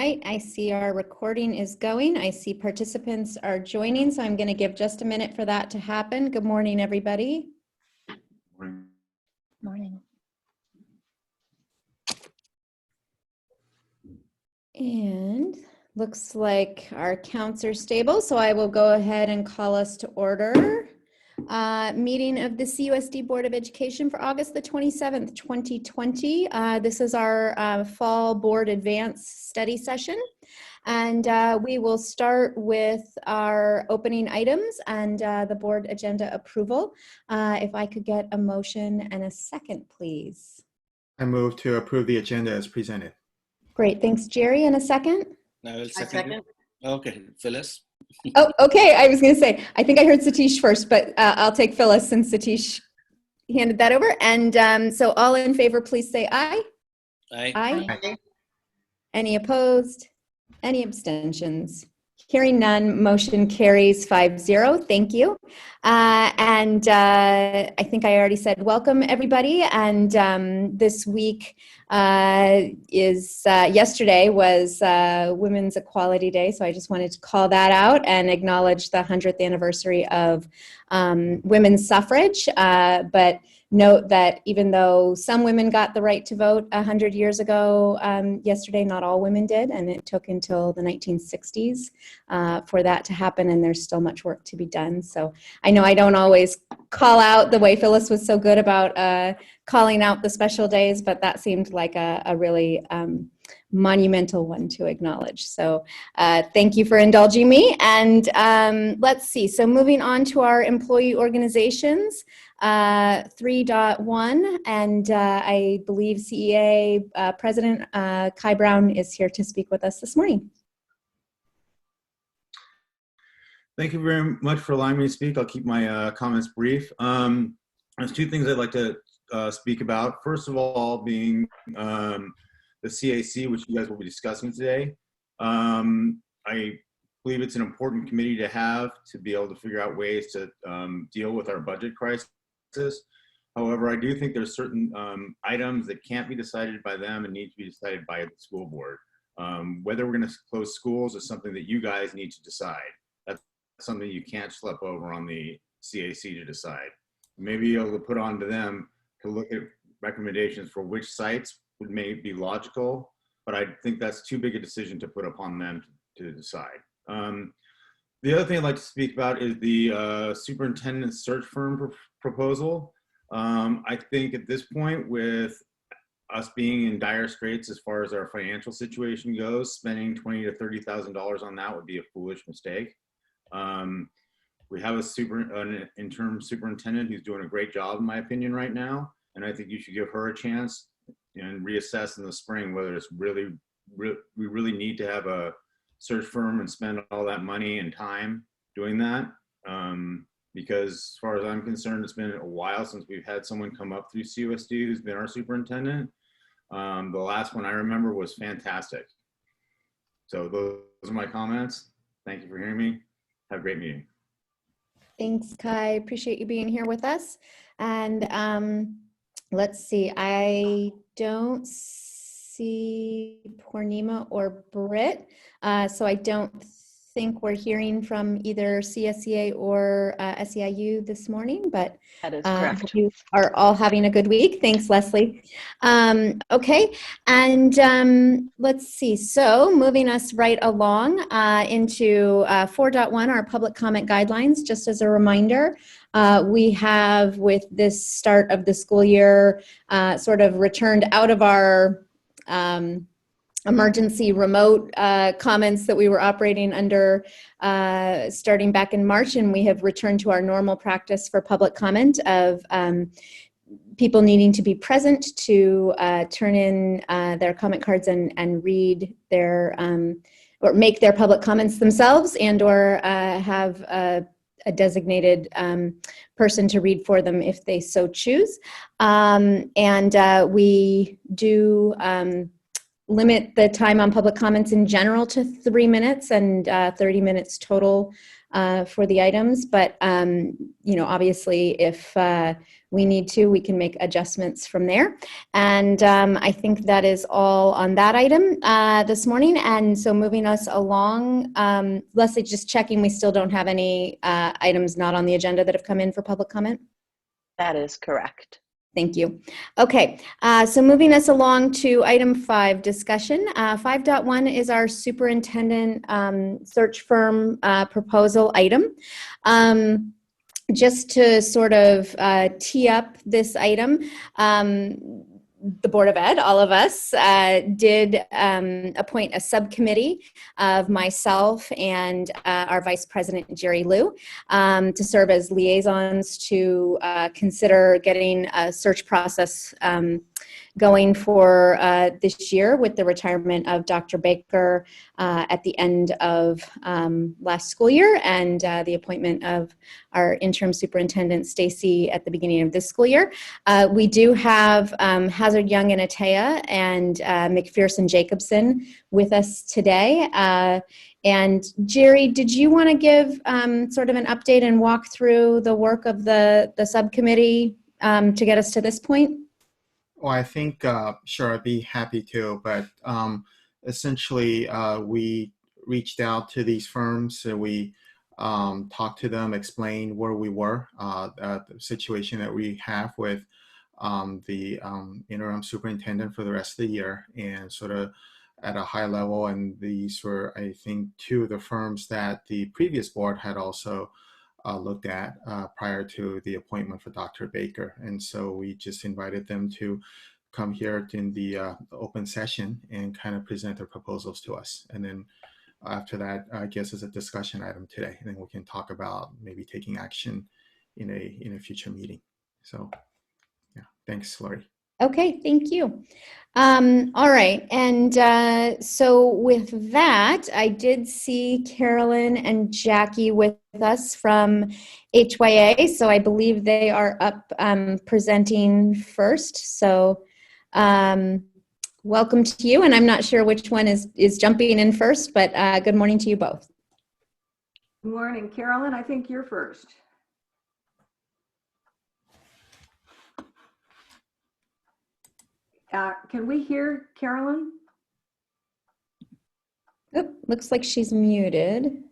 right, I see our recording is going. I see participants are joining, so I'm going to give just a minute for that to happen. Good morning, everybody. Morning. Morning. And looks like our counts are stable, so I will go ahead and call us to order. Meeting of the CUSD Board of Education for August the 27th, 2020. This is our fall board advanced study session. And we will start with our opening items and the board agenda approval. If I could get a motion and a second, please. I move to approve the agenda as presented. Great, thanks, Jerry. And a second? I will second. Okay, Phyllis. Oh, okay. I was going to say, I think I heard Satish first, but I'll take Phyllis since Satish handed that over. And so all in favor, please say aye. Aye. Aye. Any opposed? Any abstentions? Hearing none, motion carries 5-0. Thank you. And I think I already said welcome, everybody. And this week yesterday was Women's Equality Day. So I just wanted to call that out and acknowledge the 100th anniversary of women's suffrage. But note that even though some women got the right to vote 100 years ago, yesterday, not all women did, and it took until the 1960s for that to happen, and there's still much work to be done. So I know I don't always call out the way Phyllis was so good about calling out the special days, but that seemed like a really monumental one to acknowledge. So thank you for indulging me. And let's see, so moving on to our employee organizations, 3.1, and I believe CEA President Kai Brown is here to speak with us this morning. Thank you very much for allowing me to speak. I'll keep my comments brief. There's two things I'd like to speak about. First of all, being the CAC, which you guys will be discussing today. I believe it's an important committee to have to be able to figure out ways to deal with our budget crisis. However, I do think there's certain items that can't be decided by them and need to be decided by the school board. Whether we're going to close schools is something that you guys need to decide. That's something you can't schlep over on the CAC to decide. Maybe you'll be able to put on to them to look at recommendations for which sites may be logical, but I think that's too big a decision to put upon them to decide. The other thing I'd like to speak about is the superintendent search firm proposal. I think at this point, with us being in dire straits as far as our financial situation goes, spending $20,000 to $30,000 on that would be a foolish mistake. We have an interim superintendent who's doing a great job, in my opinion, right now, and I think you should give her a chance and reassess in the spring whether it's we really need to have a search firm and spend all that money and time doing that. Because as far as I'm concerned, it's been a while since we've had someone come up through CUSD who's been our superintendent. The last one I remember was fantastic. So those are my comments. Thank you for hearing me. Have a great meeting. Thanks, Kai. Appreciate you being here with us. And let's see, I don't see Purnima or Britt, so I don't think we're hearing from either CSEA or SEIU this morning, but That is correct. you are all having a good week. Thanks, Leslie. Okay, and let's see. So moving us right along into 4.1, our public comment guidelines. Just as a reminder, we have, with this start of the school year, sort of returned out of our emergency remote comments that we were operating under starting back in March, and we have returned to our normal practice for public comment of people needing to be present to turn in their comment cards and read their or make their public comments themselves, and or have a designated person to read for them if they so choose. And we do limit the time on public comments in general to 3 minutes, and 30 minutes total for the items. But, obviously, if we need to, we can make adjustments from there. And I think that is all on that item this morning. And so moving us along, Leslie, just checking, we still don't have any items not on the agenda that have come in for public comment? That is correct. Thank you. Okay, so moving us along to item 5, discussion. 5.1 is our superintendent search firm proposal item. Just to sort of tee up this item, the Board of Ed, all of us, did appoint a subcommittee of myself and our Vice President, Jerry Liu, to serve as liaisons to consider getting a search process going for this year with the retirement of Dr. Baker at the end of last school year, and the appointment of our interim superintendent, Stacy, at the beginning of this school year. We do have Hazard Young and Atea and McPherson Jacobson with us today. And Jerry, did you want to give sort of an update and walk through the work of the subcommittee to get us to this point? Well, I think, sure, I'd be happy to, but essentially we reached out to these firms, so we talked to them, explained where we were, the situation that we have with the interim superintendent for the rest of the year, and sort of at a high level. And these were, I think, 2 of the firms that the previous board had also looked at prior to the appointment for Dr. Baker. And so we just invited them to come here in the open session and kind of present their proposals to us. And then after that, I guess is a discussion item today, and then we can talk about maybe taking action in a future meeting. So yeah, thanks, Lori. Okay, thank you. All right, and so with that, I did see Carolyn and Jackie with us from HYA, so I believe they are up presenting first. So welcome to you, and I'm not sure which one is jumping in first, but good morning to you both. Good morning, Carolyn. I think you're first. Can we hear Carolyn? Oop, looks like she's muted.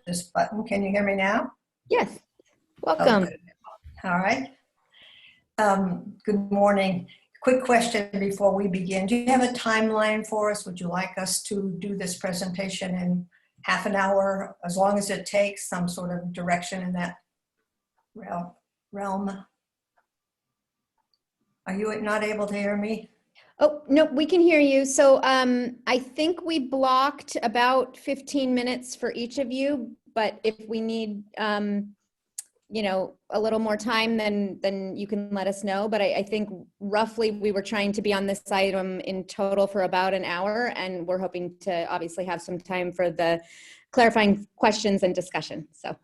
This button. Can you hear me now? Yes, welcome. Oh, all right. Good morning. Quick question before we begin. Do you have a timeline for us? Would you like us to do this presentation in half an hour, as long as it takes, some sort of direction in that realm? Are you not able to hear me? Oh, no, we can hear you. So I think we blocked about 15 minutes for each of you, but if we need, a little more time, then you can let us know. But I think roughly we were trying to be on this item in total for about an hour, and we're hoping to obviously have some time for the clarifying questions and discussion. So,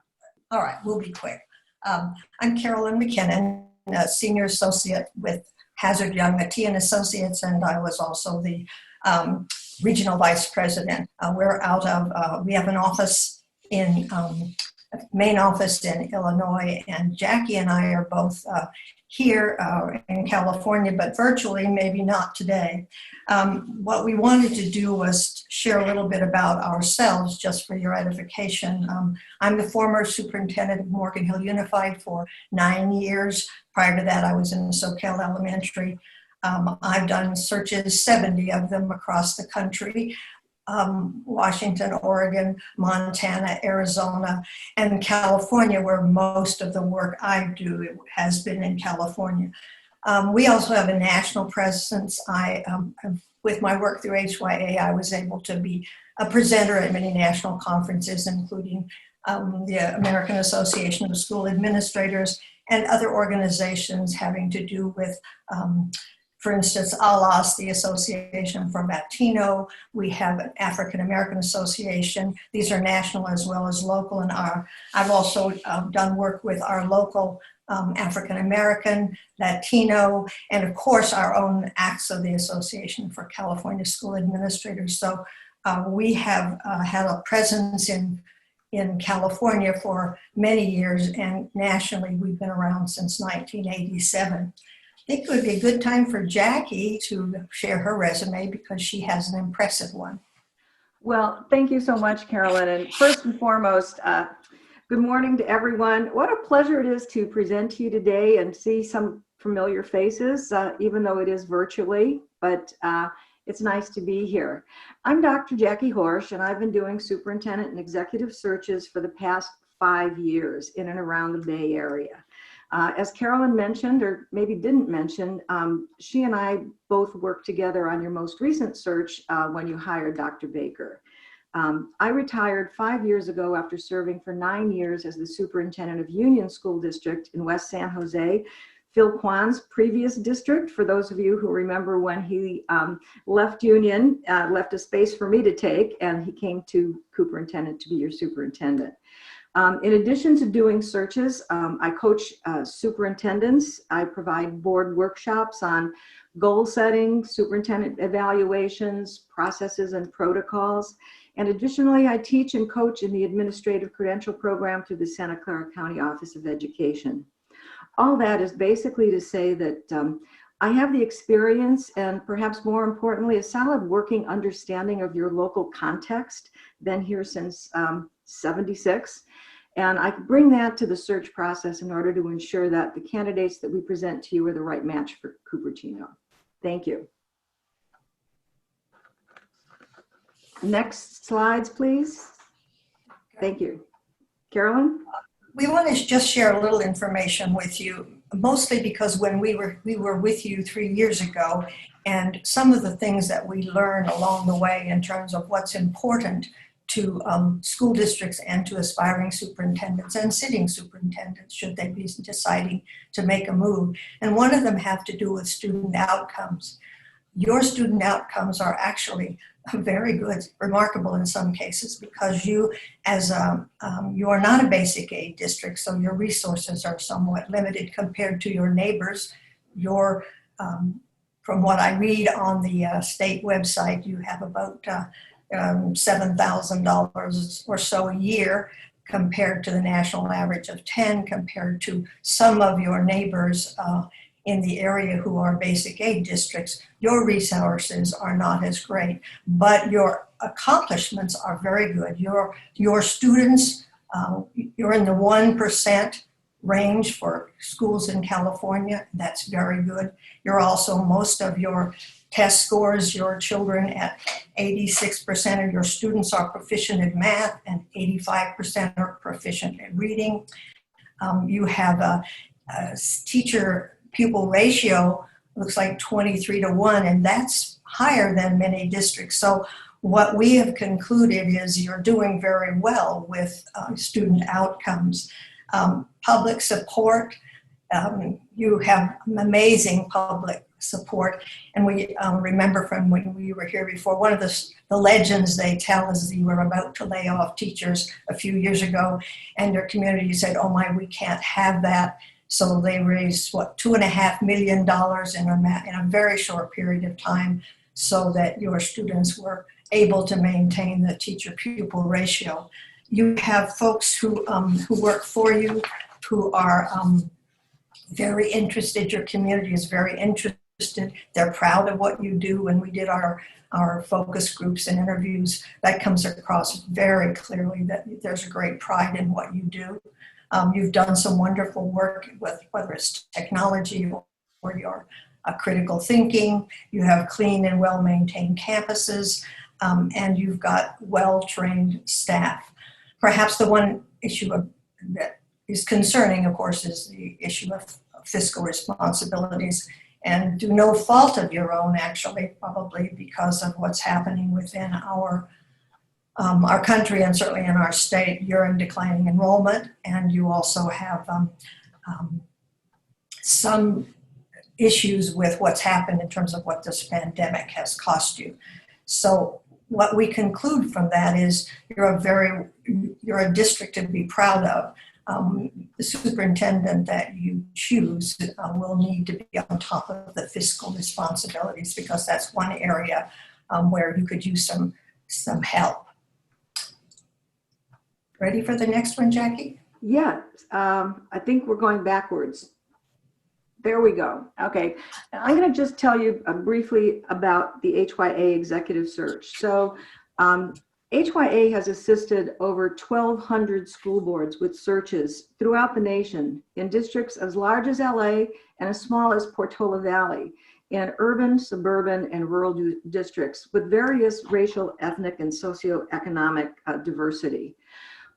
all right, we'll be quick. I'm Carolyn McKinnon, a senior associate with Hazard Young, Atea & Associates, and I was also the regional vice president. We're out of, we have an office in, main office in Illinois, and Jackie and I are both here in California, but virtually, maybe not today. What we wanted to do was share a little bit about ourselves, just for your edification. I'm the former superintendent of Morgan Hill Unified for 9 years. Prior to that, I was in Soquel Elementary. I've done searches, 70 of them across the country. Washington, Oregon, Montana, Arizona, and California, where most of the work I do has been in California. We also have a national presence. With my work through HYA, I was able to be a presenter at many national conferences, including the American Association of School Administrators and other organizations having to do with for instance, ALAS, the Association for Latino. We have an African American Association. These are national as well as local. And I've also done work with our local African American, Latino, and of course our own ACSA, the Association for California School Administrators. So we have had a presence in in California for many years, and nationally we've been around since 1987. I think it would be a good time for Jackie to share her resume because she has an impressive one. Well, thank you so much, Carolyn. And first and foremost, good morning to everyone. What a pleasure it is to present to you today and see some familiar faces, even though it is virtually, but it's nice to be here. I'm Dr. Jackie Horsch, and I've been doing superintendent and executive searches for the past 5 years in and around the Bay Area. As Carolyn mentioned, or maybe didn't mention, she and I both worked together on your most recent search when you hired Dr. Baker. I retired 5 years ago after serving for 9 years as the superintendent of Union School District in West San Jose, Phil Kwan's previous district. For those of you who remember when he left Union, left a space for me to take, and he came to Cooperintendent to be your superintendent. In addition to doing searches, I coach superintendents. I provide board workshops on goal setting, superintendent evaluations, processes, and protocols. And additionally, I teach and coach in the administrative credential program through the Santa Clara County Office of Education. All that is basically to say that I have the experience and perhaps more importantly, a solid working understanding of your local context. Been here since 76. And I bring that to the search process in order to ensure that the candidates that we present to you are the right match for Cupertino. Thank you. Next slides, please. Thank you. Carolyn? We want to just share a little information with you, mostly because when we were with you 3 years ago, and some of the things that we learned along the way in terms of what's important to school districts and to aspiring superintendents and sitting superintendents should they be deciding to make a move. And one of them have to do with student outcomes. Your student outcomes are actually very good, remarkable in some cases, because you you are not a basic aid district, so your resources are somewhat limited compared to your neighbors. From what I read on the state website, you have about $7,000 or so a year compared to the national average of 10, compared to some of your neighbors in the area who are basic aid districts. Your resources are not as great, but your accomplishments are very good. Your students, you're in the 1% range for schools in California. That's very good. You're also, most of your test scores, your children at 86% of your students are proficient in math and 85% are proficient in reading. You have a teacher pupil ratio, looks like 23-1, and that's higher than many districts. So what we have concluded is you're doing very well with student outcomes. Public support, you have amazing public support. And we remember from when we were here before, one of the legends they tell is you were about to lay off teachers a few years ago, and your community said, oh my, we can't have that. So they raised, what, $2.5 million in a very short period of time so that your students were able to maintain the teacher-pupil ratio. You have folks who work for you who are very interested. Your community is very interested. They're proud of what you do. When we did our focus groups and interviews, that comes across very clearly that there's a great pride in what you do. You've done some wonderful work with whether it's technology or your critical thinking. You have clean and well-maintained campuses, and you've got well-trained staff. Perhaps the one issue that is concerning, of course, is the issue of fiscal responsibilities, and through no fault of your own, actually, probably because of what's happening within our country and certainly in our state. You're in declining enrollment, and you also have some issues with what's happened in terms of what this pandemic has cost you. So what we conclude from that is you're a district to be proud of. The superintendent that you choose will need to be on top of the fiscal responsibilities, because that's one area where you could use some help. Ready for the next one, Jackie? Yeah, I think we're going backwards. There we go. Okay, I'm going to just tell you briefly about the HYA executive search. So HYA has assisted over 1,200 school boards with searches throughout the nation in districts as large as LA and as small as Portola Valley, in urban, suburban, and rural districts with various racial, ethnic, and socioeconomic diversity.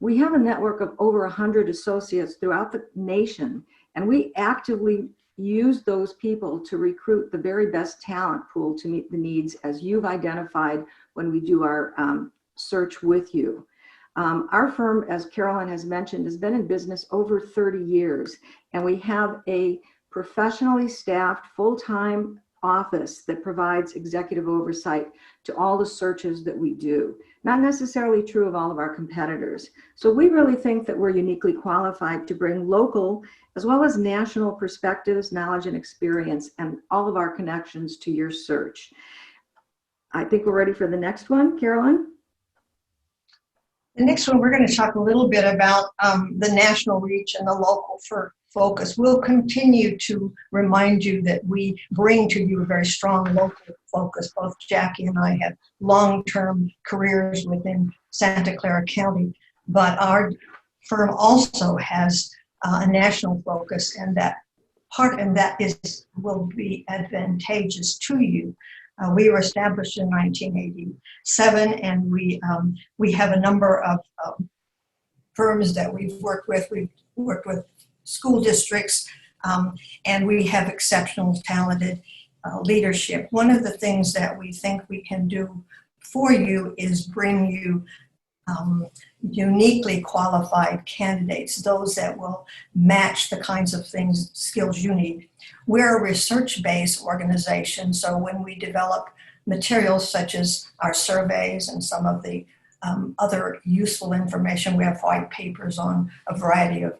We have a network of over 100 associates throughout the nation, and we actively use those people to recruit the very best talent pool to meet the needs as you've identified when we do our search with you. Our firm, as Carolyn has mentioned, has been in business over 30 years, and we have a professionally staffed full-time office that provides executive oversight to all the searches that we do. Not necessarily true of all of our competitors. So we really think that we're uniquely qualified to bring local as well as national perspectives, knowledge, and experience, and all of our connections to your search. I think we're ready for the next one, Carolyn. The next one, we're going to talk a little bit about the national reach and the local focus. We'll continue to remind you that we bring to you a very strong local focus. Both Jackie and I have long-term careers within Santa Clara County, but our firm also has a national focus, and that will be advantageous to you. We were established in 1987, and we have a number of firms that we've worked with. We've worked with school districts, and we have exceptional, talented leadership. One of the things that we think we can do for you is bring you uniquely qualified candidates, those that will match the kinds of skills you need. We're a research-based organization, so when we develop materials such as our surveys and some of the other useful information, we have white papers on a variety of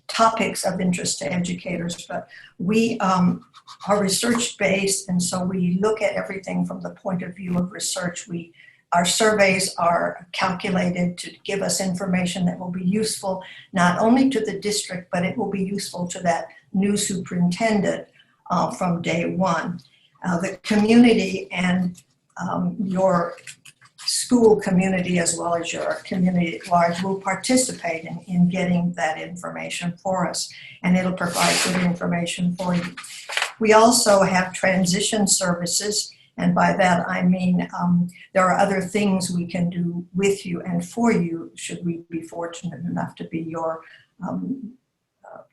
topics of interest to educators, but we are research-based, and so we look at everything from the point of view of research. Our surveys are calculated to give us information that will be useful not only to the district, but it will be useful to that new superintendent from day one. The community and your school community, as well as your community at large, will participate in getting that information for us, and it'll provide good information for you. We also have transition services, and by that I mean there are other things we can do with you and for you should we be fortunate enough to be your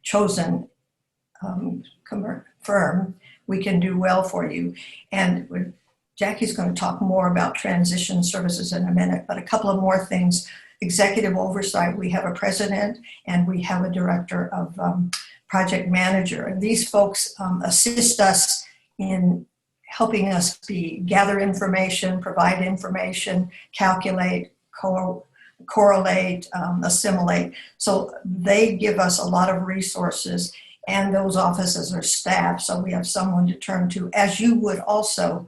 chosen firm. We can do well for you. And Jackie's going to talk more about transition services in a minute, but a couple of more things. Executive oversight, we have a president and we have a director of project manager. And these folks assist us in helping us gather information, provide information, calculate, correlate, assimilate. So they give us a lot of resources, and those offices are staffed, so we have someone to turn to, as you would also,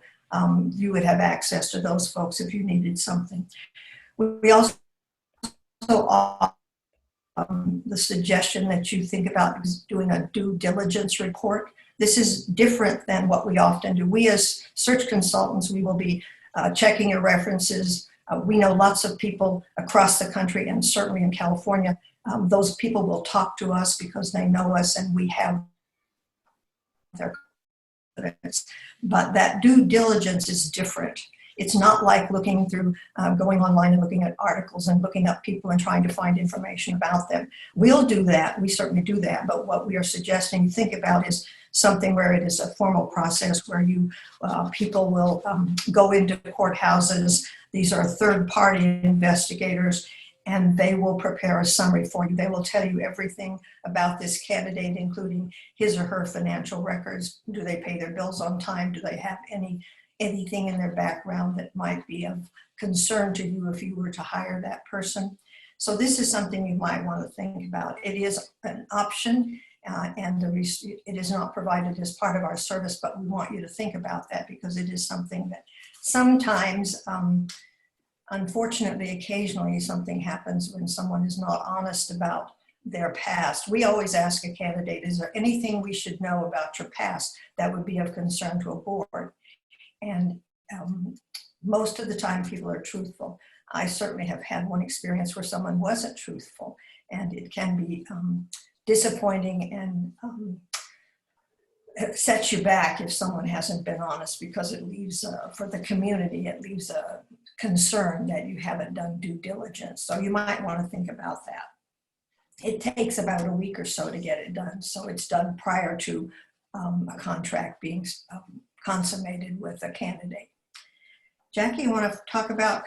you would have access to those folks if you needed something. We also the suggestion that you think about doing a due diligence report. This is different than what we often do. We as search consultants, we will be checking your references. We know lots of people across the country and certainly in California. Those people will talk to us because they know us and we have their confidence. But that due diligence is different. It's not like looking through, going online and looking at articles and looking up people and trying to find information about them. We'll do that, we certainly do that, but what we are suggesting you think about is something where it is a formal process where you people will go into courthouses. These are third-party investigators, and they will prepare a summary for you. They will tell you everything about this candidate, including his or her financial records. Do they pay their bills on time? Do they have anything in their background that might be of concern to you if you were to hire that person? So this is something you might want to think about. It is an option, and it is not provided as part of our service, but we want you to think about that because it is something that sometimes Unfortunately, occasionally something happens when someone is not honest about their past. We always ask a candidate, is there anything we should know about your past that would be of concern to a board? And most of the time people are truthful. I certainly have had one experience where someone wasn't truthful, and it can be disappointing and it sets you back if someone hasn't been honest, because it leaves, for the community, it leaves a concern that you haven't done due diligence. So you might want to think about that. It takes about a week or so to get it done. So it's done prior to a contract being consummated with a candidate. Jackie, you want to talk about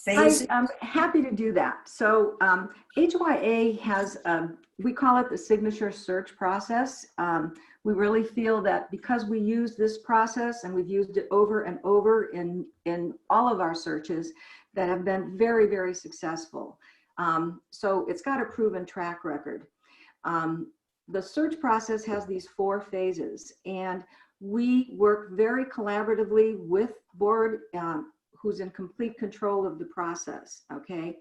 phasing? I'm happy to do that. So HYA has, we call it the signature search process. We really feel that because we use this process and we've used it over and over in all of our searches that have been very, very successful. So it's got a proven track record. The search process has these 4 phases, and we work very collaboratively with board who's in complete control of the process, okay?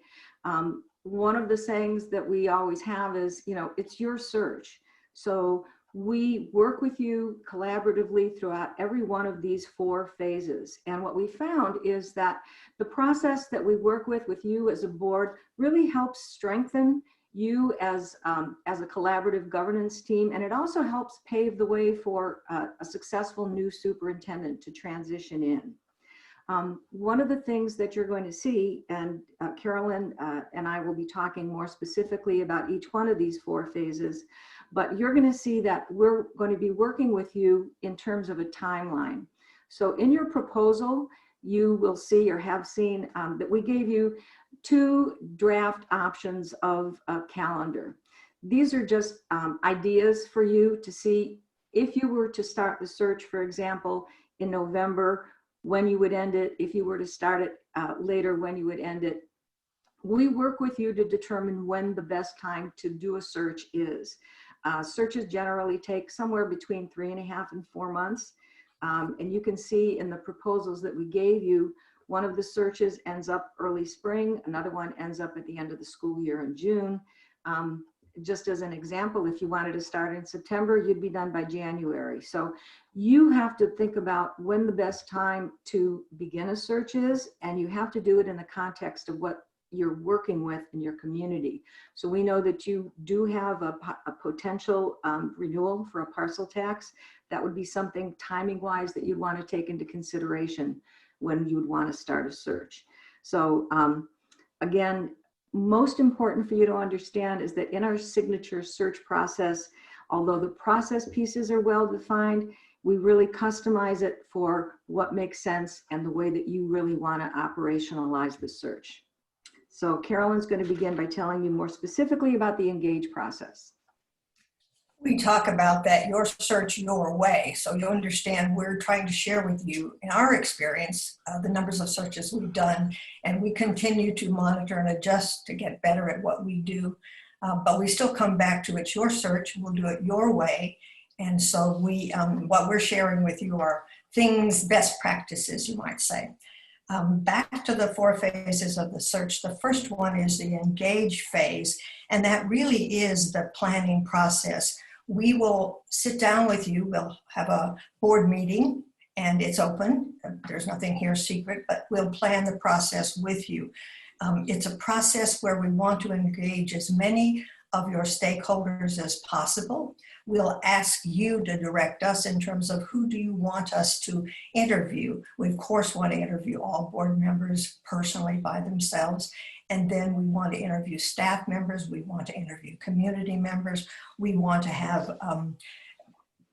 One of the sayings that we always have is, you know, it's your search. So we work with you collaboratively throughout every one of these 4 phases. And what we found is that the process that we work with you as a board really helps strengthen you as a collaborative governance team. And it also helps pave the way for a successful new superintendent to transition in. One of the things that you're going to see, and Carolyn and I will be talking more specifically about each one of these 4 phases, but you're going to see that we're going to be working with you in terms of a timeline. So in your proposal, you will see or have seen that we gave you 2 draft options of a calendar. These are just ideas for you to see if you were to start the search, for example, in November, when you would end it. If you were to start it later, when you would end it. We work with you to determine when the best time to do a search is. Searches generally take somewhere between 3.5 and 4 months. And you can see in the proposals that we gave you, one of the searches ends up early spring, another one ends up at the end of the school year in June. Just as an example, if you wanted to start in September, you'd be done by January. So you have to think about when the best time to begin a search is, and you have to do it in the context of what you're working with in your community. So we know that you do have a potential renewal for a parcel tax. That would be something timing wise that you'd want to take into consideration when you would want to start a search. So again, most important for you to understand is that in our signature search process, although the process pieces are well defined, we really customize it for what makes sense and the way that you really want to operationalize the search. So Carolyn's going to begin by telling you more specifically about the engage process. We talk about that, your search, your way. So you understand we're trying to share with you, in our experience, the numbers of searches we've done, and we continue to monitor and adjust to get better at what we do. But we still come back to it's your search, we'll do it your way. And so what we're sharing with you are things, best practices, you might say. Back to the 4 phases of the search. The first one is the engage phase, and that really is the planning process. We will sit down with you, we'll have a board meeting, and it's open. There's nothing here secret, but we'll plan the process with you. It's a process where we want to engage as many of your stakeholders as possible. We'll ask you to direct us in terms of who do you want us to interview. We of course want to interview all board members personally by themselves. And then we want to interview staff members. We want to interview community members. We want to have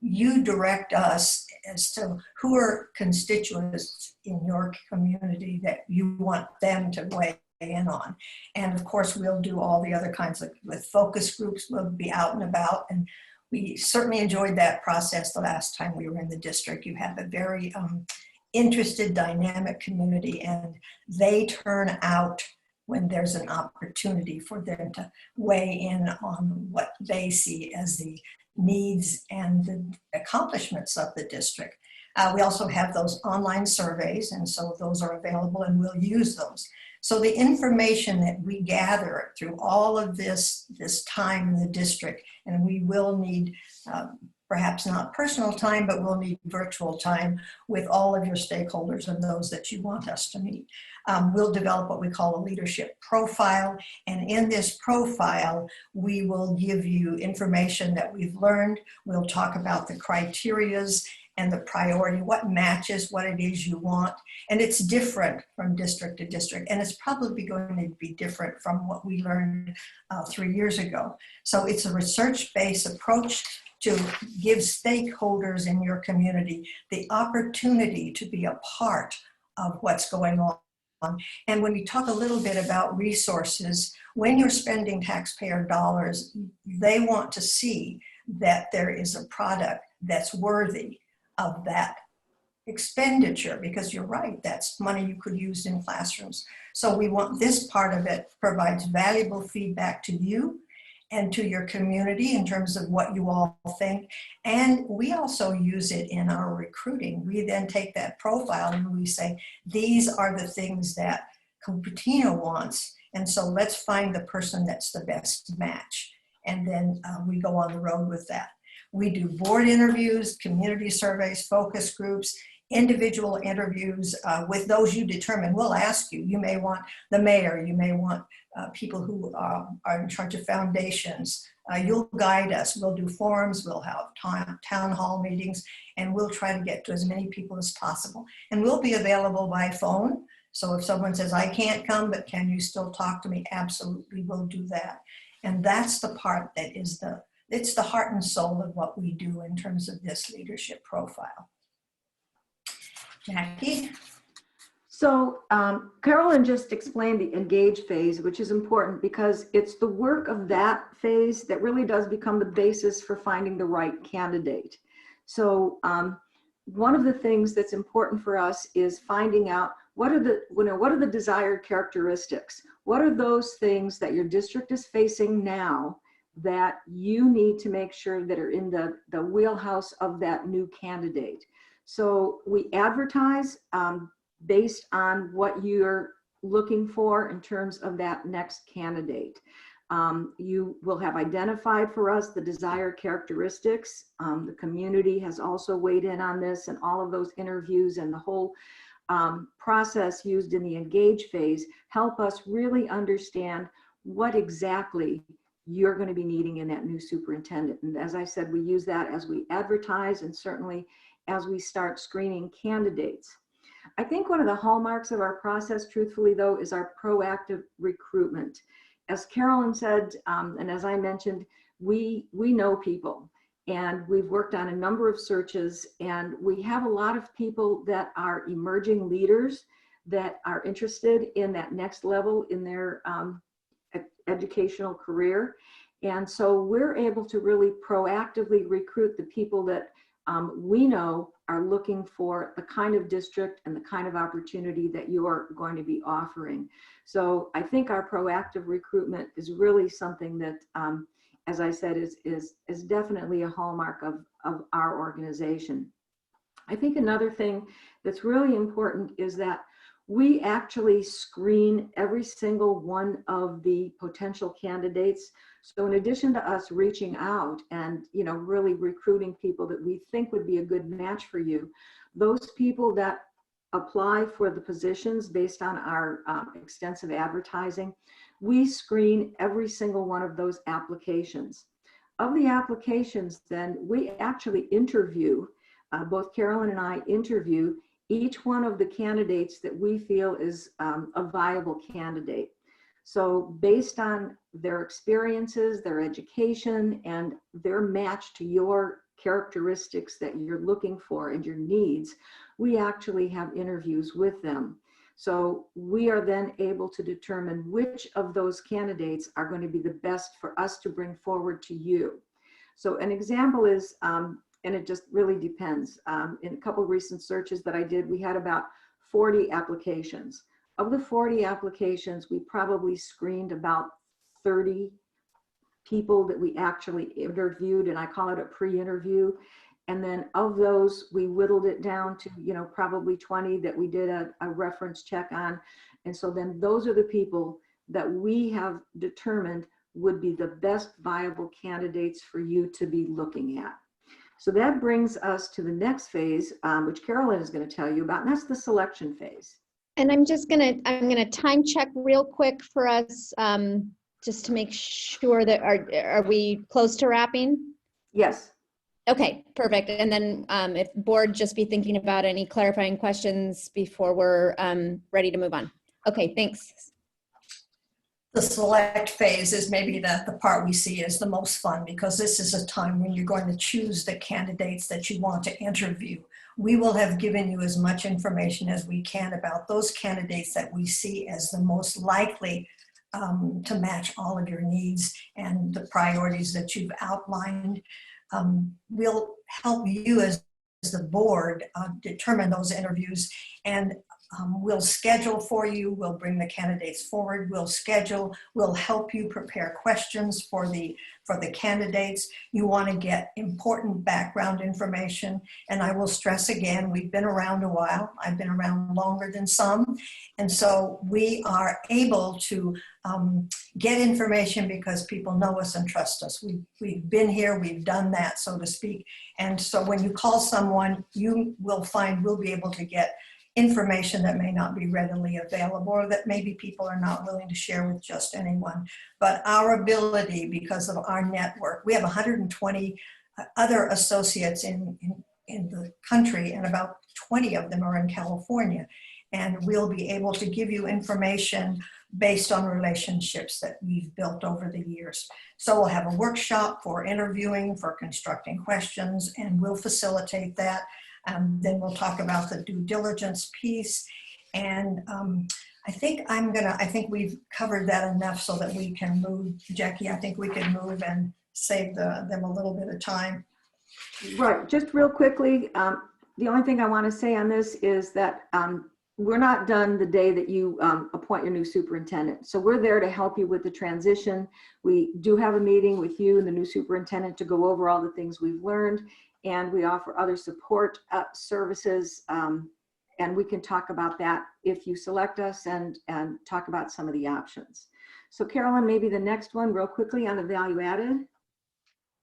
you direct us as to who are constituents in your community that you want them to weigh in on. And of course, we'll do all the other kinds of, with focus groups, we'll be out and about. And we certainly enjoyed that process the last time we were in the district. You have a very interested, dynamic community, and they turn out when there's an opportunity for them to weigh in on what they see as the needs and the accomplishments of the district. We also have those online surveys, and so those are available and we'll use those. So the information that we gather through all of this time in the district, and we will need perhaps not personal time, but we'll need virtual time with all of your stakeholders and those that you want us to meet. We'll develop what we call a leadership profile. And in this profile, we will give you information that we've learned. We'll talk about the criterias and the priority, what matches what it is you want. And it's different from district to district. And it's probably going to be different from what we learned 3 years ago. So it's a research-based approach to give stakeholders in your community the opportunity to be a part of what's going on. And when we talk a little bit about resources, when you're spending taxpayer dollars, they want to see that there is a product that's worthy of that expenditure, because you're right, that's money you could use in classrooms. So we want this part of it provides valuable feedback to you and to your community in terms of what you all think. And we also use it in our recruiting. We then take that profile and we say, these are the things that Cupertino wants. And so let's find the person that's the best match. And then we go on the road with that. We do board interviews, community surveys, focus groups, individual interviews with those you determine. We'll ask you, you may want the mayor, you may want people who are in charge of foundations. You'll guide us. We'll do forums, we'll have town hall meetings, and we'll try to get to as many people as possible. And we'll be available by phone. So if someone says, I can't come, but can you still talk to me? Absolutely, we'll do that. And that's the part that is it's the heart and soul of what we do in terms of this leadership profile. Jackie? So Carolyn just explained the engage phase, which is important because it's the work of that phase that really does become the basis for finding the right candidate. So one of the things that's important for us is finding out what are the desired characteristics? What are those things that your district is facing now that you need to make sure that are in the wheelhouse of that new candidate? So we advertise based on what you're looking for in terms of that next candidate. You will have identified for us the desired characteristics. The community has also weighed in on this, and all of those interviews and the whole process used in the engage phase help us really understand what exactly you're going to be needing in that new superintendent. And as I said, we use that as we advertise and certainly as we start screening candidates. I think one of the hallmarks of our process, truthfully though, is our proactive recruitment. As Carolyn said, and as I mentioned, we know people, and we've worked on a number of searches, and we have a lot of people that are emerging leaders that are interested in that next level in their educational career. And so we're able to really proactively recruit the people that we know are looking for the kind of district and the kind of opportunity that you're going to be offering. So I think our proactive recruitment is really something that, as I said, is definitely a hallmark of our organization. I think another thing that's really important is that we actually screen every single one of the potential candidates. So in addition to us reaching out and really recruiting people that we think would be a good match for you, those people that apply for the positions based on our extensive advertising, we screen every single one of those applications. Of the applications, then we actually interview, both Carolyn and I interview each one of the candidates that we feel is a viable candidate. So based on their experiences, their education, and their match to your characteristics that you're looking for and your needs, we actually have interviews with them. So we are then able to determine which of those candidates are going to be the best for us to bring forward to you. So an example is, and it just really depends. In a couple of recent searches that I did, we had about 40 applications. Of the 40 applications, we probably screened about 30 people that we actually interviewed, and I call it a pre-interview. And then of those, we whittled it down to, probably 20 that we did a reference check on. And so then those are the people that we have determined would be the best viable candidates for you to be looking at. So that brings us to the next phase, which Carolyn is going to tell you about, and that's the selection phase. And I'm gonna time check real quick for us, just to make sure that, are we close to wrapping? Yes. Okay, perfect. And then if board just be thinking about any clarifying questions before we're ready to move on. Okay, thanks. The select phase is maybe the part we see as the most fun, because this is a time when you're going to choose the candidates that you want to interview. We will have given you as much information as we can about those candidates that we see as the most likely to match all of your needs and the priorities that you've outlined. We'll help you as the board determine those interviews, and we'll schedule for you. We'll bring the candidates forward. We'll schedule. We'll help you prepare questions for the candidates. You want to get important background information. And I will stress again, we've been around a while. I've been around longer than some. And so we are able to get information because people know us and trust us. We've been here, we've done that, so to speak. And so when you call someone, you will find we'll be able to get information that may not be readily available, or that maybe people are not willing to share with just anyone. But our ability, because of our network, we have 120 other associates in the country, and about 20 of them are in California. And we'll be able to give you information based on relationships that we've built over the years. So we'll have a workshop for interviewing, for constructing questions, and we'll facilitate that. Then we'll talk about the due diligence piece. And I think we've covered that enough so that we can move. Jackie, I think we can move and save them a little bit of time. Right, just real quickly, the only thing I want to say on this is that we're not done the day that you appoint your new superintendent. So we're there to help you with the transition. We do have a meeting with you and the new superintendent to go over all the things we've learned, and we offer other support services, and we can talk about that if you select us, and talk about some of the options. So Carolyn, maybe the next one real quickly on the value added.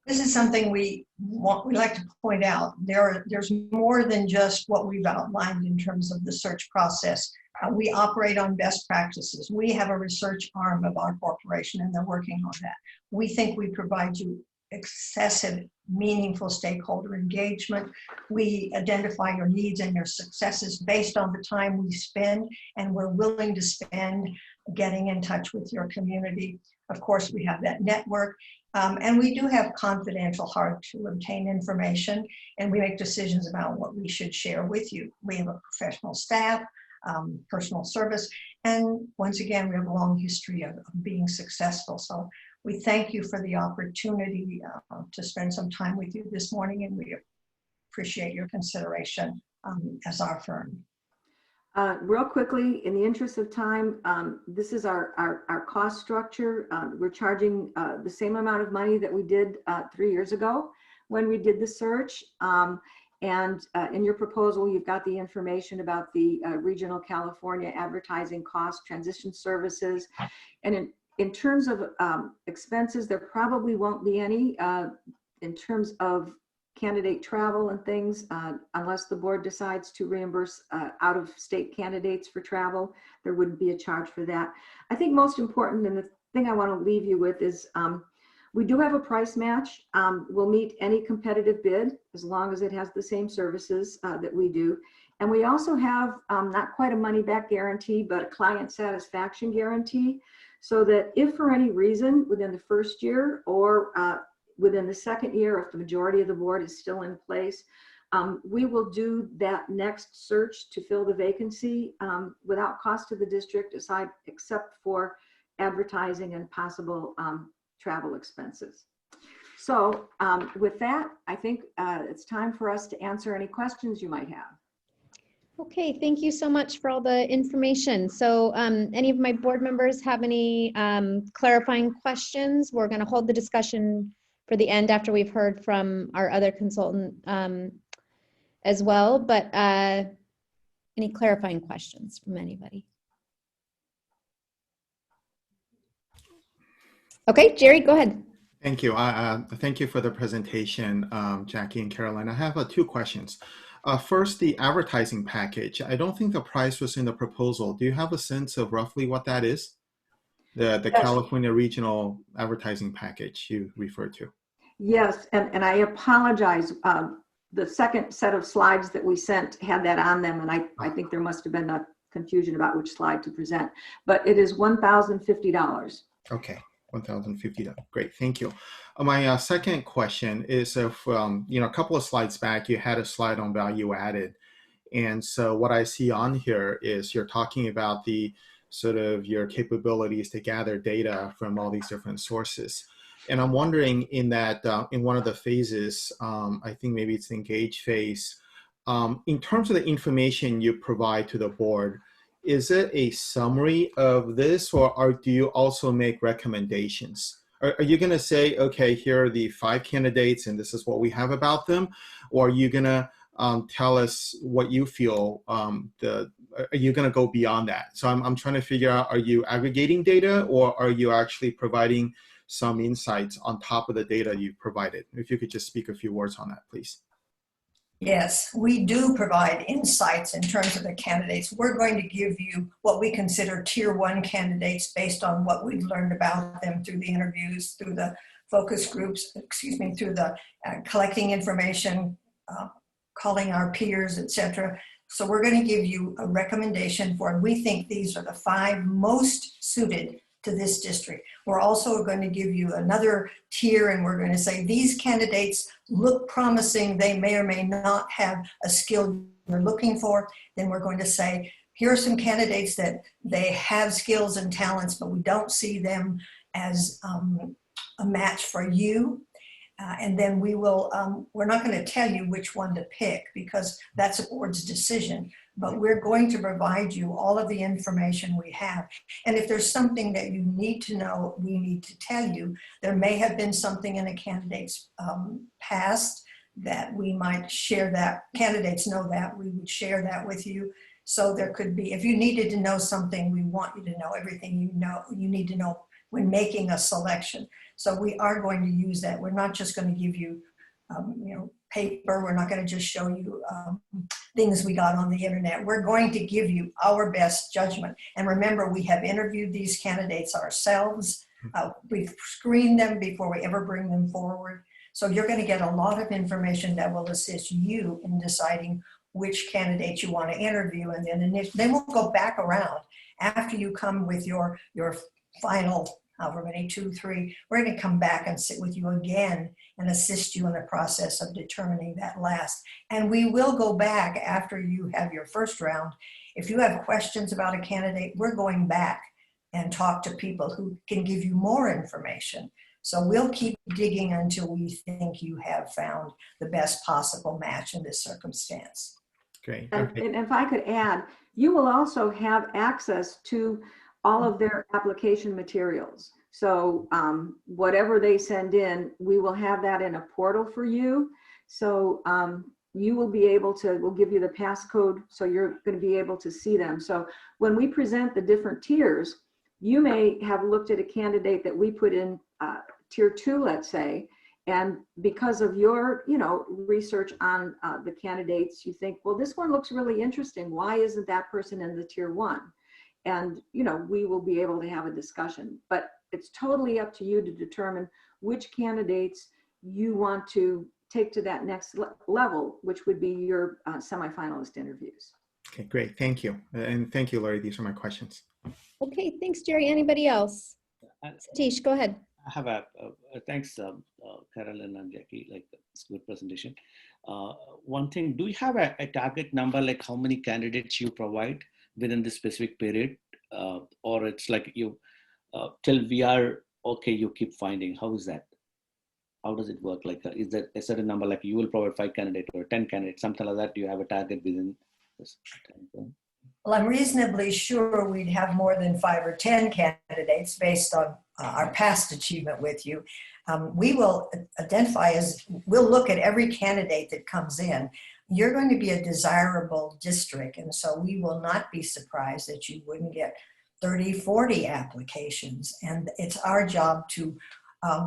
This is something we like to point out. There's more than just what we've outlined in terms of the search process. We operate on best practices. We have a research arm of our corporation, and they're working on that. We think we provide you excessive, meaningful stakeholder engagement. We identify your needs and your successes based on the time we spend, and we're willing to spend getting in touch with your community. Of course, we have that network. And we do have confidential, hard to obtain information, and we make decisions about what we should share with you. We have a professional staff, personal service, and once again, we have a long history of being successful. So we thank you for the opportunity to spend some time with you this morning, and we appreciate your consideration as our firm. Real quickly, in the interest of time, this is our cost structure. We're charging the same amount of money that we did 3 years ago when we did the search. And in your proposal, you've got the information about the regional California advertising cost, transition services. And in terms of expenses, there probably won't be any in terms of candidate travel and things, unless the board decides to reimburse out-of-state candidates for travel. There wouldn't be a charge for that. I think most important, and the thing I want to leave you with, is we do have a price match. We'll meet any competitive bid as long as it has the same services that we do. And we also have not quite a money-back guarantee, but a client satisfaction guarantee, so that if for any reason within the first year or within the second year, if the majority of the board is still in place, we will do that next search to fill the vacancy without cost to the district, except for advertising and possible travel expenses. So with that, I think it's time for us to answer any questions you might have. Okay, thank you so much for all the information. So any of my board members have any clarifying questions? We're going to hold the discussion for the end after we've heard from our other consultant as well, but any clarifying questions from anybody? Okay, Jerry, go ahead. Thank you. Thank you for the presentation, Jackie and Caroline. I have two questions. First, the advertising package. I don't think the price was in the proposal. Do you have a sense of roughly what that is? The Yes. California regional advertising package you referred to. Yes, and I apologize. The second set of slides that we sent had that on them, and I think there must have been a confusion about which slide to present. But it is $1,050. Okay, $1,050. Great, thank you. My second question is, if a couple of slides back, you had a slide on value added, and so what I see on here is you're talking about the sort of your capabilities to gather data from all these different sources. And I'm wondering in that, in one of the phases, I think maybe it's the engage phase, in terms of the information you provide to the board, is it a summary of this, or do you also make recommendations? Are you going to say, okay, here are the 5 candidates and this is what we have about them? Or are you going to tell us what you feel, are you going to go beyond that? So I'm trying to figure out, are you aggregating data, or are you actually providing some insights on top of the data you've provided? If you could just speak a few words on that, please. Yes, we do provide insights in terms of the candidates. We're going to give you what we consider tier 1 candidates based on what we've learned about them through the interviews, through the focus groups, through the collecting information, calling our peers, etc. So we're going to give you a recommendation for, and we think these are the 5 most suited to this district. We're also going to give you another tier, and we're going to say these candidates look promising. They may or may not have a skill you're looking for. Then we're going to say, here are some candidates that they have skills and talents, but we don't see them as a match for you. And then we will, we're not going to tell you which one to pick because that's a board's decision, but we're going to provide you all of the information we have. And if there's something that you need to know, we need to tell you. There may have been something in a candidate's past that we might share that. Candidates know that, we would share that with you. So there could be, if you needed to know something, we want you to know everything you need to know when making a selection. So we are going to use that. We're not just going to give you, paper. We're not going to just show you things we got on the internet. We're going to give you our best judgment. And remember, we have interviewed these candidates ourselves. We've screened them before we ever bring them forward. So you're going to get a lot of information that will assist you in deciding which candidate you want to interview. And then we'll go back around after you come with your final, however many, 2, 3, we're going to come back and sit with you again and assist you in the process of determining that last. And we will go back after you have your first round. If you have questions about a candidate, we're going back and talk to people who can give you more information. So we'll keep digging until we think you have found the best possible match in this circumstance. Great. And, Okay. and if I could add, you will also have access to all of their application materials. So whatever they send in, we will have that in a portal for you. So you will be able to, we'll give you the passcode, so you're going to be able to see them. So when we present the different tiers, you may have looked at a candidate that we put in tier 2, let's say, and because of your, research on the candidates, you think, well, this one looks really interesting. Why isn't that person in the tier 1? And, we will be able to have a discussion, but it's totally up to you to determine which candidates you want to take to that next level, which would be your semifinalist interviews. Okay, great. Thank you. And thank you, Lori. These are my questions. Okay, thanks, Jerry. Anybody else? Satish, go ahead. I have thanks, Carolyn and Jackie, it's a good presentation. One thing, do you have a target number, like how many candidates you provide within this specific period? Or it's like you, till we are okay, you keep finding? How is that? How does it work? Like, is there a certain number, like you will provide 5 candidates or 10 candidates, something like that? Do you have a target within this time frame? Well, I'm reasonably sure we'd have more than 5 or 10 candidates based on our past achievement with you. We will identify we'll look at every candidate that comes in. You're going to be a desirable district, and so we will not be surprised that you wouldn't get 30, 40 applications. And it's our job to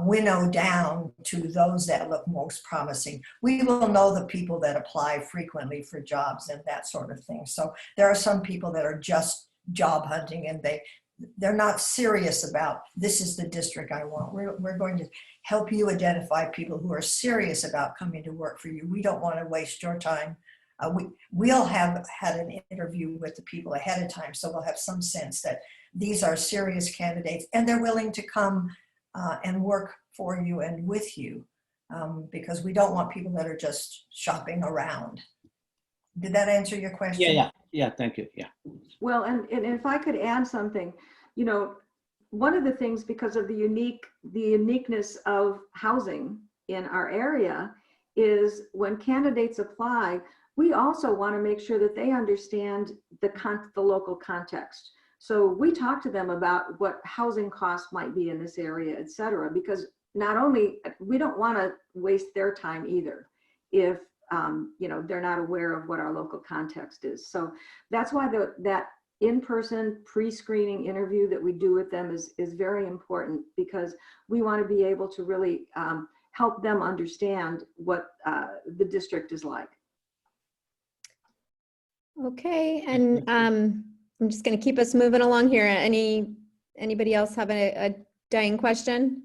winnow down to those that look most promising. We will know the people that apply frequently for jobs and that sort of thing. So there are some people that are just job hunting and they're not serious about, this is the district I want. We're going to help you identify people who are serious about coming to work for you. We don't want to waste your time. We'll have had an interview with the people ahead of time, so we'll have some sense that these are serious candidates and they're willing to come and work for you and with you, because we don't want people that are just shopping around. Did that answer your question? Yeah, thank you, yeah. Well, and if I could add something, you know, one of the things, because of the uniqueness of housing in our area, is when candidates apply, we also want to make sure that they understand the local context. So we talk to them about what housing costs might be in this area, et cetera, because not only, we don't want to waste their time either if you know, they're not aware of what our local context is. So that's why that in-person pre-screening interview that we do with them is very important, because we want to be able to really help them understand what the district is like. Okay, and I'm just going to keep us moving along here. Anybody else have a dying question?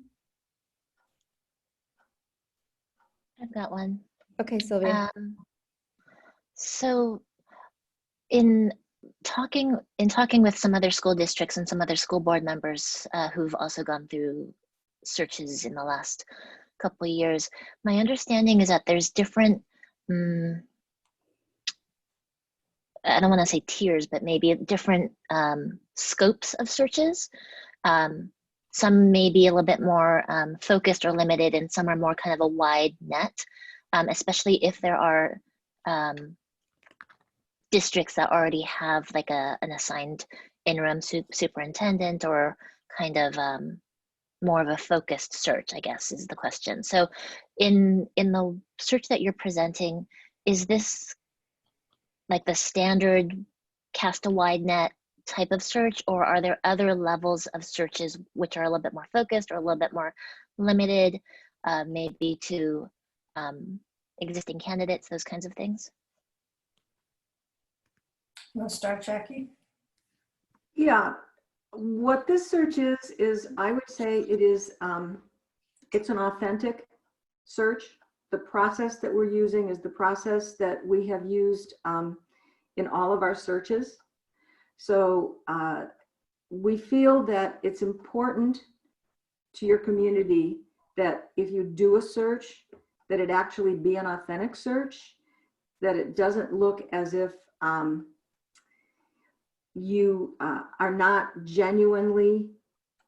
I've got one. Okay, Sylvia. So in talking with some other school districts and some other school board members who've also gone through searches in the last couple of years, my understanding is that there's different, I don't want to say tiers, but maybe different scopes of searches. Some may be a little bit more focused or limited, and some are more kind of a wide net. Especially if there are districts that already have like an assigned interim superintendent, or kind of more of a focused search, I guess is the question. So in the search that you're presenting, is this like the standard cast a wide net type of search, or are there other levels of searches which are a little bit more focused or a little bit more limited, maybe to existing candidates, those kinds of things? You want to start, Jackie? Yeah, what this search is I would say it is, it's an authentic search. The process that we're using is the process that we have used in all of our searches. So we feel that it's important to your community that if you do a search, that it actually be an authentic search, that it doesn't look as if you are not genuinely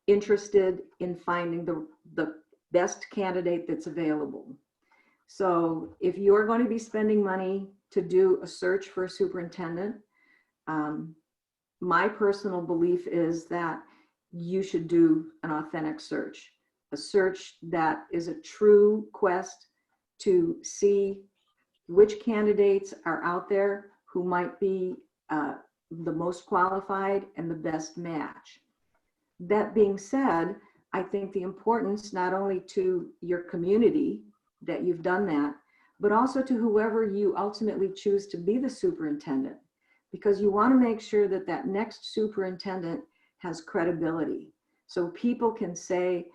interested in finding the best candidate that's available. So if you're going to be spending money to do a search for a superintendent, my personal belief is that you should do an authentic search, a search that is a true quest to see which candidates are out there who might be the most qualified and the best match. That being said, I think the importance not only to your community that you've done that, but also to whoever you ultimately choose to be the superintendent, because you want to make sure that that next superintendent has credibility. So people can say,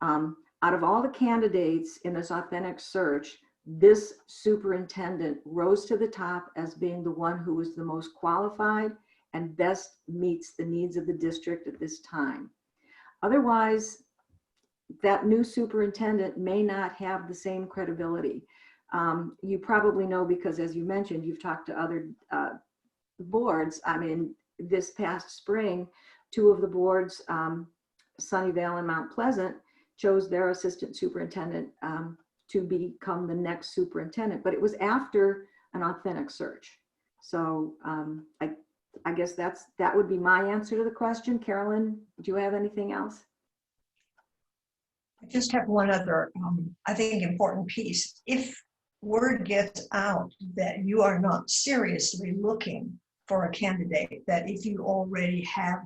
out of all the candidates in this authentic search, this superintendent rose to the top as being the one who was the most qualified and best meets the needs of the district at this time. Otherwise, that new superintendent may not have the same credibility. You probably know, because as you mentioned, you've talked to other boards. I mean, this past spring, two of the boards, Sunnyvale and Mount Pleasant, chose their assistant superintendent to become the next superintendent, but it was after an authentic search. So I guess that would be my answer to the question. Carolyn, do you have anything else? I just have one other, I think, important piece. If word gets out that you are not seriously looking for a candidate, that if you already have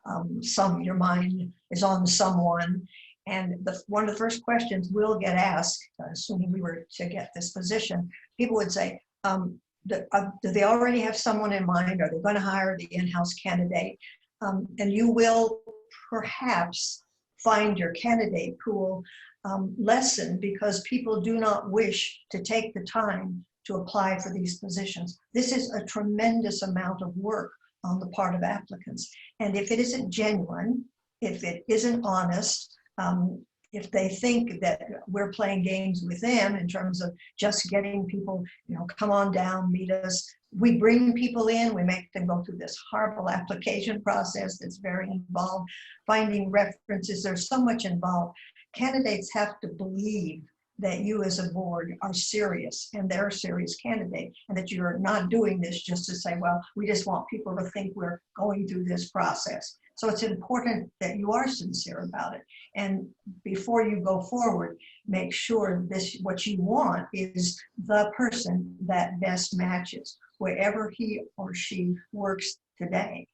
your mind is on someone. And one of the first questions we'll get asked, assuming we were to get this position, people would say, do they already have someone in mind? Are they going to hire the in-house candidate? And you will perhaps find your candidate pool lessen because people do not wish to take the time to apply for these positions. This is a tremendous amount of work on the part of applicants. And if it isn't genuine, if it isn't honest, if they think that we're playing games with them in terms of just getting people, come on down, meet us. We bring people in, we make them go through this horrible application process that's very involved, finding references, there's so much involved. Candidates have to believe that you as a board are serious and they're a serious candidate, and that you're not doing this just to say, well, we just want people to think we're going through this process. So it's important that you are sincere about it. And before you go forward, make sure what you want is the person that best matches wherever he or she works today.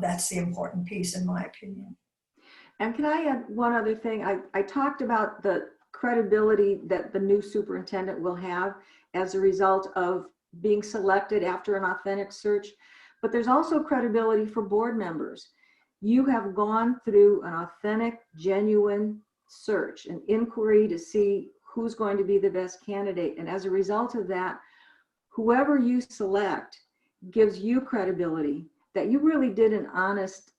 That's the important piece, in my opinion. And can I add one other thing? I talked about the credibility that the new superintendent will have as a result of being selected after an authentic search, but there's also credibility for board members. You have gone through an authentic, genuine search, an inquiry to see who's going to be the best candidate. And as a result of that, whoever you select gives you credibility that you really did an honest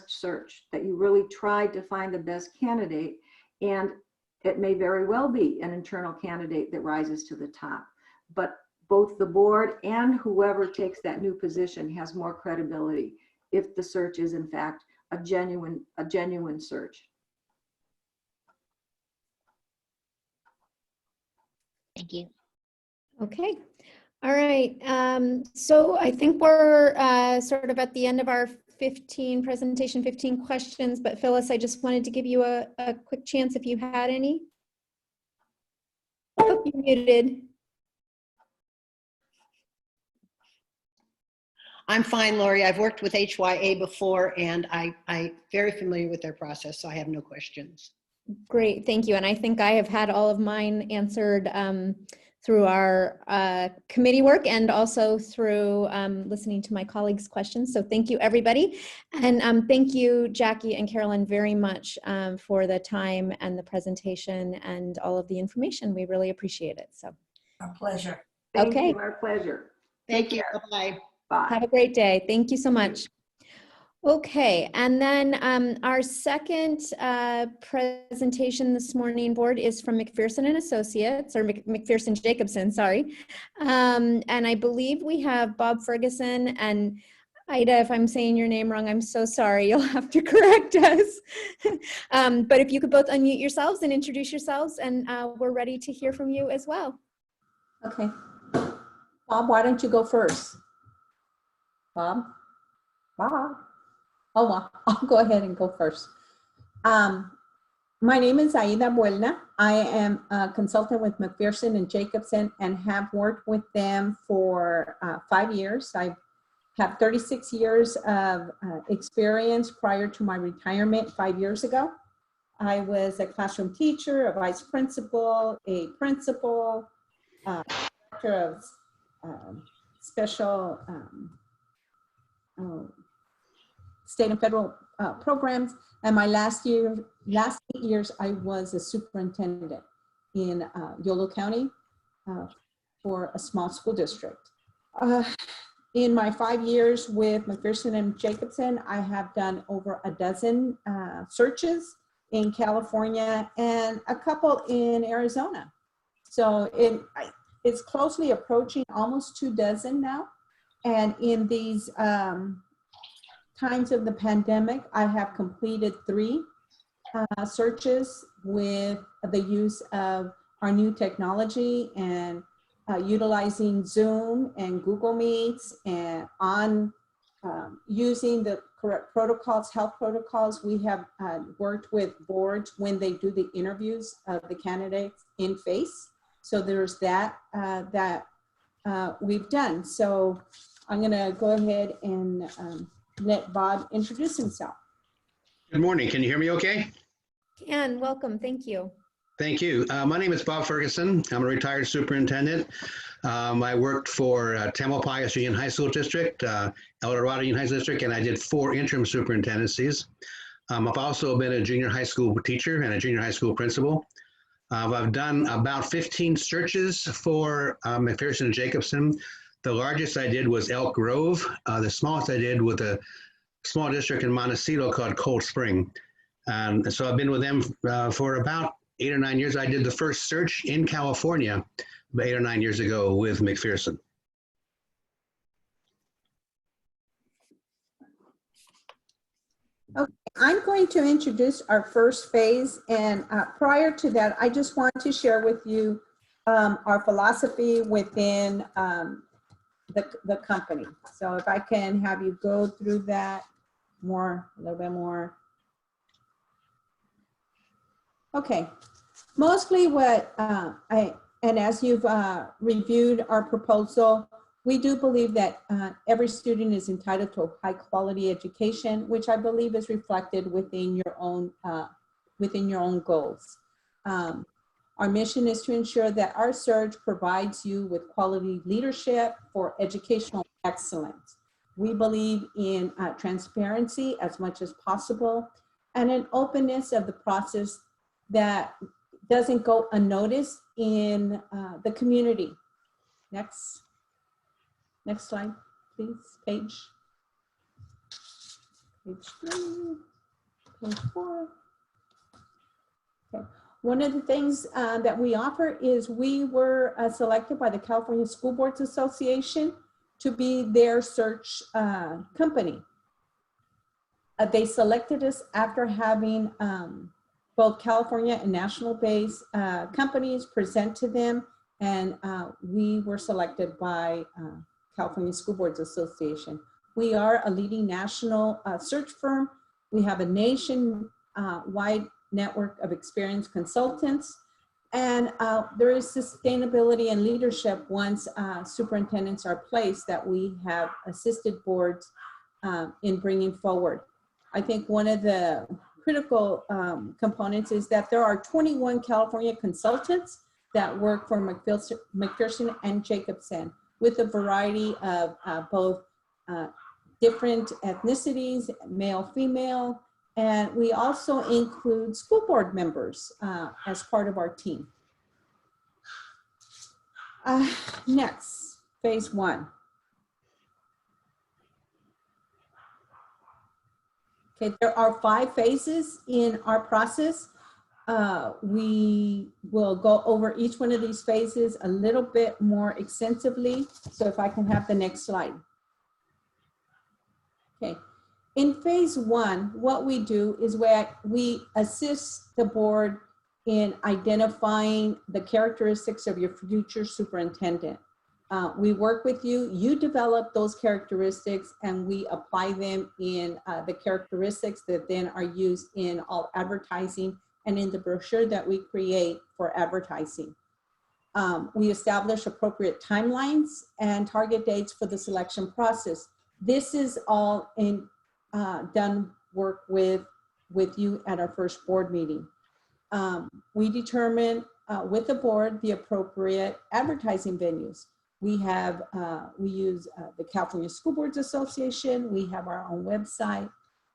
search, that you really tried to find the best candidate. And it may very well be an internal candidate that rises to the top, but both the board and whoever takes that new position has more credibility if the search is in fact a genuine search. Thank you. Okay. All right. So I think we're sort of at the end of our 15 questions, but Phyllis, I just wanted to give you a quick chance if you had any. Oh, you're muted. I'm fine, Lori. I've worked with HYA before, and I'm very familiar with their process, so I have no questions. Great, thank you. And I think I have had all of mine answered through our committee work and also through listening to my colleagues' questions. So thank you, everybody. And thank you, Jackie and Carolyn, very much for the time and the presentation and all of the information. We really appreciate it. So, Our pleasure. Thank okay. you, our pleasure. Thank you. Bye-bye. Bye. Have a great day. Thank you so much. Okay, and then our second presentation this morning, board, is from McPherson and Associates, or McPherson Jacobson, sorry. And I believe we have Bob Ferguson and Ida. If I'm saying your name wrong, I'm so sorry. You'll have to correct us. But if you could both unmute yourselves and introduce yourselves, and we're ready to hear from you as well. Okay. Bob, why don't you go first? Bob? Oh, well, I'll go ahead and go first. My name is Aida Buelna. I am a consultant with McPherson and Jacobson and have worked with them for 5 years. I have 36 years of experience prior to my retirement 5 years ago. I was a classroom teacher, a vice principal, a principal, director of special state and federal programs, and my last 8 years I was a superintendent in Yolo County for a small school district. In my 5 years with McPherson and Jacobson, I have done over a dozen searches in California and a couple in Arizona. So it's closely approaching almost 24 now. And in these times of the pandemic, I have completed 3 searches with the use of our new technology and utilizing Zoom and Google Meets and using the correct protocols, health protocols. We have worked with boards when they do the interviews of the candidates in face. So there's that we've done. So I'm gonna go ahead and let Bob introduce himself. Good morning. Can you hear me okay? And welcome. Thank you. Thank you. My name is Bob Ferguson. I'm a retired superintendent. I worked for Tamalpais Union High School District, El Dorado Union High School District, and I did 4 interim superintendencies. I've also been a junior high school teacher and a junior high school principal. I've done about 15 searches for McPherson and Jacobson. The largest I did was Elk Grove. The smallest I did with a small district in Montecito called Cold Spring. And so I've been with them for about 8 or 9 years. I did the first search in California about 8 or 9 years ago with McPherson. Okay, I'm going to introduce our first phase, and prior to that, I just want to share with you our philosophy within the company. So if I can have you go through that a little bit more. Okay, mostly what and as you've reviewed our proposal, we do believe that every student is entitled to a high quality education, which I believe is reflected within your own goals. Our mission is to ensure that our surge provides you with quality leadership for educational excellence. We believe in transparency as much as possible and an openness of the process that doesn't go unnoticed in the community. Next slide, please. Page 3, page 4. Okay. One of the things that we offer is we were selected by the California School Boards Association to be their search company. They selected us after having both California and national-based companies present to them, and we were selected by California School Boards Association. We are a leading national search firm. We have a nation-wide network of experienced consultants, and there is sustainability and leadership once superintendents are placed that we have assisted boards in bringing forward. I think one of the critical components is that there are 21 California consultants that work for McPherson and Jacobson with a variety of both different ethnicities, male, female, and we also include school board members as part of our team. Next, phase 1. Okay, there are 5 phases in our process. We will go over each one of these phases a little bit more extensively. So if I can have the next slide. Okay, in phase 1, what we do is we assist the board in identifying the characteristics of your future superintendent. We work with you, you develop those characteristics, and we apply them in the characteristics that then are used in all advertising and in the brochure that we create for advertising. We establish appropriate timelines and target dates for the selection process. This is all in done work with you at our first board meeting. We determine with the board the appropriate advertising venues. We use the California School Boards Association. We have our own website.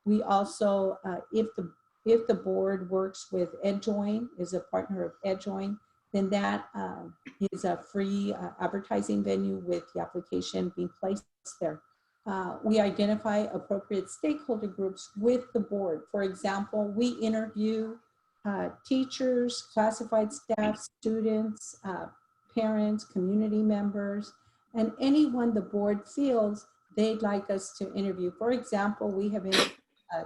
We also, if the board works with EdJoin, is a partner of EdJoin, then that is a free advertising venue with the application being placed there. We identify appropriate stakeholder groups with the board. For example, we interview teachers, classified staff, students, parents, community members, and anyone the board feels they'd like us to interview. For example, we have interviewed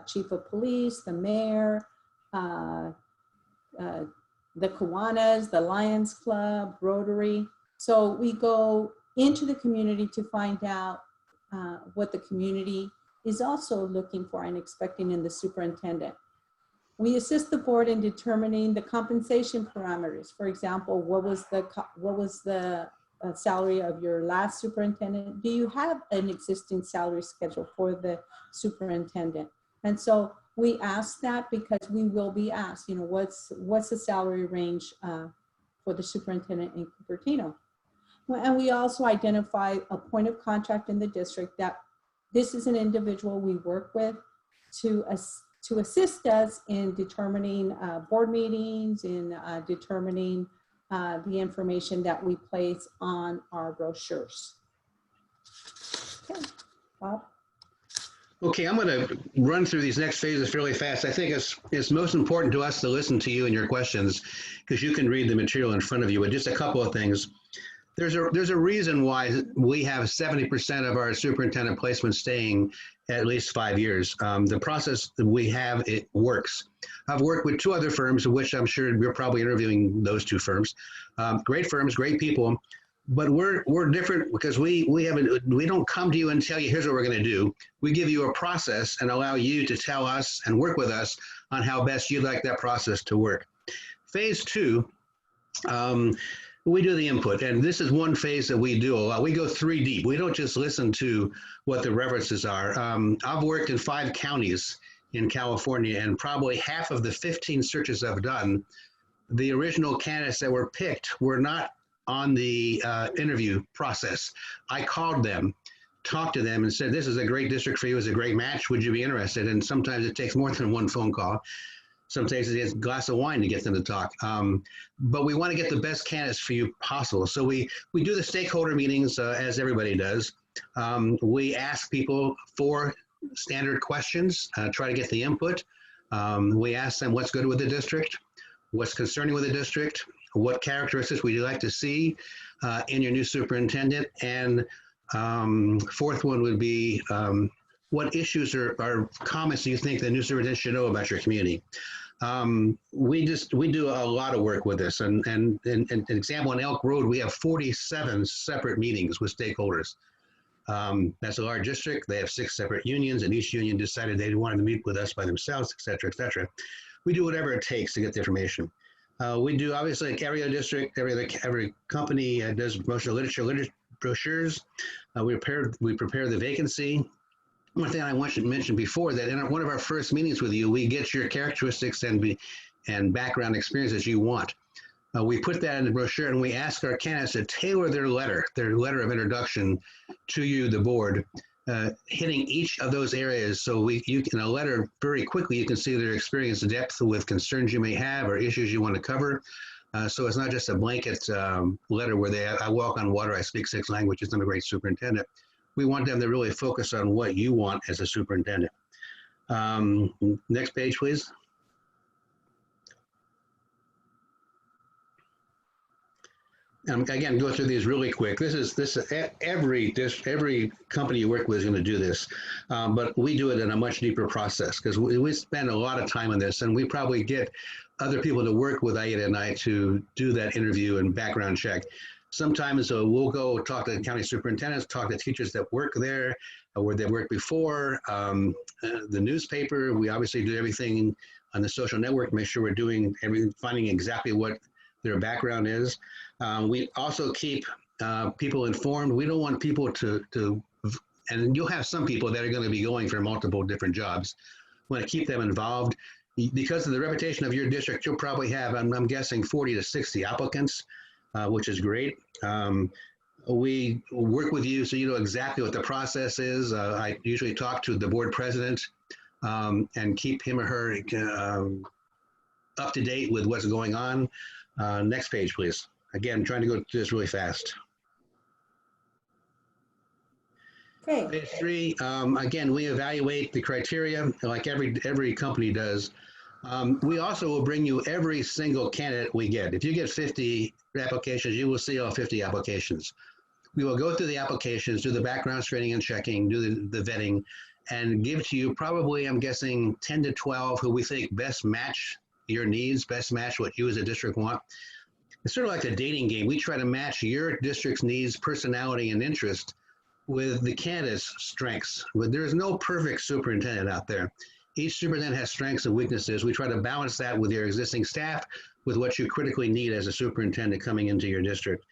chief of police, the mayor, the Kiwanis, the Lions Club, Rotary. So we go into the community to find out what the community is also looking for and expecting in the superintendent. We assist the board in determining the compensation parameters. For example, what was the salary of your last superintendent? Do you have an existing salary schedule for the superintendent? And so we ask that because we will be asked, you know, what's the salary range for the superintendent in Cupertino? Well, and we also identify a point of contact in the district that this is an individual we work with to assist us in determining board meetings, in determining the information that we place on our brochures. Okay, Bob? Okay, I'm going to run through these next phases fairly fast. I think it's most important to us to listen to you and your questions because you can read the material in front of you. But just a couple of things. There's a reason why we have 70% of our superintendent placements staying at least 5 years. The process that we have, it works. I've worked with 2 other firms, of which I'm sure you're probably interviewing those 2 firms. Great firms, great people, but we're different because we don't come to you and tell you here's what we're going to do. We give you a process and allow you to tell us and work with us on how best you'd like that process to work. Phase 2. We do the input, and this is one phase that we do a lot. We go 3 deep. We don't just listen to what the references are. I've worked in 5 counties in California, and probably half of the 15 searches I've done, the original candidates that were picked were not on the interview process. I called them, talked to them, and said, this is a great district for you, it's a great match, would you be interested? And sometimes it takes more than 1 phone call. Sometimes it's a glass of wine to get them to talk. But we want to get the best candidates for you possible. So we do the stakeholder meetings as everybody does. We ask people 4 standard questions, try to get the input. We ask them what's good with the district, what's concerning with the district, what characteristics would you like to see in your new superintendent, and 4th one would be what issues or comments do you think the new superintendent should know about your community? We do a lot of work with this, and an example in Elk Road, we have 47 separate meetings with stakeholders. That's a large district. They have 6 separate unions, and each union decided they wanted to meet with us by themselves, et cetera, et cetera. We do whatever it takes to get the information. We do, obviously, like every other district, every company does promotional literature brochures. We prepare the vacancy. One thing I want to mention before that in one of our first meetings with you, we get your characteristics and background experiences you want. We put that in the brochure, and we ask our candidates to tailor their letter of introduction to you, the board, hitting each of those areas. So you can, in a letter, very quickly, you can see their experience depth with concerns you may have or issues you want to cover. So it's not just a blanket letter where I walk on water, I speak 6 languages, I'm a great superintendent. We want them to really focus on what you want as a superintendent. Next page, please. Again, go through these really quick. Every company you work with is going to do this, but we do it in a much deeper process because we spend a lot of time on this, and we probably get other people to work with Aida and I to do that interview and background check. Sometimes we'll go talk to county superintendents, talk to teachers that work there, where they worked before. The newspaper, we obviously do everything on the social network, make sure we're doing everything, finding exactly what their background is. We also keep people informed. We don't want people to, and you'll have some people that are going to be going for multiple different jobs. We want to keep them involved. Because of the reputation of your district, you'll probably have, I'm guessing, 40 to 60 applicants, which is great. We work with you so you know exactly what the process is. I usually talk to the board president and keep him or her up to date with what's going on. Next page, please. Again, trying to go through this really fast. Okay. Page 3, again, we evaluate the criteria like every company does. We also will bring you every single candidate we get. If you get 50 applications, you will see all 50 applications. We will go through the applications, do the background screening and checking, do the vetting, and give to you probably, I'm guessing, 10 to 12 who we think best match your needs, best match what you as a district want. It's sort of like a dating game. We try to match your district's needs, personality, and interest with the candidate's strengths. But there is no perfect superintendent out there. Each superintendent has strengths and weaknesses. We try to balance that with your existing staff, with what you critically need as a superintendent coming into your district.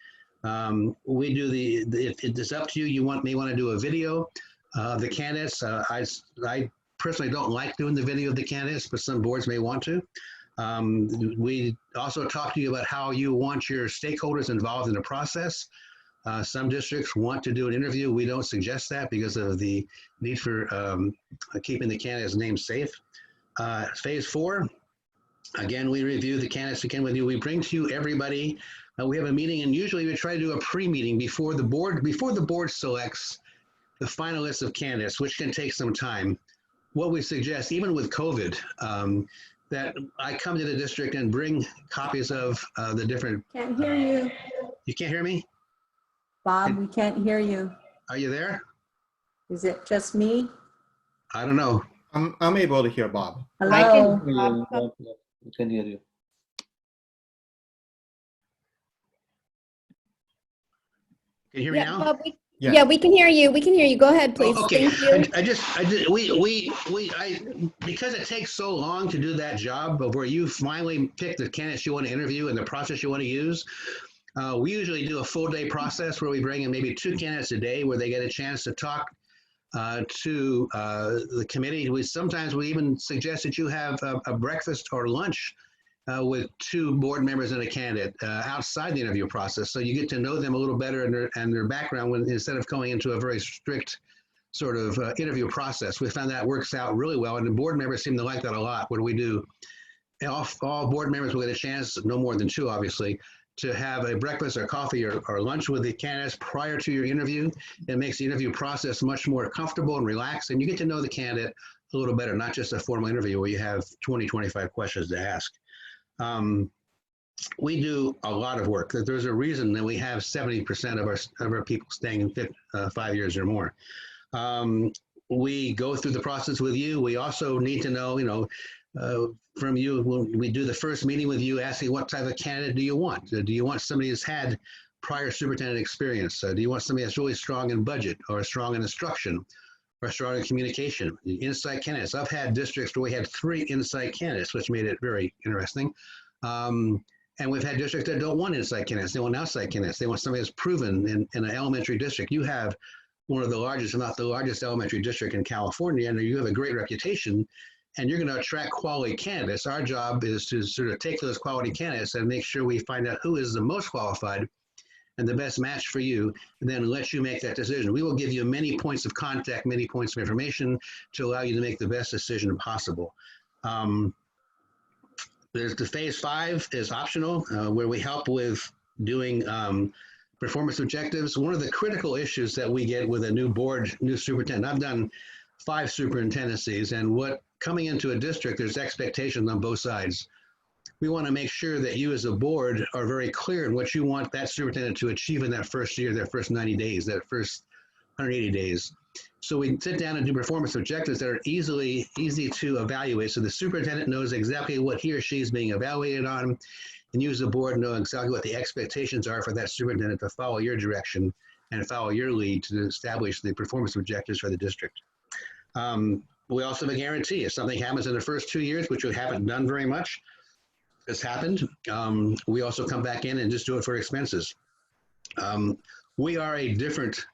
We do if it's up to you, may want to do a video of the candidates. I personally don't like doing the video of the candidates, but some boards may want to. We also talk to you about how you want your stakeholders involved in the process. Some districts want to do an interview. We don't suggest that because of the need for keeping the candidates' names safe. Phase 4, again, we review the candidates again with you. We bring to you everybody. We have a meeting, and usually we try to do a pre-meeting before the board selects the final list of candidates, which can take some time. What we suggest, even with COVID, that I come to the district and bring copies of the different. Can't hear you. You can't hear me? Bob, we can't hear you. Are you there? Is it just me? I don't know. I'm able to hear Bob. Hello? We can hear you. Can you hear me now? Bob, yeah, we can hear you. We can hear you. Go ahead, please. Oh, okay. Thank you. Because it takes so long to do that job of where you finally pick the candidates you want to interview and the process you want to use. We usually do a full day process where we bring in maybe 2 candidates a day where they get a chance to talk to the committee. Sometimes we even suggest that you have a breakfast or lunch with 2 board members and a candidate outside the interview process. So you get to know them a little better and their background instead of going into a very strict sort of interview process. We found that works out really well, and the board members seem to like that a lot. What do we do? All board members will get a chance, no more than 2 obviously, to have a breakfast or coffee or lunch with the candidates prior to your interview. It makes the interview process much more comfortable and relaxed, and you get to know the candidate a little better, not just a formal interview where you have 20, 25 questions to ask. We do a lot of work. There's a reason that we have 70% of our people staying in 5 years or more. We go through the process with you. We also need to know, from you, when we do the first meeting with you, asking what type of candidate do you want? Do you want somebody who's had prior superintendent experience? Do you want somebody that's really strong in budget or strong in instruction or strong in communication? Insight candidates. I've had districts where we had 3 insight candidates, which made it very interesting. And we've had districts that don't want insight candidates. They want outside candidates. They want somebody that's proven in an elementary district. You have one of the largest, if not the largest elementary district in California, and you have a great reputation, and you're going to attract quality candidates. Our job is to sort of take those quality candidates and make sure we find out who is the most qualified and the best match for you, and then let you make that decision. We will give you many points of contact, many points of information to allow you to make the best decision possible. There's the phase 5 is optional, where we help with doing performance objectives. One of the critical issues that we get with a new superintendent, I've done 5 superintendencies, and coming into a district, there's expectations on both sides. We want to make sure that you as a board are very clear in what you want that superintendent to achieve in that first year, that first 90 days, that first 180 days. So we sit down and do performance objectives that are easy to evaluate. So the superintendent knows exactly what he or she is being evaluated on, and you as a board know exactly what the expectations are for that superintendent to follow your direction and follow your lead to establish the performance objectives for the district. We also have a guarantee. If something happens in the first 2 years, which we haven't done very much, has happened, we also come back in and just do it for expenses. We are a different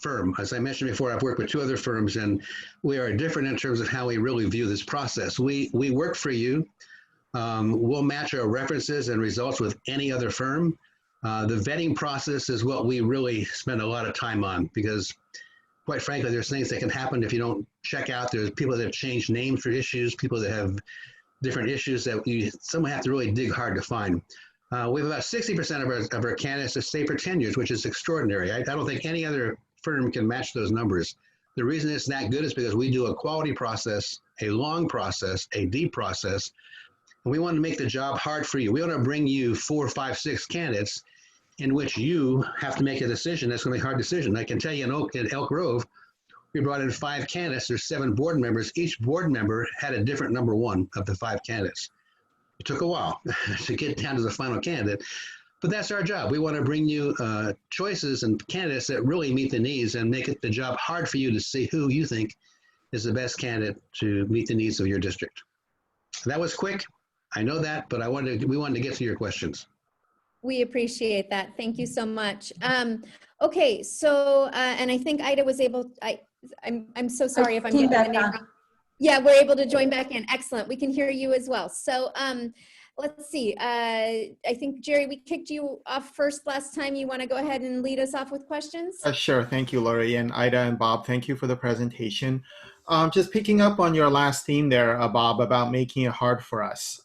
firm. As I mentioned before, I've worked with 2 other firms, and we are different in terms of how we really view this process. We work for you. We'll match our references and results with any other firm. The vetting process is what we really spend a lot of time on, because quite frankly, there's things that can happen if you don't check out. There's people that have changed names for issues, people that have different issues that someone have to really dig hard to find. We have about 60% of our candidates that stay for 10 years, which is extraordinary. I don't think any other firm can match those numbers. The reason it's that good is because we do a quality process, a long process, a deep process, and we want to make the job hard for you. We want to bring you 4, 5, 6 candidates in which you have to make a decision. That's going to be a hard decision. I can tell you in Elk Grove, we brought in 5 candidates. There's 7 board members. Each board member had a different number 1 of the 5 candidates. It took a while to get down to the final candidate, but that's our job. We want to bring you choices and candidates that really meet the needs and make it the job hard for you to see who you think is the best candidate to meet the needs of your district. That was quick. I know that, but we wanted to get to your questions. We appreciate that. Thank you so much. Okay, so and I think Ida was able. I'm so sorry if I'm getting the name wrong. Yeah, we're able to join back in. Excellent. We can hear you as well. So let's see. I think Jerry, we kicked you off first last time. You want to go ahead and lead us off with questions? Sure. Thank you, Lori, and Ida and Bob. Thank you for the presentation. Just picking up on your last theme there, Bob, about making it hard for us.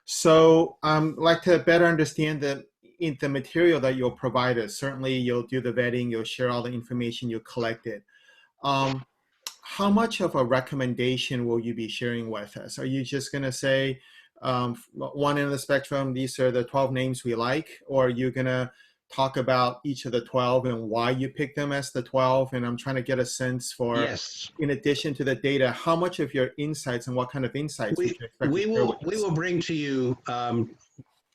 So I'd like to better understand the material that you'll provide us. Certainly, you'll do the vetting. You'll share all the information you collected. How much of a recommendation will you be sharing with us? Are you just going to say, one end of the spectrum, these are the 12 names we like, or are you going to talk about each of the 12 and why you picked them as the 12? And I'm trying to get a sense for, Yes. in addition to the data, how much of your insights and what kind of insights we will bring to you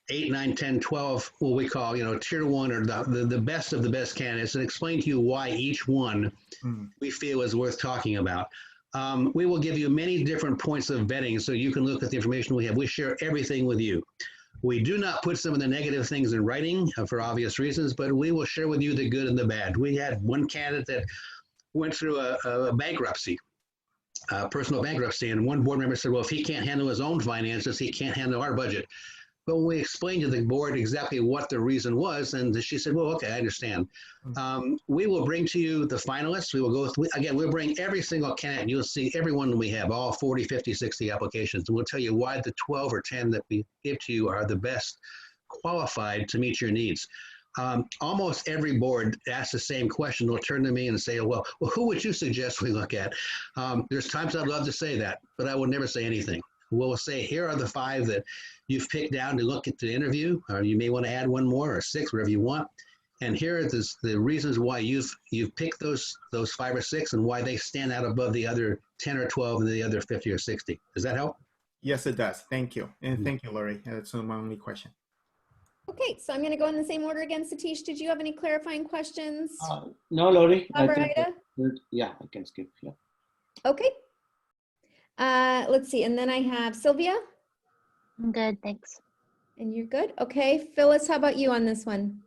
8, 9, 10, 12, what we call, tier one, or the best of the best candidates, and explain to you why each one we feel is worth talking about. We will give you many different points of vetting so you can look at the information we have. We share everything with you. We do not put some of the negative things in writing for obvious reasons, but we will share with you the good and the bad. We had one candidate that went through a bankruptcy, personal bankruptcy, and one board member said, well, if he can't handle his own finances, he can't handle our budget. But when we explained to the board exactly what the reason was, and she said, well, okay, I understand. We will bring to you the finalists. We will go through, again, we'll bring every single candidate. You'll see everyone we have, all 40, 50, 60 applications. And we'll tell you why the 12 or 10 that we give to you are the best qualified to meet your needs. Almost every board asks the same question. They'll turn to me and say, well, who would you suggest we look at? There's times I'd love to say that, but I will never say anything. We'll say, here are the 5 that you've picked down to look at the interview, or you may want to add 1 more or 6, whatever you want. And here are the reasons why you've picked those 5 or 6 and why they stand out above the other 10 or 12 and the other 50 or 60. Does that help? Yes, it does. Thank you. And thank you, Lori. That's my only question. Okay, so I'm going to go in the same order again. Satish, did you have any clarifying questions? No, Lori. Bob or Ida? Yeah, I can skip. Yeah. Okay. Let's see. And then I have Sylvia. I'm good, thanks. And you're good? Okay. Phyllis, how about you on this one?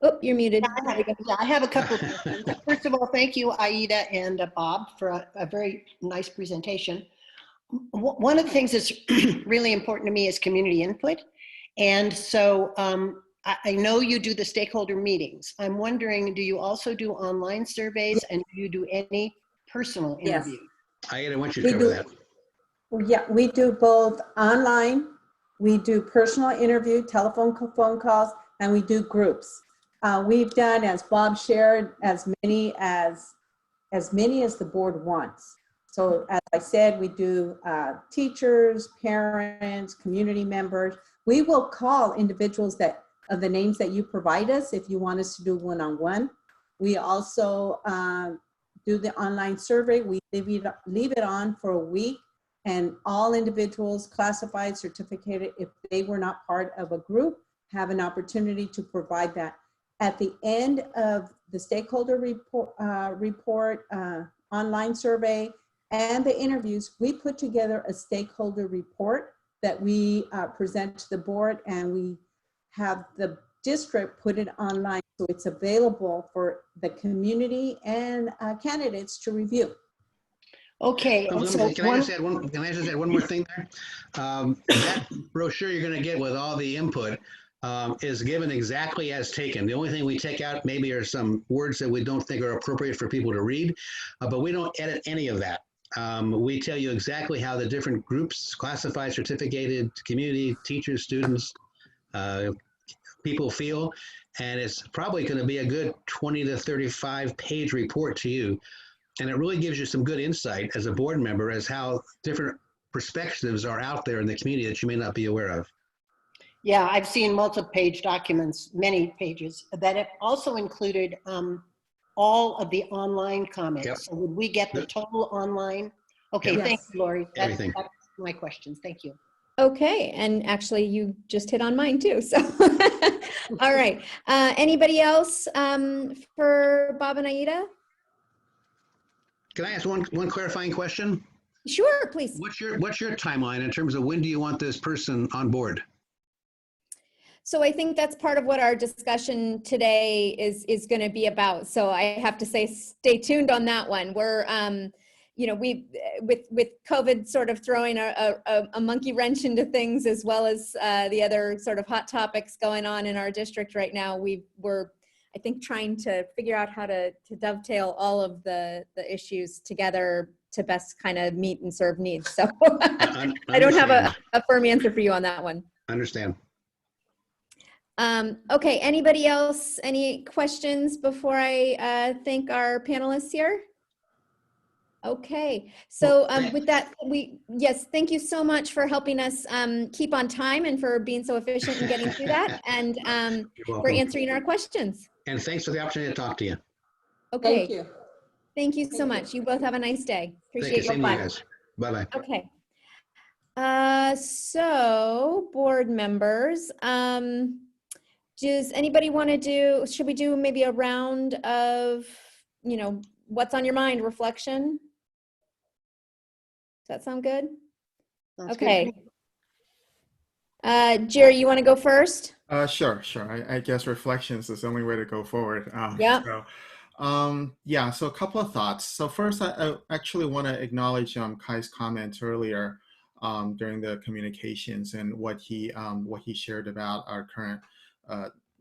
Oh, you're muted. I have a couple of questions. First of all, thank you, Aida and Bob, for a very nice presentation. One of the things that's really important to me is community input. And so I know you do the stakeholder meetings. I'm wondering, do you also do online surveys, and do you do any personal interviews? Aida, I want you to cover that. Yeah, we do both online, we do personal interview, telephone phone calls, and we do groups. We've done, as Bob shared, as many as the board wants. So as I said, we do teachers, parents, community members. We will call individuals of the names that you provide us if you want us to do one-on-one. We also do the online survey. We leave it on for a week, and all individuals, classified, certificated, if they were not part of a group, have an opportunity to provide that. At the end of the stakeholder report online survey and the interviews, we put together a stakeholder report that we present to the board, and we have the district put it online so it's available for the community and candidates to review. Okay. So can I just add one more thing there? That brochure you're going to get with all the input is given exactly as taken. The only thing we take out maybe are some words that we don't think are appropriate for people to read, but we don't edit any of that. We tell you exactly how the different groups, classified, certificated, community, teachers, students, people feel, and it's probably going to be a good 20 to 35 page report to you. And it really gives you some good insight as a board member as how different perspectives are out there in the community that you may not be aware of. Yeah, I've seen multi-page documents, many pages, that have also included all of the online comments. Yep. So would we get the total online? Okay, Yep. thanks, Lori. That's Everything. my questions. Thank you. Okay, and actually you just hit on mine too, so. All right, anybody else for Bob and Aida? Can I ask one clarifying question? Sure, please. What's your timeline in terms of when do you want this person on board? So I think that's part of what our discussion today is going to be about. So I have to say, stay tuned on that one. We're, you know, we with COVID sort of throwing a monkey wrench into things, as well as the other sort of hot topics going on in our district right now. We're, I think, trying to figure out how to dovetail all of the issues together to best kind of meet and serve needs. So I don't have a firm answer for you on that one. Understand. Okay, anybody else, any questions before I thank our panelists here? Okay, so with that, yes, thank you so much for helping us keep on time and for being so efficient in getting through that, and for answering our questions. And thanks for the opportunity to talk to you. Okay. Thank you. Thank you so much. You both have a nice day. Appreciate your Same to you time. guys. Bye-bye. Okay. So board members, does anybody want to do, should we do maybe a round of, you know, what's on your mind reflection? Does that sound good? Sounds Okay. Jerry, you want to go first? Sure. I guess reflections is the only way to go forward. Yeah. Yeah, so a couple of thoughts. So first, I actually want to acknowledge Kai's comments earlier during the communications and what he shared about our current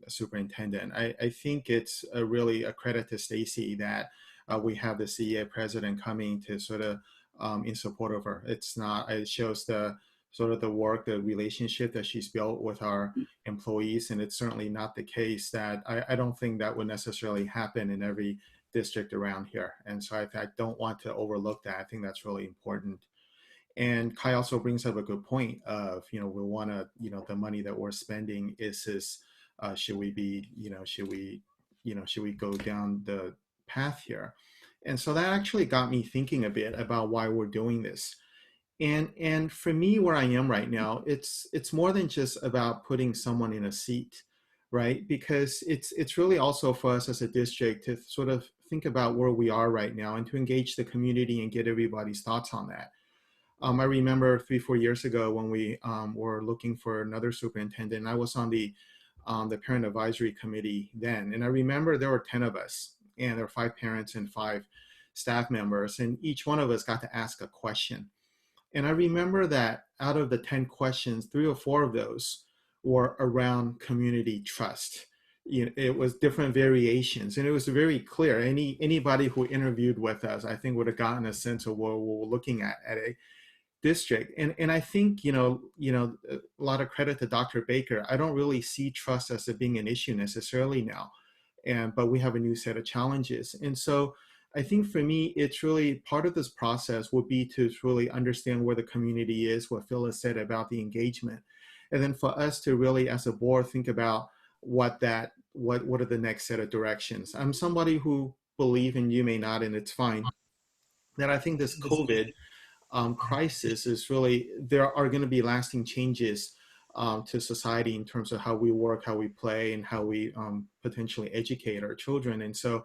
superintendent. I think it's really a credit to Stacy that we have the CEA president coming to sort of in support of her. It shows the sort of the work, the relationship that she's built with our employees. And it's certainly not the case that I don't think that would necessarily happen in every district around here. And so I don't want to overlook that. I think that's really important. And Kai also brings up a good point of, we want to, the money that we're spending should we go down the path here? And so that actually got me thinking a bit about why we're doing this. And for me, where I am right now, it's more than just about putting someone in a seat, right? Because it's really also for us as a district to sort of think about where we are right now and to engage the community and get everybody's thoughts on that. I remember 3-4 years ago when we were looking for another superintendent. I was on the parent advisory committee then, and I remember there were 10 of us, and there were 5 parents and 5 staff members, and each one of us got to ask a question. And I remember that out of the 10 questions, 3 or 4 of those were around community trust. It was different variations, and it was very clear. Anybody who interviewed with us, I think, would have gotten a sense of what we're looking at a district. And I think, a lot of credit to Dr. Baker. I don't really see trust as it being an issue necessarily now, but we have a new set of challenges. And so I think for me, it's really part of this process would be to really understand where the community is, what Phyllis said about the engagement. And then for us to really, as a board, think about what are the next set of directions. I'm somebody who believe, and you may not, and it's fine, that I think this COVID crisis is really, there are going to be lasting changes to society in terms of how we work, how we play, and how we potentially educate our children. And so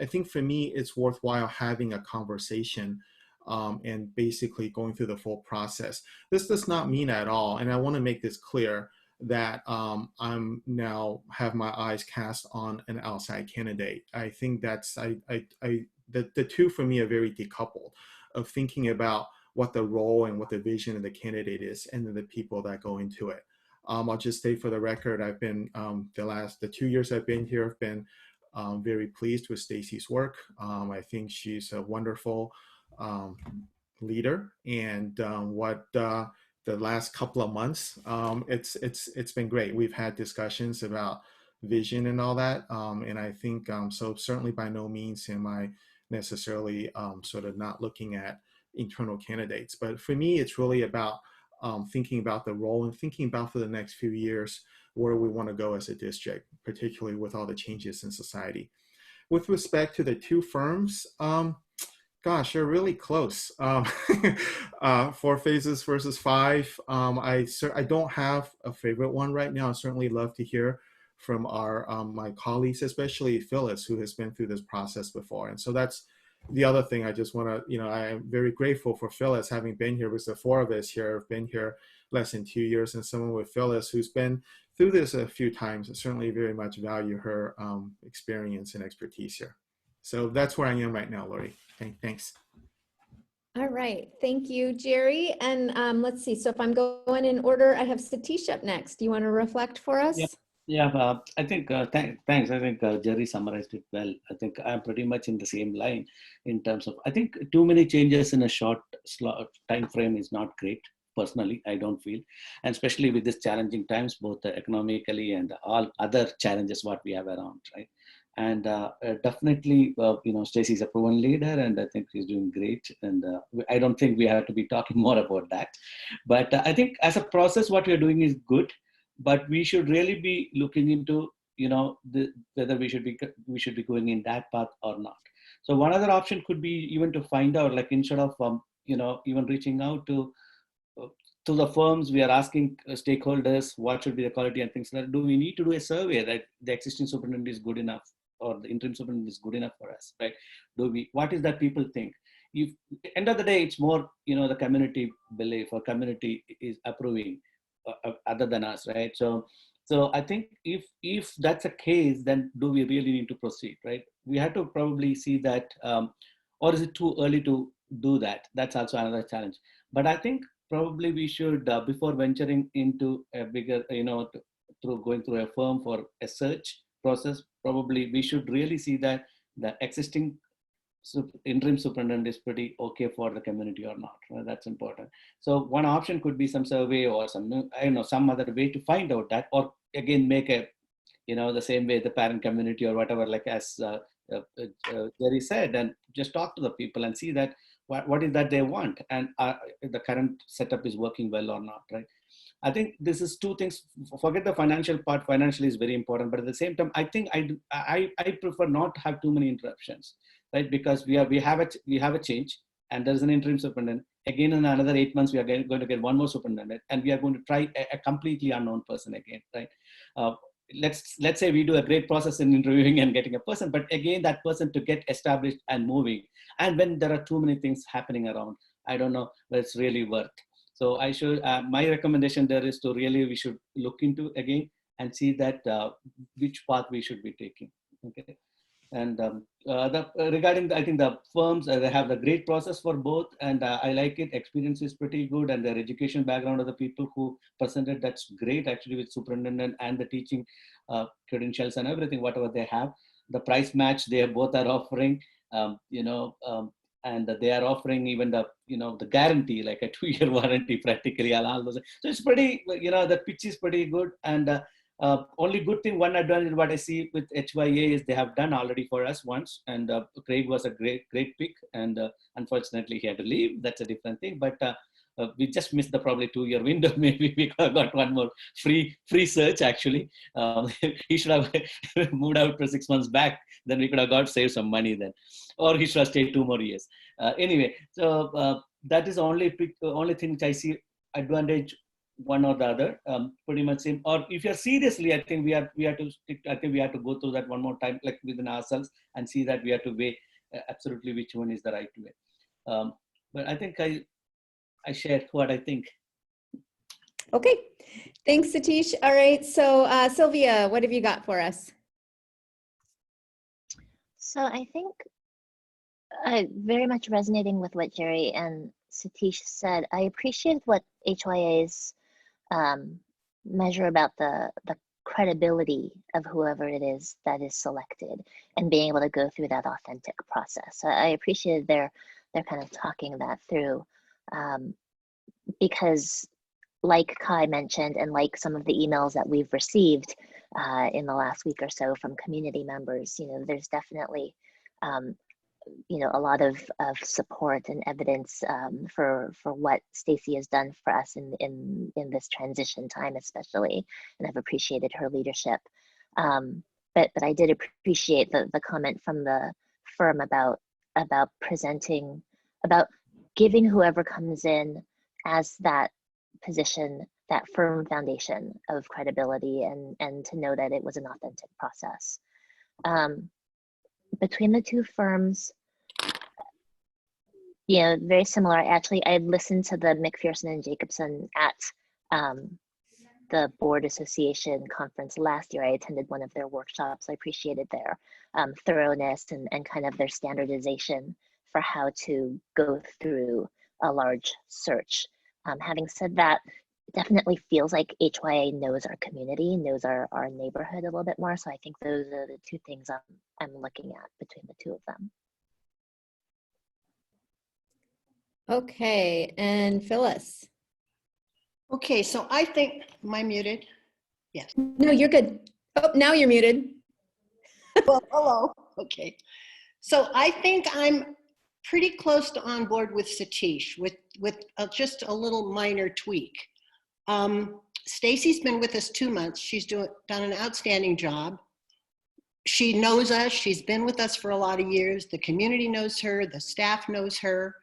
I think for me, it's worthwhile having a conversation and basically going through the full process. This does not mean at all, and I want to make this clear, that I'm now have my eyes cast on an outside candidate. I think that's, the two for me are very decoupled, of thinking about what the role and what the vision of the candidate is, and then the people that go into it. I'll just state for the record, I've been, the 2 years I've been here, I've been very pleased with Stacy's work. I think she's a wonderful leader, and the last couple of months, it's been great. We've had discussions about vision and all that, and I think so. Certainly, by no means am I necessarily sort of not looking at internal candidates, but for me, it's really about thinking about the role and thinking about for the next few years where we want to go as a district, particularly with all the changes in society. With respect to the 2 firms, gosh, they're really close. 4 phases versus 5. I don't have a favorite one right now. I certainly love to hear from my colleagues, especially Phyllis, who has been through this process before. And so that's the other thing I just want to, I am very grateful for Phyllis having been here, because the 4 of us here have been here less than 2 years, and someone with Phyllis who's been through this a few times. I certainly very much value her experience and expertise here. So that's where I am right now, Lori. Thanks. All right, thank you, Jerry. And let's see, so if I'm going in order, I have Satish up next. Do you want to reflect for us? Yep. Yeah, I think, thanks. I think Jerry summarized it well. I think I'm pretty much in the same line in terms of, I think too many changes in a short time frame is not great. Personally, I don't feel, and especially with this challenging times, both economically and all other challenges what we have around, right? And definitely, Stacey is a proven leader, and I think she's doing great. And I don't think we have to be talking more about that. But I think as a process, what we're doing is good. But we should really be looking into, whether we should be going in that path or not. So one other option could be even to find out, like instead of even reaching out to the firms, we are asking stakeholders what should be the quality and things like that. Do we need to do a survey that the existing superintendent is good enough or the interim superintendent is good enough for us, right? What is that people think? If end of the day, it's more, the community belief or community is approving other than us, right? So I think if that's a case, then do we really need to proceed, right? We have to probably see that, or is it too early to do that? That's also another challenge. But I think probably we should, before venturing into a bigger, through going through a firm for a search process, probably we should really see that the existing interim superintendent is pretty okay for the community or not. Right? That's important. So one option could be some survey or some other way to find out that, or again make a, the same way the parent community or whatever, like as Jerry said, and just talk to the people and see that what is that they want, and the current setup is working well or not, right? I think this is two things. Forget the financial part. Financially is very important, but at the same time, I think I prefer not to have too many interruptions, right? Because we have a change, and there's an interim superintendent. Again, in another 8 months, we are going to get one more superintendent, and we are going to try a completely unknown person again, right? Let's say we do a great process in interviewing and getting a person, but again, that person to get established and moving, and when there are too many things happening around, I don't know whether it's really worth. So I should, my recommendation there is to really, we should look into again and see that which path we should be taking. Okay. And regarding, I think the firms, they have the great process for both, and I like it. Experience is pretty good, and their education background of the people who presented, that's great actually, with superintendent and the teaching credentials and everything, whatever they have. The price match they both are offering, and they are offering even the, the guarantee, like a 2-year warranty practically. So it's pretty, the pitch is pretty good. And only good thing, one advantage what I see with HYA is they have done already for us once, and Craig was a great pick, and unfortunately he had to leave. That's a different thing, but we just missed the probably 2-year window. Maybe we got one more free search actually. He should have moved out for 6 months back, then we could have saved some money then, or he should have stayed 2 more years. Anyway, so that is the only thing which I see advantage, one or the other, pretty much same. Or if you're seriously, I think we have to stick. I think we have to go through that one more time, like within ourselves, and see that we have to weigh absolutely which one is the right way. But I think I shared what I think. Okay, thanks, Satish. All right, so Sylvia, what have you got for us? So I think very much resonating with what Jerry and Satish said. I appreciate what HYA's measure about the credibility of whoever it is that is selected, and being able to go through that authentic process. I appreciated their kind of talking that through, because like Kai mentioned, and like some of the emails that we've received in the last week or so from community members, there's definitely a lot of support and evidence for what Stacey has done for us in this transition time, especially, and I've appreciated her leadership. But I did appreciate the comment from the firm about presenting, about giving whoever comes in as that position that firm foundation of credibility, and to know that it was an authentic process. Between the two firms, very similar. Actually, I listened to the McPherson and Jacobson at the board association conference last year. I attended one of their workshops. I appreciated their thoroughness and kind of their standardization for how to go through a large search. Having said that, it definitely feels like HYA knows our community, knows our neighborhood a little bit more. So I think those are the two things I'm looking at between the two of them. Okay, and Phyllis. Okay, so I think, am I muted? Yes. No, you're good. Oh, now you're muted. Well, hello. Okay. So I think I'm pretty close to on board with Satish with just a little minor tweak. Stacy's been with us 2 months. She's done an outstanding job. She knows us. She's been with us for a lot of years. The community knows her. The staff knows her.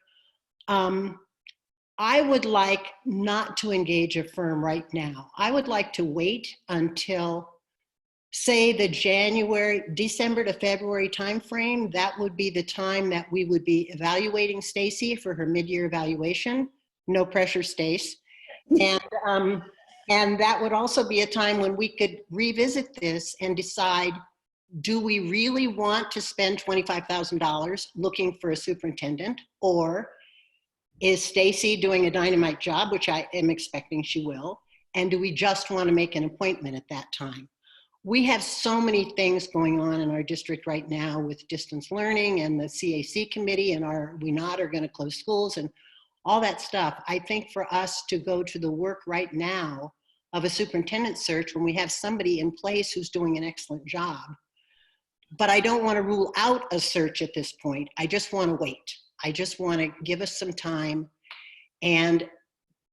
I would like not to engage a firm right now. I would like to wait until, say, the December to February timeframe. That would be the time that we would be evaluating Stacy for her mid-year evaluation. No pressure, Stace. And that would also be a time when we could revisit this and decide, do we really want to spend $25,000 looking for a superintendent, or is Stacy doing a dynamite job, which I am expecting she will, and do we just want to make an appointment at that time? We have so many things going on in our district right now with distance learning and the CAC committee, and we not are going to close schools and all that stuff. I think for us to go to the work right now of a superintendent search when we have somebody in place who's doing an excellent job. But I don't want to rule out a search at this point. I just want to wait. I just want to give us some time. And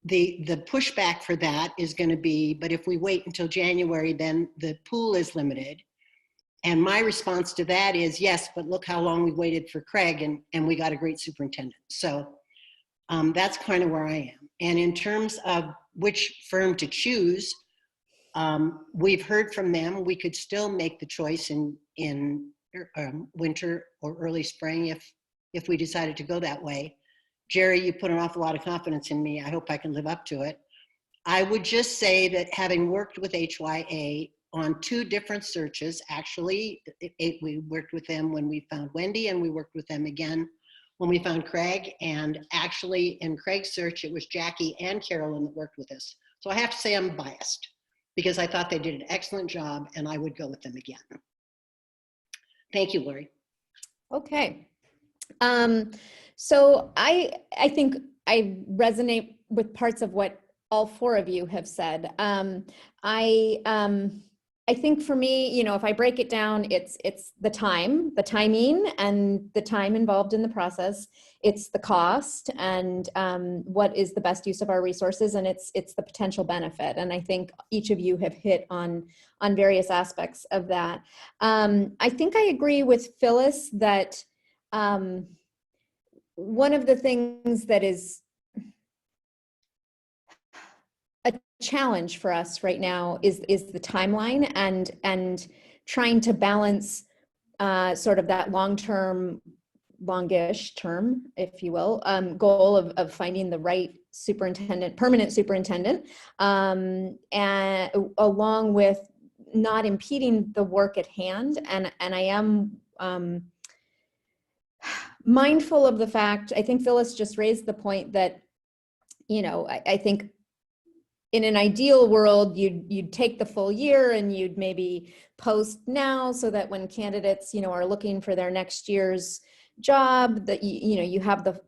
the pushback for that is going to be, but if we wait until January, then the pool is limited. And my response to that is, yes, but look how long we waited for Craig, and we got a great superintendent. So that's kind of where I am. And in terms of which firm to choose, we've heard from them. We could still make the choice in winter or early spring if we decided to go that way. Jerry, you put an awful lot of confidence in me. I hope I can live up to it. I would just say that having worked with HYA on 2 different searches, actually, we worked with them when we found Wendy, and we worked with them again when we found Craig. And actually in Craig's search, it was Jackie and Carolyn that worked with us. So I have to say I'm biased because I thought they did an excellent job, and I would go with them again. Thank you, Lori. Okay. So I think I resonate with parts of what all 4 of you have said. I think for me, if I break it down, it's the timing and the time involved in the process. It's the cost and what is the best use of our resources, and it's the potential benefit. And I think each of you have hit on various aspects of that. I think I agree with Phyllis that one of the things that is a challenge for us right now is the timeline and trying to balance sort of that longish term, if you will, goal of finding the right permanent superintendent, and along with not impeding the work at hand. And I am mindful of the fact, I think Phyllis just raised the point that, I think in an ideal world, you'd take the full year and you'd maybe post now so that when candidates, are looking for their next year's job, that you have the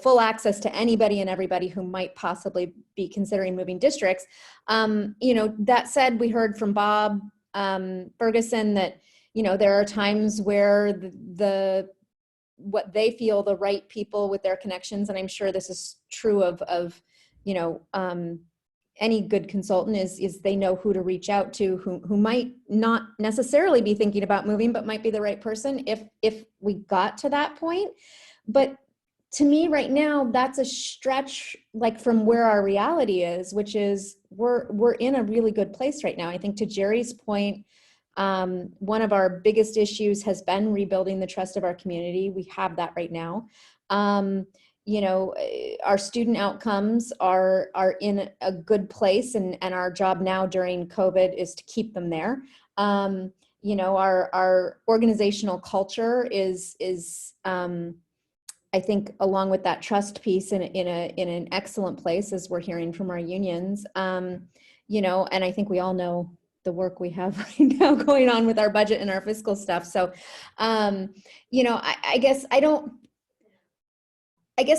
full access to anybody and everybody who might possibly be considering moving districts. That said, we heard from Bob Ferguson that, there are times where what they feel the right people with their connections, and I'm sure this is true of any good consultant is they know who to reach out to, who might not necessarily be thinking about moving, but might be the right person if we got to that point. But to me right now, that's a stretch like from where our reality is, which is we're in a really good place right now. I think to Jerry's point, one of our biggest issues has been rebuilding the trust of our community. We have that right now. you know, our student outcomes are in a good place, and our job now during COVID is to keep them there. You know, our organizational culture is I think, along with that trust piece, in an excellent place, as we're hearing from our unions. You know, and I think we all know the work we have right now going on with our budget and our fiscal stuff. So, you know, I guess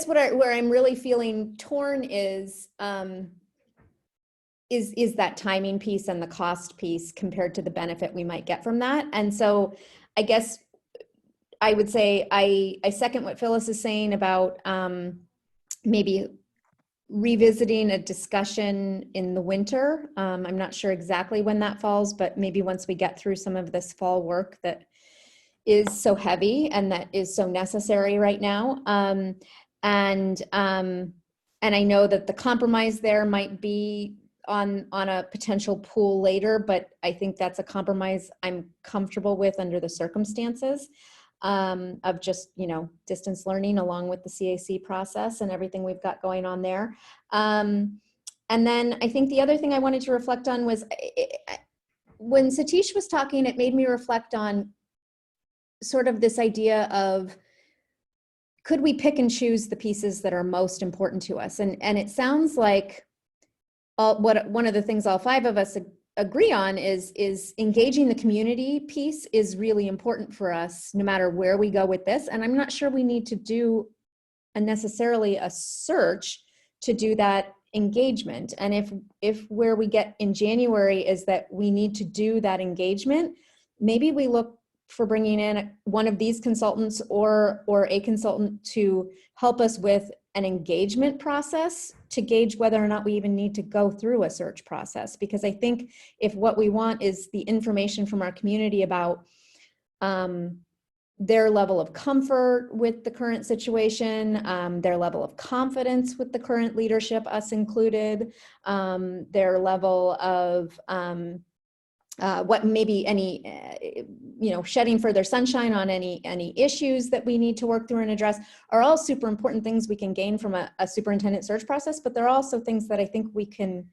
where I'm really feeling torn is that timing piece and the cost piece compared to the benefit we might get from that. And so I guess I would say I second what Phyllis is saying about maybe revisiting a discussion in the winter. I'm not sure exactly when that falls, but maybe once we get through some of this fall work that is so heavy and that is so necessary right now. And I know that the compromise there might be on a potential pool later, but I think that's a compromise I'm comfortable with under the circumstances, of just, you know, distance learning along with the CAC process and everything we've got going on there. And then I think the other thing I wanted to reflect on was when Satish was talking, it made me reflect on sort of this idea of, could we pick and choose the pieces that are most important to us? And it sounds like one of the things all five of us agree on is engaging the community piece is really important for us, no matter where we go with this. And I'm not sure we need to do necessarily a search to do that engagement. And if where we get in January is that we need to do that engagement, maybe we look for bringing in one of these consultants or a consultant to help us with an engagement process to gauge whether or not we even need to go through a search process. Because I think if what we want is the information from our community about their level of comfort with the current situation, their level of confidence with the current leadership, us included, their level of what maybe any, you know, shedding further sunshine on any issues that we need to work through and address, are all super important things we can gain from a superintendent search process. But there are also things that I think we can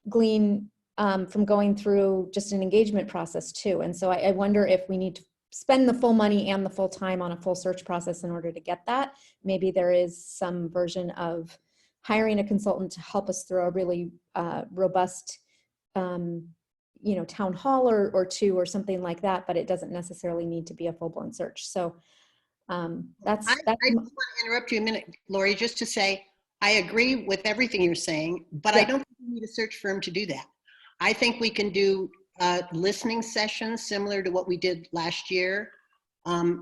glean from going through just an engagement process too. And so I wonder if we need to spend the full money and the full time on a full search process in order to get that. Maybe there is some version of hiring a consultant to help us through a really robust you know, town hall or two or something like that, but it doesn't necessarily need to be a full-blown search. So that's. I just want to interrupt you a minute, Lori, just to say, I agree with everything you're saying, but Yeah. I don't think we need a search firm to do that. I think we can do listening sessions similar to what we did last year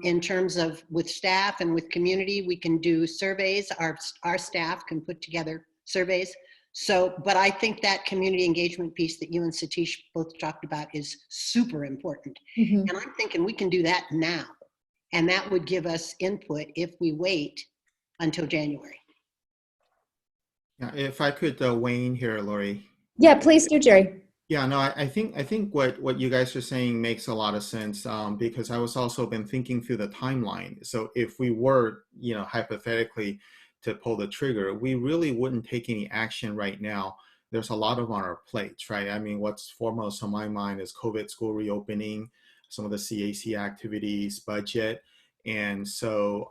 in terms of with staff and with community. We can do surveys. Our staff can put together surveys. So, but I think that community engagement piece that you and Satish both talked about is super important. Mm-hmm. And I'm thinking we can do that now. And that would give us input if we wait until January. Yeah, if I could weigh in here, Lori. Yeah, please do, Jerry. Yeah, no, I think what you guys are saying makes a lot of sense, because I was also been thinking through the timeline. So if we were, you know, hypothetically to pull the trigger, we really wouldn't take any action right now. There's a lot on our plates, right? I mean, what's foremost on my mind is COVID school reopening, some of the CAC activities, budget. And so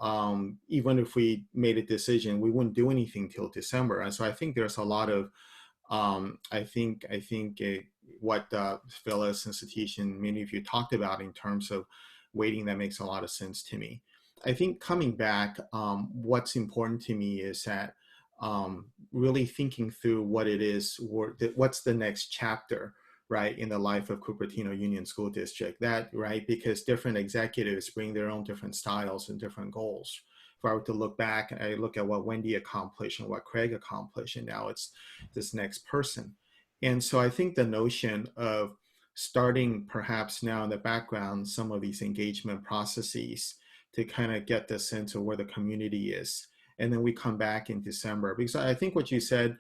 even if we made a decision, we wouldn't do anything till December. And so I think there's a lot of, I think what Phyllis and Satish and many of you talked about in terms of waiting, that makes a lot of sense to me. I think coming back, what's important to me is that really thinking through what it is, what's the next chapter, right, in the life of Cupertino Union School District. That, right, because different executives bring their own different styles and different goals. If I were to look back, I look at what Wendy accomplished and what Craig accomplished, and now it's this next person. And so I think the notion of starting perhaps now in the background some of these engagement processes to kind of get the sense of where the community is. And then we come back in December. Because I think what you said,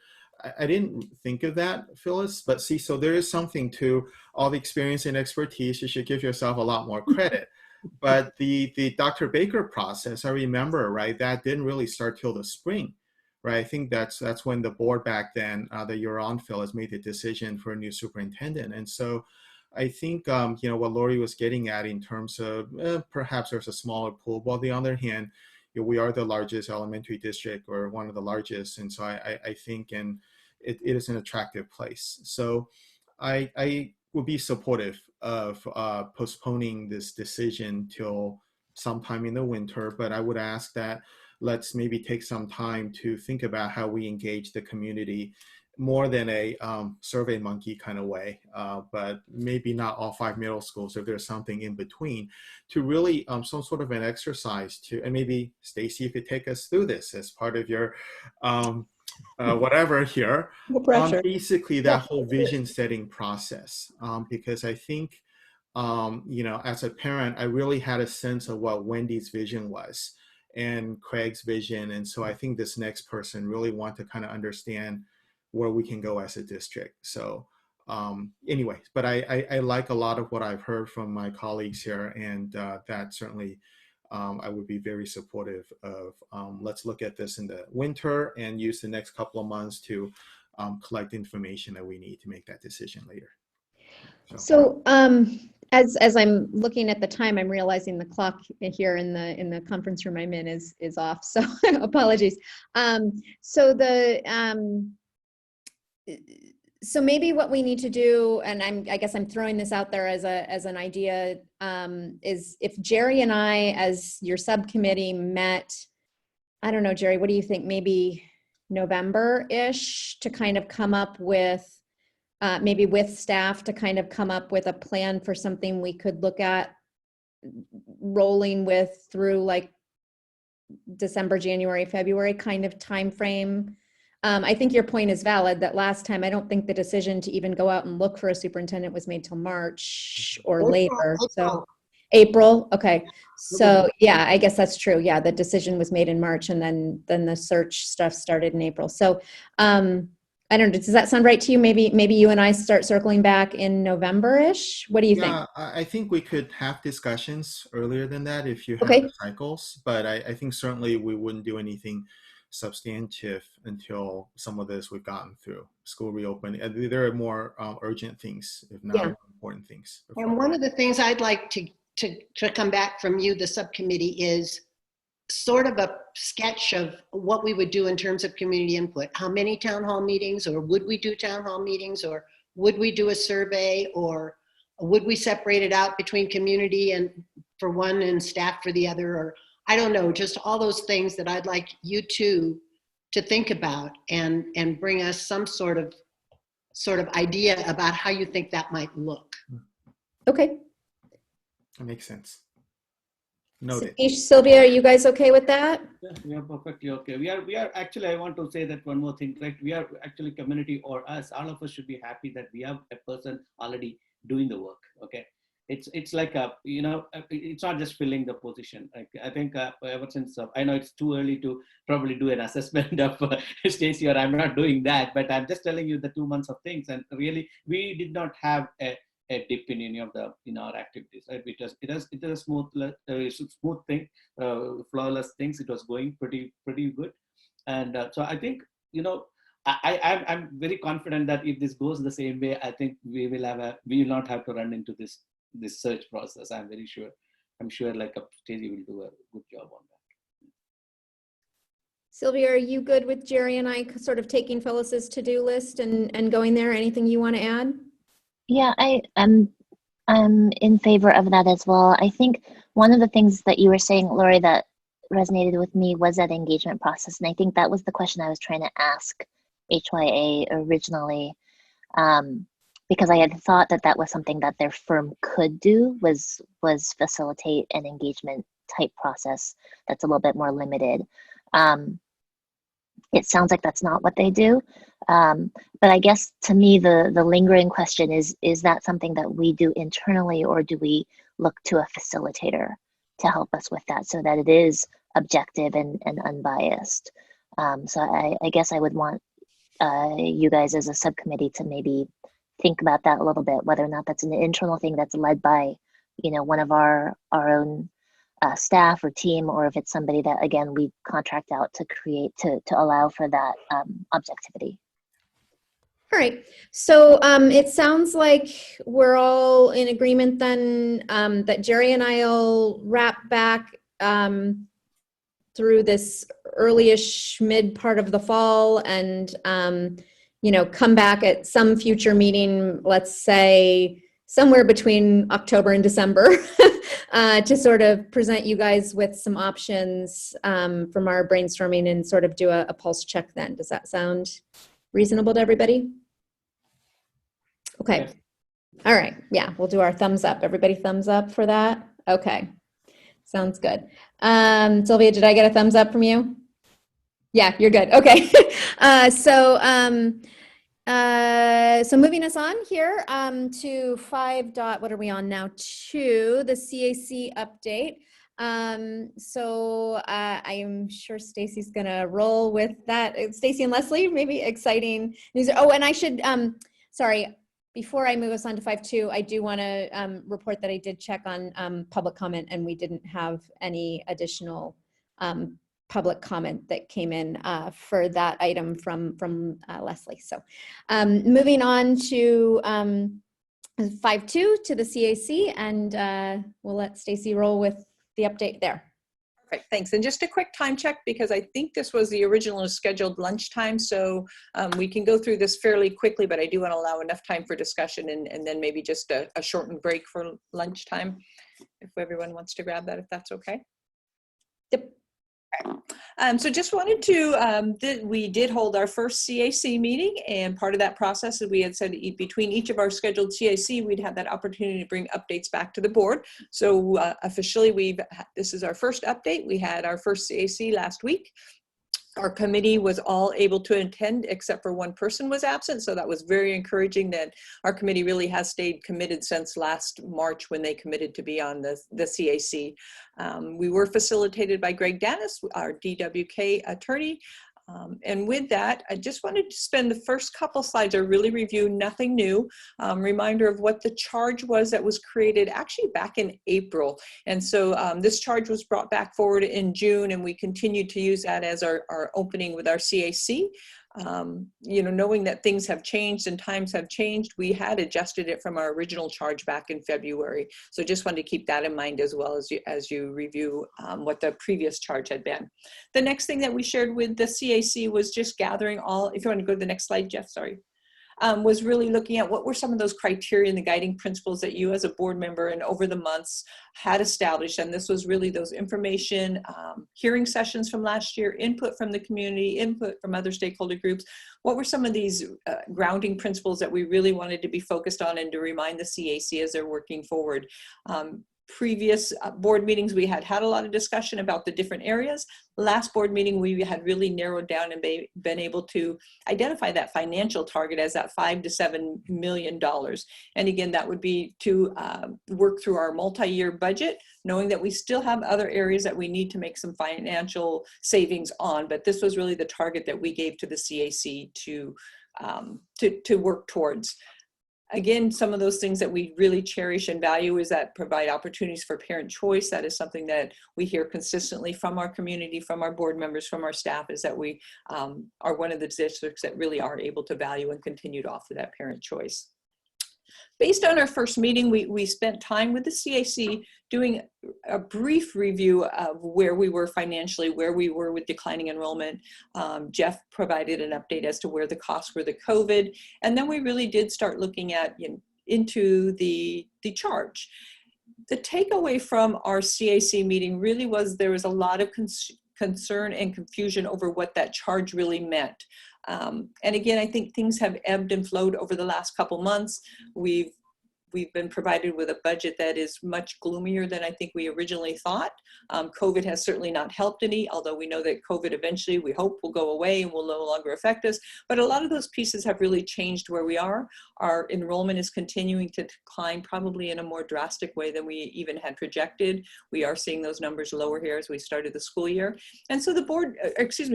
I didn't think of that, Phyllis, but see, so there is something to all the experience and expertise. You should give yourself a lot more credit. But the Dr. Baker process, I remember, right, that didn't really start till the spring, right? I think that's when the board back then, that you're on, Phil, has made the decision for a new superintendent. And so I think, what Lori was getting at in terms of perhaps there's a smaller pool, but on the other hand, we are the largest elementary district, or one of the largest. And so I think, and it is an attractive place. So I would be supportive of postponing this decision till sometime in the winter, but I would ask that let's maybe take some time to think about how we engage the community more than a survey monkey kind of way, but maybe not all 5 middle schools, if there's something in between, to really some sort of an exercise to, and maybe Stacy, if you take us through this as part of your whatever here, No pressure. basically that whole vision setting process, because I think, as a parent, I really had a sense of what Wendy's vision was and Craig's vision. And so I think this next person really want to kind of understand where we can go as a district. So anyway, but I like a lot of what I've heard from my colleagues here, and that certainly I would be very supportive of. Let's look at this in the winter and use the next couple of months to collect information that we need to make that decision later. So as I'm looking at the time, I'm realizing the clock here in the conference room I'm in is off. So apologies. So maybe what we need to do, and I guess I'm throwing this out there as an idea, is if Jerry and I, as your subcommittee, met, I don't know, Jerry, what do you think? Maybe November-ish, to kind of come up with, maybe with staff, to kind of come up with a plan for something we could look at rolling with through like December, January, February kind of time frame. I think your point is valid that last time, I don't think the decision to even go out and look for a superintendent was made till March or later. So April. Okay. So yeah, I guess that's true. Yeah. The decision was made in March, and then the search stuff started in April. So I don't know, does that sound right to you? Maybe you and I start circling back in November-ish. What do you think? I think we could have discussions earlier than that if you have Okay. the cycles, but I think certainly we wouldn't do anything substantive until some of this we've gotten through. School reopen. There are more urgent things, if not important things. And one of the things I'd like to come back from you, the subcommittee, is sort of a sketch of what we would do in terms of community input. How many town hall meetings, or would we do town hall meetings, or would we do a survey, or would we separate it out between community and for one and staff for the other, or I don't know, just all those things that I'd like you two to think about and bring us some sort of idea about how you think that might look. Okay. That makes sense. Noted. Satish, Sylvia, are you guys okay with that? Yeah, we are perfectly okay. We are actually, I want to say that one more thing, right? We are actually community, or us, all of us should be happy that we have a person already doing the work. Okay. It's like it's not just filling the position. Like, I think ever since, I know it's too early to probably do an assessment of Stacy, or I'm not doing that, but I'm just telling you the 2 months of things. And really, we did not have a dip in any of in our activities, right? It is a smooth thing, flawless things. It was going pretty good. And so I think, I'm very confident that if this goes the same way, I think we will not have to run into this search process. I'm very sure. I'm sure Stacey will do a good job on that. Sylvia, are you good with Jerry and I sort of taking Phyllis's to-do list and going there? Anything you want to add? Yeah, I'm in favor of that as well. I think one of the things that you were saying, Lori, that resonated with me was that engagement process. And I think that was the question I was trying to ask HYA originally, because I had thought that was something that their firm could do, was facilitate an engagement type process that's a little bit more limited. It sounds like that's not what they do. But I guess to me, the lingering question is that something that we do internally, or do we look to a facilitator to help us with that so that it is objective and unbiased? So I guess I would want you guys as a subcommittee to maybe think about that a little bit, whether or not that's an internal thing that's led by you know, one of our own staff or team, or if it's somebody that, again, we contract out to create, to allow for that objectivity. All right. So it sounds like we're all in agreement then that Jerry and I'll wrap back through this early-ish mid part of the fall and, you know, come back at some future meeting, let's say somewhere between October and December to sort of present you guys with some options from our brainstorming and sort of do a pulse check then. Does that sound reasonable to everybody? Okay. Yes. All right. Yeah, we'll do our thumbs up. Everybody thumbs up for that? Okay. Sounds good. Sylvia, did I get a thumbs up from you? Yeah, you're good. Okay. So moving us on here to 5 dot, what are we on now? 2, the CAC update. I am sure Stacy's gonna roll with that. Stacy and Leslie, maybe exciting news. Oh, and I should, sorry, before I move us on to 5.2, I do want to report that I did check on public comment, and we didn't have any additional public comment that came in for that item from Leslie. So moving on to 5.2 to the CAC, and we'll let Stacy roll with the update there. Perfect, thanks. And just a quick time check, because I think this was the original scheduled lunchtime, so we can go through this fairly quickly, but I do want to allow enough time for discussion and then maybe just a shortened break for lunchtime, if everyone wants to grab that, if that's okay. Yep. So just wanted to, we did hold our first CAC meeting, and part of that process is we had said between each of our scheduled CAC, we'd have that opportunity to bring updates back to the board. So officially, this is our first update. We had our first CAC last week. Our committee was all able to attend except for one person was absent. So that was very encouraging that our committee really has stayed committed since last March when they committed to be on the CAC. We were facilitated by Greg Dennis, our DWK attorney. And with that, I just wanted to spend the first couple slides or really review nothing new. Reminder of what the charge was that was created actually back in April. And so this charge was brought back forward in June, and we continued to use that as our opening with our CAC. You know, knowing that things have changed and times have changed, we had adjusted it from our original charge back in February. So just wanted to keep that in mind as well as you review what the previous charge had been. The next thing that we shared with the CAC was just gathering all, if you want to go to the next slide, Jeff, sorry. Was really looking at what were some of those criteria and the guiding principles that you as a board member and over the months had established. And this was really those information, hearing sessions from last year, input from the community, input from other stakeholder groups. What were some of these grounding principles that we really wanted to be focused on and to remind the CAC as they're working forward? Previous board meetings, we had a lot of discussion about the different areas. Last board meeting, we had really narrowed down and been able to identify that financial target as that $5 to $7 million. And again, that would be to work through our multi-year budget, knowing that we still have other areas that we need to make some financial savings on. But this was really the target that we gave to the CAC to work towards. Again, some of those things that we really cherish and value is that provide opportunities for parent choice. That is something that we hear consistently from our community, from our board members, from our staff, is that we are one of the districts that really are able to value and continue to offer that parent choice. Based on our first meeting, we spent time with the CAC doing a brief review of where we were financially, where we were with declining enrollment. Jeff provided an update as to where the costs were, the COVID, and then we really did start looking at into the charge. The takeaway from our CAC meeting really was there was a lot of concern and confusion over what that charge really meant. And again, I think things have ebbed and flowed over the last couple months. We've been provided with a budget that is much gloomier than I think we originally thought. COVID has certainly not helped any, although we know that COVID eventually, we hope, will go away and will no longer affect us. But a lot of those pieces have really changed where we are. Our enrollment is continuing to decline, probably in a more drastic way than we even had projected. We are seeing those numbers lower here as we started the school year. And so the board,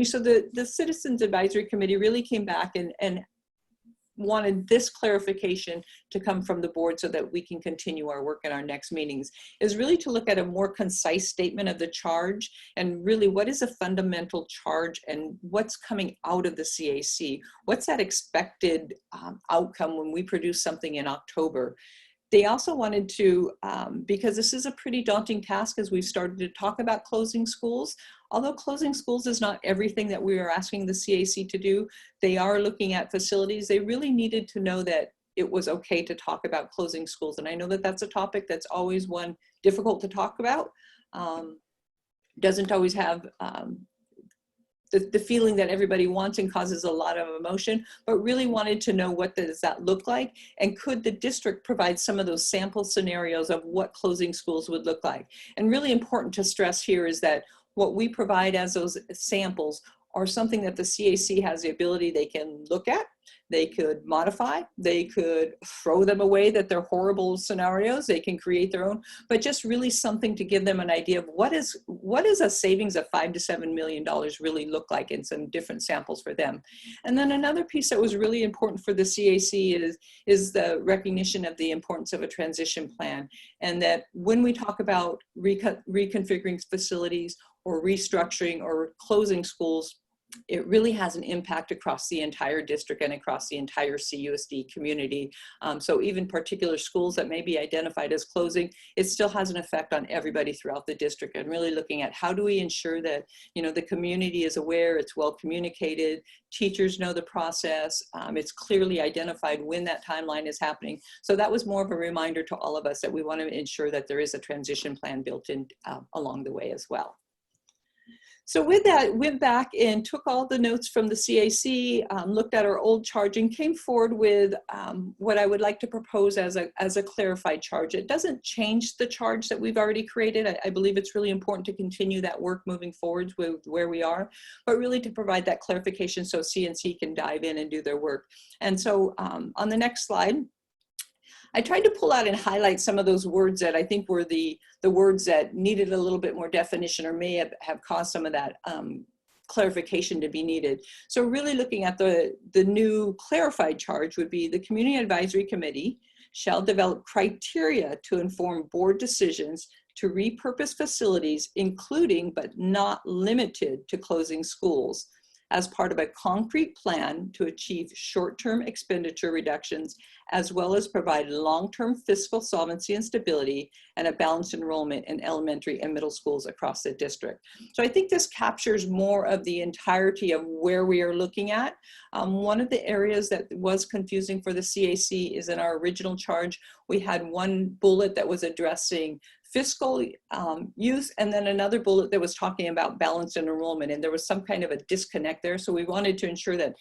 so the Citizens Advisory Committee really came back and wanted this clarification to come from the board so that we can continue our work in our next meetings, is really to look at a more concise statement of the charge and really what is a fundamental charge and what's coming out of the CAC. What's that expected outcome when we produce something in October? They also wanted to, because this is a pretty daunting task as we've started to talk about closing schools, although closing schools is not everything that we are asking the CAC to do, they are looking at facilities. They really needed to know that it was okay to talk about closing schools. And I know that that's a topic that's always one difficult to talk about. Doesn't always have the feeling that everybody wants and causes a lot of emotion, but really wanted to know what does that look like, and could the district provide some of those sample scenarios of what closing schools would look like. And really important to stress here is that what we provide as those samples are something that the CAC has the ability, they can look at, they could modify, they could throw them away that they're horrible scenarios, they can create their own, but just really something to give them an idea of what is a savings of $5 to $7 million really look like in some different samples for them. And then another piece that was really important for the CAC is the recognition of the importance of a transition plan, and that when we talk about reconfiguring facilities or restructuring or closing schools, it really has an impact across the entire district and across the entire CUSD community. So even particular schools that may be identified as closing, it still has an effect on everybody throughout the district, and really looking at how do we ensure that, you know, the community is aware, it's well communicated, teachers know the process, it's clearly identified when that timeline is happening. So that was more of a reminder to all of us that we want to ensure that there is a transition plan built in along the way as well. So with that, went back and took all the notes from the CAC, looked at our old charge, and came forward with what I would like to propose as a clarified charge. It doesn't change the charge that we've already created. I believe it's really important to continue that work moving forward with where we are, but really to provide that clarification so CNC can dive in and do their work. And so on the next slide, I tried to pull out and highlight some of those words that I think were the words that needed a little bit more definition or may have caused some of that clarification to be needed. So really looking at the new clarified charge would be: the Community Advisory Committee shall develop criteria to inform board decisions to repurpose facilities, including but not limited to closing schools, as part of a concrete plan to achieve short-term expenditure reductions, as well as provide long-term fiscal solvency and stability and a balanced enrollment in elementary and middle schools across the district. So I think this captures more of the entirety of where we are looking at. One of the areas that was confusing for the CAC is in our original charge, we had one bullet that was addressing fiscal use, and then another bullet that was talking about balanced enrollment, and there was some kind of a disconnect there. So we wanted to ensure that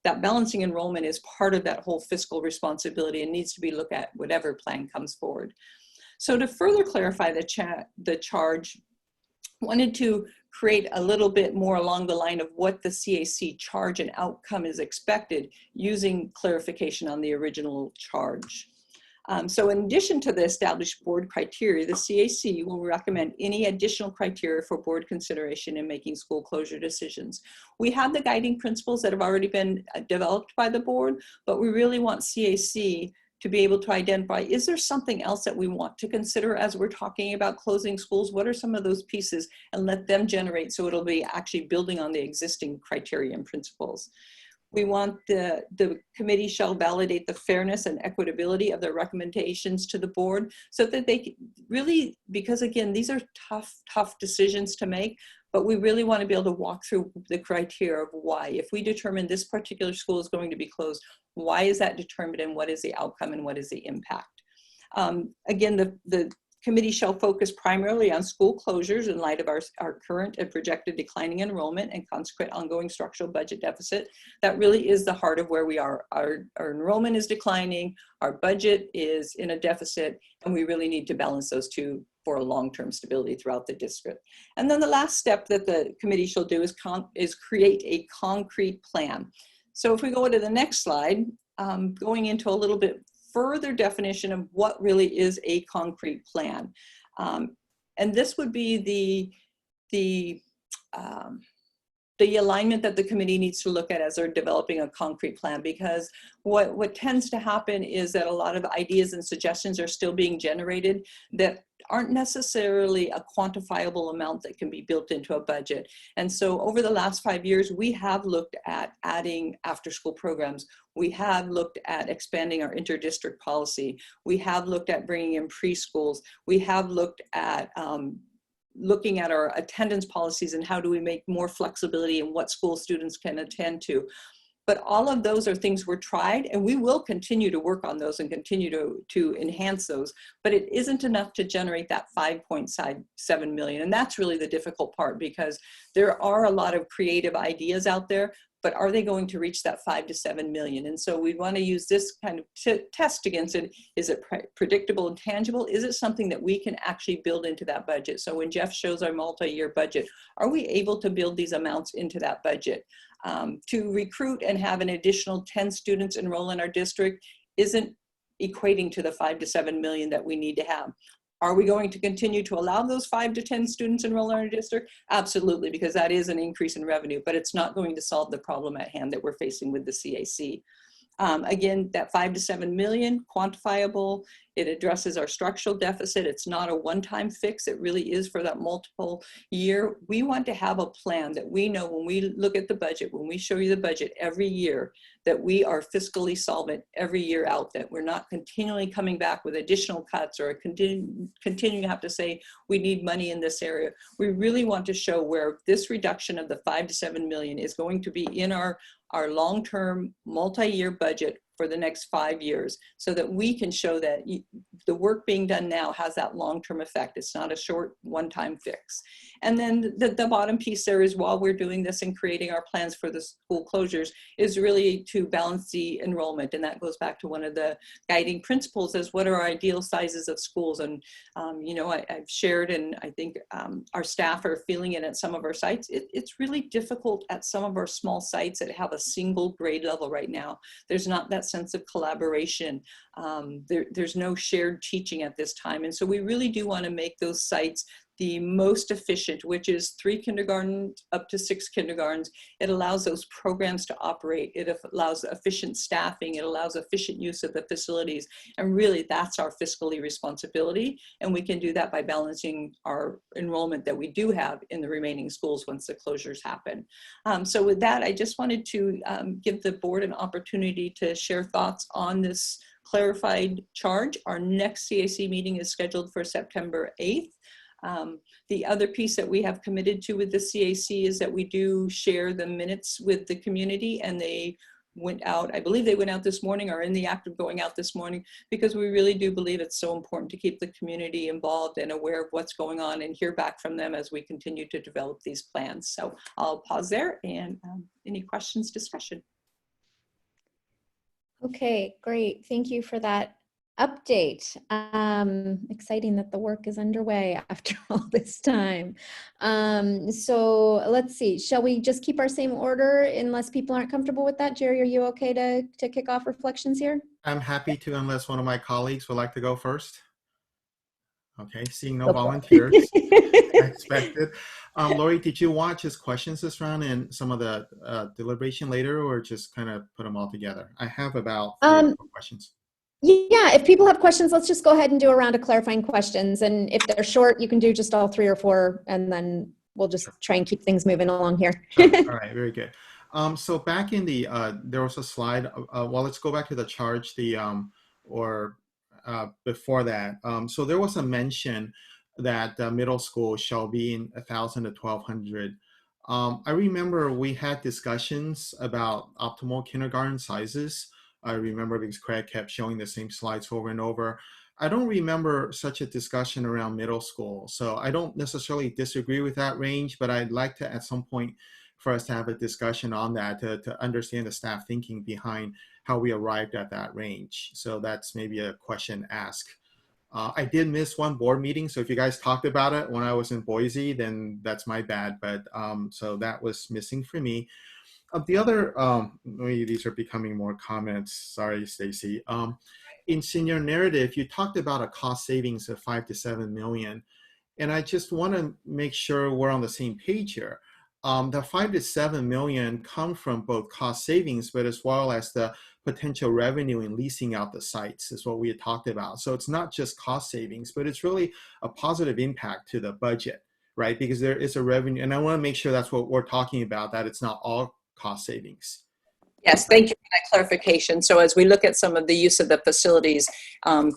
that balancing enrollment is part of that whole fiscal responsibility and needs to be looked at whatever plan comes forward. So to further clarify the charge, wanted to create a little bit more along the line of what the CAC charge and outcome is expected, using clarification on the original charge. So in addition to the established board criteria, the CAC will recommend any additional criteria for board consideration in making school closure decisions. We have the guiding principles that have already been developed by the board, but we really want CAC to be able to identify, is there something else that we want to consider as we're talking about closing schools? What are some of those pieces? And let them generate, so it'll be actually building on the existing criteria and principles. We want the committee shall validate the fairness and equitability of their recommendations to the board, so that they can really, because again, these are tough decisions to make, but we really want to be able to walk through the criteria of why. If we determine this particular school is going to be closed, why is that determined, and what is the outcome and what is the impact? Again, the committee shall focus primarily on school closures in light of our current and projected declining enrollment and consequent ongoing structural budget deficit. That really is the heart of where we are. Our enrollment is declining, our budget is in a deficit, and we really need to balance those two for a long-term stability throughout the district. And then the last step that the committee shall do is create a concrete plan. So if we go to the next slide, going into a little bit further definition of what really is a concrete plan. And this would be the alignment that the committee needs to look at as they're developing a concrete plan, because what tends to happen is that a lot of ideas and suggestions are still being generated that aren't necessarily a quantifiable amount that can be built into a budget. And so over the last 5 years, we have looked at adding after-school programs. We have looked at expanding our interdistrict policy. We have looked at bringing in preschools. We have looked at looking at our attendance policies and how do we make more flexibility in what school students can attend to. But all of those are things we're tried, and we will continue to work on those and continue to enhance those. But it isn't enough to generate that 5.7 million. And that's really the difficult part, because there are a lot of creative ideas out there, but are they going to reach that 5 to 7 million? And so we want to use this kind of test against it. Is it predictable and tangible? Is it something that we can actually build into that budget? So when Jeff shows our multi-year budget, are we able to build these amounts into that budget? To recruit and have an additional 10 students enroll in our district isn't equating to the 5 to 7 million that we need to have. Are we going to continue to allow those 5 to 10 students enroll in our district? Absolutely, because that is an increase in revenue, but it's not going to solve the problem at hand that we're facing with the CAC. Again, that 5 to 7 million, quantifiable. It addresses our structural deficit. It's not a one-time fix. It really is for that multiple year. We want to have a plan that we know when we look at the budget, when we show you the budget every year, that we are fiscally solvent every year out, that we're not continually coming back with additional cuts or continuing to have to say we need money in this area. We really want to show where this reduction of the 5 to 7 million is going to be in our long-term multi-year budget for the next 5 years, so that we can show that the work being done now has that long-term effect. It's not a short one-time fix. And then the bottom piece there is, while we're doing this and creating our plans for the school closures, is really to balance the enrollment. And that goes back to one of the guiding principles, is what are our ideal sizes of schools? And you know, I've shared, and I think our staff are feeling it at some of our sites. It's really difficult at some of our small sites that have a single grade level right now. There's not that sense of collaboration. There's no shared teaching at this time. And so we really do want to make those sites the most efficient, which is 3 kindergartens up to 6 kindergartens. It allows those programs to operate. It allows efficient staffing. It allows efficient use of the facilities. And really, that's our fiscally responsibility. And we can do that by balancing our enrollment that we do have in the remaining schools once the closures happen. So with that, I just wanted to give the board an opportunity to share thoughts on this clarified charge. Our next CAC meeting is scheduled for September 8th. The other piece that we have committed to with the CAC is that we do share the minutes with the community, and they went out, I believe they went out this morning, or in the act of going out this morning, because we really do believe it's so important to keep the community involved and aware of what's going on and hear back from them as we continue to develop these plans. So I'll pause there, and any questions, discussion. Okay, great. Thank you for that update. Exciting that the work is underway after all this time. So let's see, shall we just keep our same order unless people aren't comfortable with that? Jerry, are you okay to kick off reflections here? I'm happy to, unless one of my colleagues would like to go first. Okay, seeing no volunteers, I expected. Lori, did you watch his questions this round and some of the deliberation later, or just kind of put them all together? I have about 3 or 4 questions. Yeah, if people have questions, let's just go ahead and do a round of clarifying questions. And if they're short, you can do just all 3 or 4, and then we'll just try and keep things moving along here. Sure. All right, very good. So back in the, there was a slide, well, let's go back to the charge, before that. So there was a mention that middle school shall be in 1,000 to 1,200. I remember we had discussions about optimal kindergarten sizes. I remember because Craig kept showing the same slides over and over. I don't remember such a discussion around middle school. So I don't necessarily disagree with that range, but I'd like to, at some point, for us to have a discussion on that to understand the staff thinking behind how we arrived at that range. So that's maybe a question asked. I did miss one board meeting. So if you guys talked about it when I was in Boise, then that's my bad. But so that was missing for me. The other, maybe these are becoming more comments. Sorry, Stacy. In senior narrative, you talked about a cost savings of 5 to 7 million. And I just want to make sure we're on the same page here. the 5 to 7 million come from both cost savings, but as well as the potential revenue in leasing out the sites is what we had talked about. So it's not just cost savings, but it's really a positive impact to the budget, right? Because there is a revenue, and I want to make sure that's what we're talking about, that it's not all cost savings. Yes, thank you for that clarification. So as we look at some of the use of the facilities,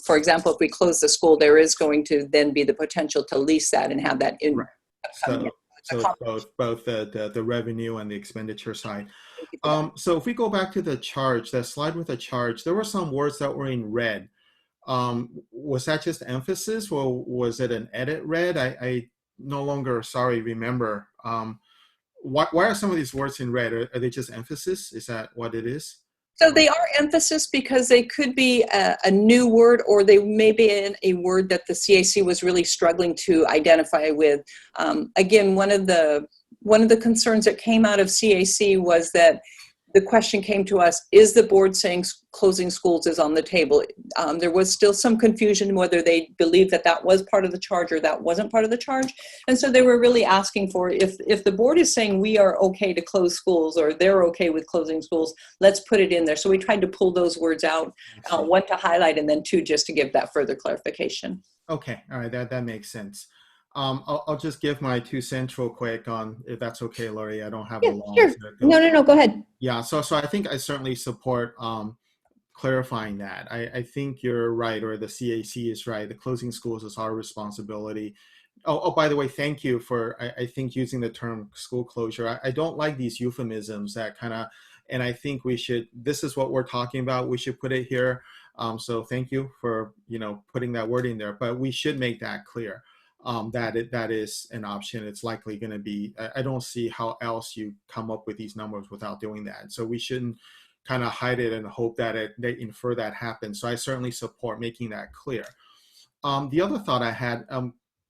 for example, if we close the school, there is going to then be the potential to lease that and have that in. Right. So it's both the revenue and the expenditure side. So if we go back to the charge, that slide with the charge, there were some words that were in red. Was that just emphasis, or was it an edit red? I no longer, remember. Why are some of these words in red? Are they just emphasis? Is that what it is? So they are emphasis because they could be a new word, or they may be a word that the CAC was really struggling to identify with. Again, one of the concerns that came out of CAC was that the question came to us, is the board saying closing schools is on the table? There was still some confusion whether they believed that that was part of the charge or that wasn't part of the charge. And so they were really asking for, if the board is saying we are okay to close schools, or they're okay with closing schools, let's put it in there. So we tried to pull those words out, one to highlight, and then two just to give that further clarification. Okay, all right, that makes sense. I'll just give my 2 cents real quick on, if that's okay, Lori. I don't have a long. Sure. No, go ahead. Yeah, so I think I certainly support clarifying that. I think you're right, or the CAC is right. The closing schools is our responsibility. Oh, by the way, thank you for, I think, using the term school closure. I don't like these euphemisms that kind of, and I think we should, this is what we're talking about. We should put it here. So thank you for, putting that word in there, but we should make that clear. That is an option. It's likely going to be, I don't see how else you come up with these numbers without doing that. So we shouldn't kind of hide it and hope that they infer that happens. So I certainly support making that clear. The other thought I had,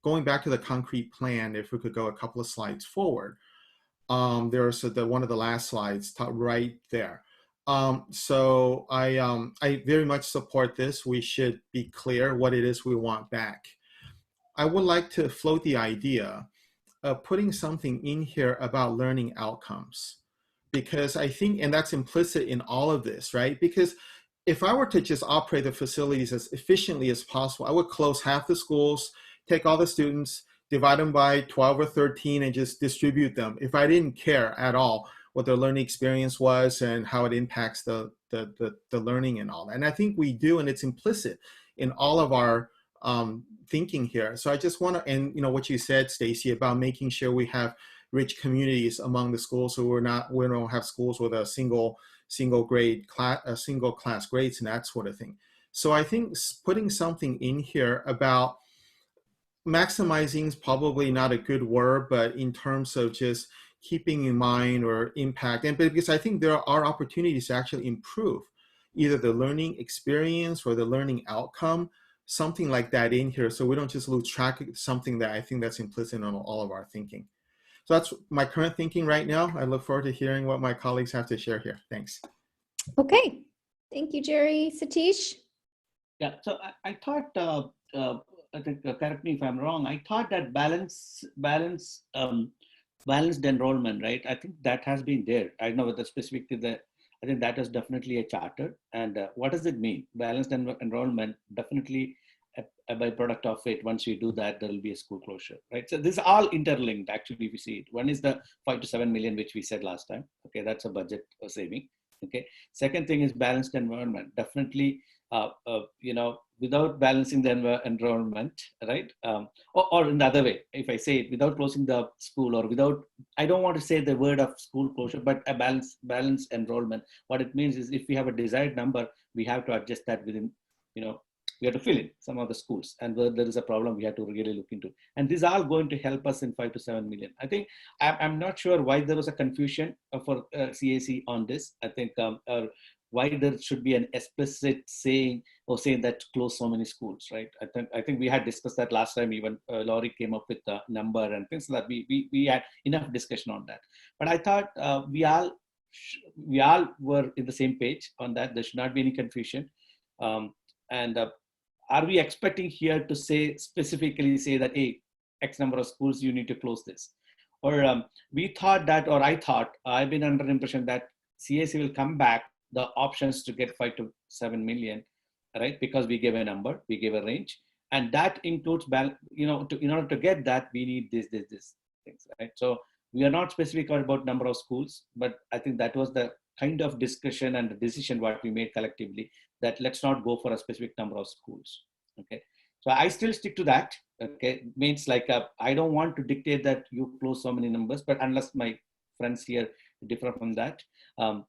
going back to the concrete plan, if we could go a couple of slides forward, there's one of the last slides right there. So I very much support this. We should be clear what it is we want back. I would like to float the idea of putting something in here about learning outcomes, because I think, and that's implicit in all of this, right? Because if I were to just operate the facilities as efficiently as possible, I would close half the schools, take all the students, divide them by 12 or 13, and just distribute them. If I didn't care at all what their learning experience was and how it impacts the learning and all that. And I think we do, and it's implicit in all of our thinking here. So I just want to, and what you said, Stacy, about making sure we have rich communities among the schools, so we don't have schools with a single grade class, single class grades and that sort of thing. So I think putting something in here about maximizing is probably not a good word, but in terms of just keeping in mind or impact, and because I think there are opportunities to actually improve either the learning experience or the learning outcome, something like that in here, so we don't just lose track of something that I think that's implicit in all of our thinking. So that's my current thinking right now. I look forward to hearing what my colleagues have to share here. Thanks. Okay, thank you, Jerry. Satish? Yeah, so I thought, I think, correct me if I'm wrong, I thought that balanced enrollment, right? I think that has been there. I know with the specific to the, I think that is definitely a charter. And what does it mean? Balanced enrollment, definitely a byproduct of it. Once you do that, there will be a school closure, right? So this is all interlinked, actually, if you see it. One is the 5 to 7 million, which we said last time. Okay, that's a budget saving. Okay. Second thing is balanced environment. Definitely, without balancing the enrollment, right? Or in the other way, if I say it, without closing the school, or without, I don't want to say the word of school closure, but a balanced enrollment. What it means is if we have a desired number, we have to adjust that within, we have to fill in some of the schools, and where there is a problem, we have to really look into. And these are going to help us in 5 to 7 million. I think I'm not sure why there was a confusion for CAC on this. I think why there should be an explicit saying that close so many schools, right? I think we had discussed that last time. Even Laurie came up with a number and things like that. We had enough discussion on that. But I thought we all were in the same page on that. There should not be any confusion. Are we expecting here to specifically say that, hey, X number of schools, you need to close this? or we thought that, or I thought, I've been under the impression that CAC will come back the options to get 5 to 7 million, right? Because we gave a number, we gave a range, and that includes, in order to get that, we need this things, right? So we are not specific about number of schools, but I think that was the kind of discussion and the decision what we made collectively, that let's not go for a specific number of schools. Okay, so I still stick to that. Okay, means like I don't want to dictate that you close so many numbers, but unless my friends here differ from that,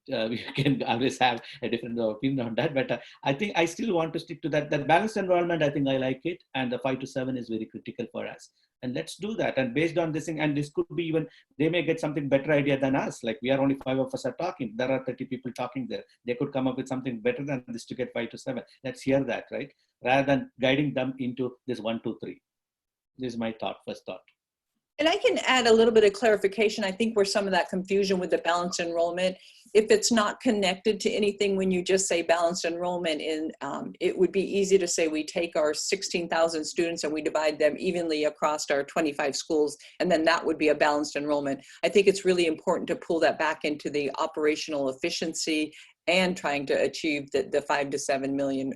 we can always have a different opinion on that. But I think I still want to stick to that. That balanced enrollment, I think I like it, and the 5 to 7 is very critical for us. And let's do that. And based on this thing, and this could be even, they may get something better idea than us. Like we are only 5 of us are talking. There are 30 people talking there. They could come up with something better than this to get 5 to 7. Let's hear that, right? Rather than guiding them into this 1, 2, 3. This is my first thought. And I can add a little bit of clarification. I think where some of that confusion with the balanced enrollment, if it's not connected to anything, when you just say balanced enrollment, it would be easy to say we take our 16,000 students and we divide them evenly across our 25 schools, and then that would be a balanced enrollment. I think it's really important to pull that back into the operational efficiency and trying to achieve the 5 to 7 million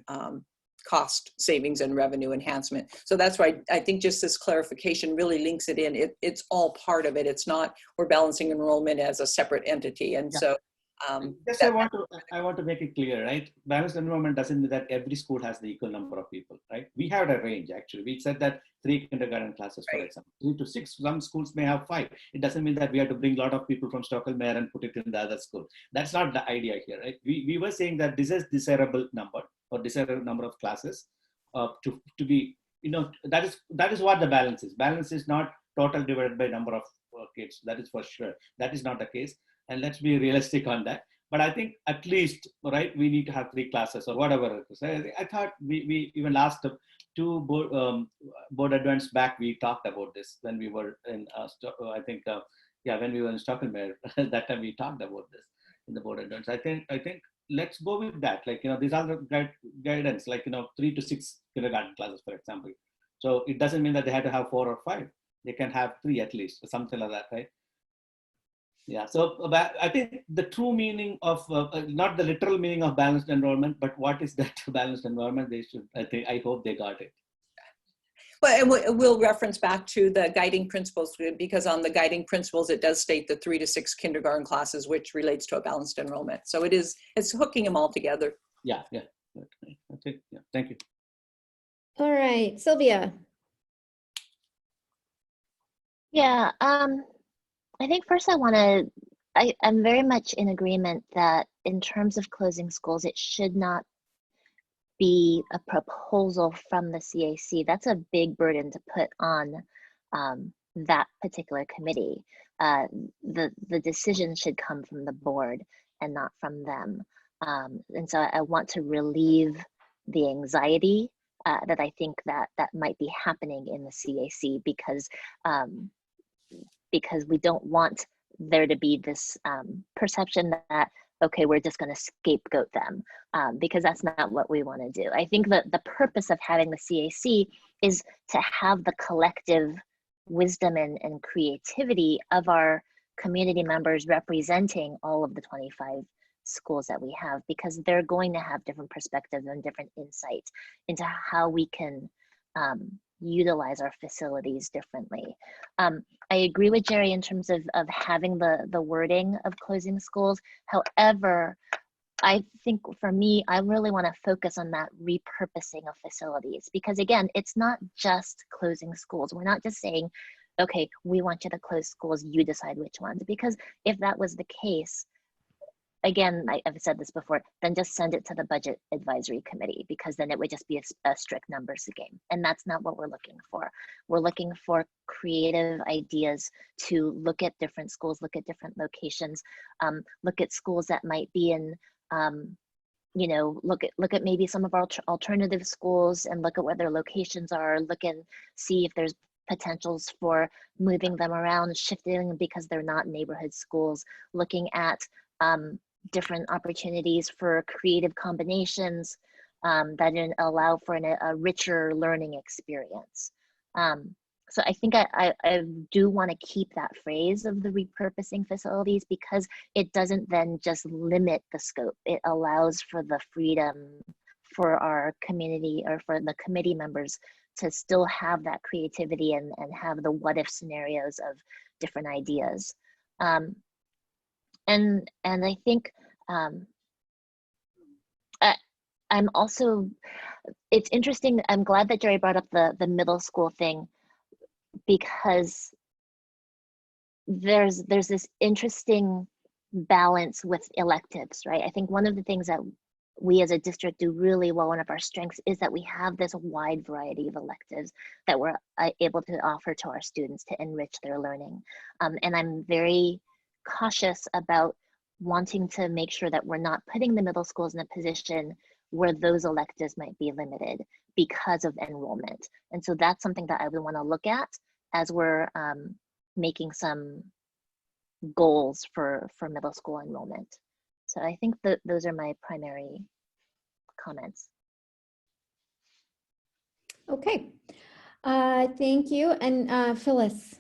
cost savings and revenue enhancement. So that's why I think just this clarification really links it in. It's all part of it. It's not we're balancing enrollment as a separate entity. And yeah. So yes, I want to make it clear, right? Balanced enrollment doesn't mean that every school has the equal number of people, right? We have a range actually. We said that 3 kindergarten classes, for example, 3 to 6. Some schools may have 5. It doesn't mean that we have to bring a lot of people from Stockholm and put it in the other school. That's not the idea here, right? We were saying that this is desirable number or desirable number of classes to be, that is what the balance is. Balance is not total divided by number of kids. That is for sure. That is not the case. And let's be realistic on that. But I think at least, right, we need to have 3 classes or whatever it is. I thought we even last 2 board advance back, we talked about this when we were in, I think, when we were in Stockholm, that time we talked about this in the board advance. I think let's go with that. Like, these are the guidance, like, 3 to 6 kindergarten classes, for example. So it doesn't mean that they have to have 4 or 5. They can have 3 at least, or something like that, right? Yeah, so I think the true meaning of, not the literal meaning of balanced enrollment, but what is that balanced enrollment, I hope they got it. Well, and we'll reference back to the guiding principles, because on the guiding principles, it does state the 3 to 6 kindergarten classes, which relates to a balanced enrollment. So it's hooking them all together. Yeah. Okay. Yeah. Thank you. All right, Sylvia. Yeah, I think first I'm very much in agreement that in terms of closing schools, it should not be a proposal from the CAC. That's a big burden to put on that particular committee. The decision should come from the board and not from them. And so I want to relieve the anxiety that I think that might be happening in the CAC, because we don't want there to be this perception that, okay, we're just going to scapegoat them, because that's not what we want to do. I think that the purpose of having the CAC is to have the collective wisdom and creativity of our community members representing all of the 25 schools that we have, because they're going to have different perspectives and different insights into how we can utilize our facilities differently. I agree with Jerry in terms of having the wording of closing schools. However, I think for me, I really want to focus on that repurposing of facilities, because again, it's not just closing schools. We're not just saying, okay, we want you to close schools, you decide which ones, because if that was the case, again, I've said this before, then just send it to the budget advisory committee, because then it would just be a strict numbers game. And that's not what we're looking for. We're looking for creative ideas to look at different schools, look at different locations, look at schools that might be in, look at maybe some of our alternative schools and look at where their locations are, look and see if there's potentials for moving them around, shifting because they're not neighborhood schools, looking at different opportunities for creative combinations that allow for a richer learning experience. So I think I do want to keep that phrase of the repurposing facilities, because it doesn't then just limit the scope. It allows for the freedom for our community, or for the committee members, to still have that creativity and have the what if scenarios of different ideas. And I think I'm also, it's interesting, I'm glad that Jerry brought up the middle school thing, because there's this interesting balance with electives, right? I think one of the things that we as a district do really well, one of our strengths, is that we have this wide variety of electives that we're able to offer to our students to enrich their learning. And I'm very cautious about wanting to make sure that we're not putting the middle schools in a position where those electives might be limited because of enrollment. And so that's something that I would want to look at as we're making some goals for middle school enrollment. So I think that those are my primary comments. Okay, thank you. And Phyllis.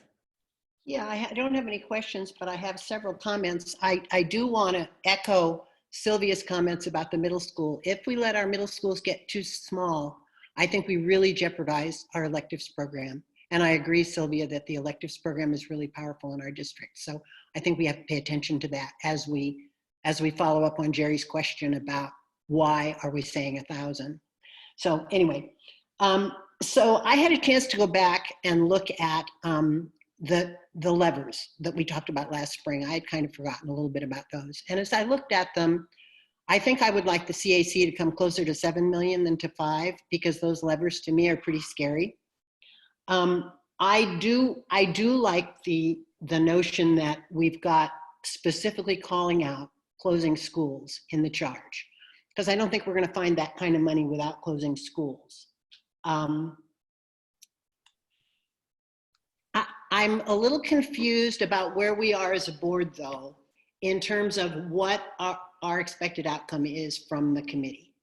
Yeah, I don't have any questions, but I have several comments. I do want to echo Sylvia's comments about the middle school. If we let our middle schools get too small, I think we really jeopardize our electives program. And I agree, Sylvia, that the electives program is really powerful in our district. So I think we have to pay attention to that as we follow up on Jerry's question about why are we saying 1,000. So anyway, so I had a chance to go back and look at the levers that we talked about last spring. I had kind of forgotten a little bit about those. And as I looked at them, I think I would like the CAC to come closer to 7 million than to 5, because those levers to me are pretty scary. I do like the notion that we've got specifically calling out closing schools in the charge, because I don't think we're going to find that kind of money without closing schools. I'm a little confused about where we are as a board, though, in terms of what our expected outcome is from the committee.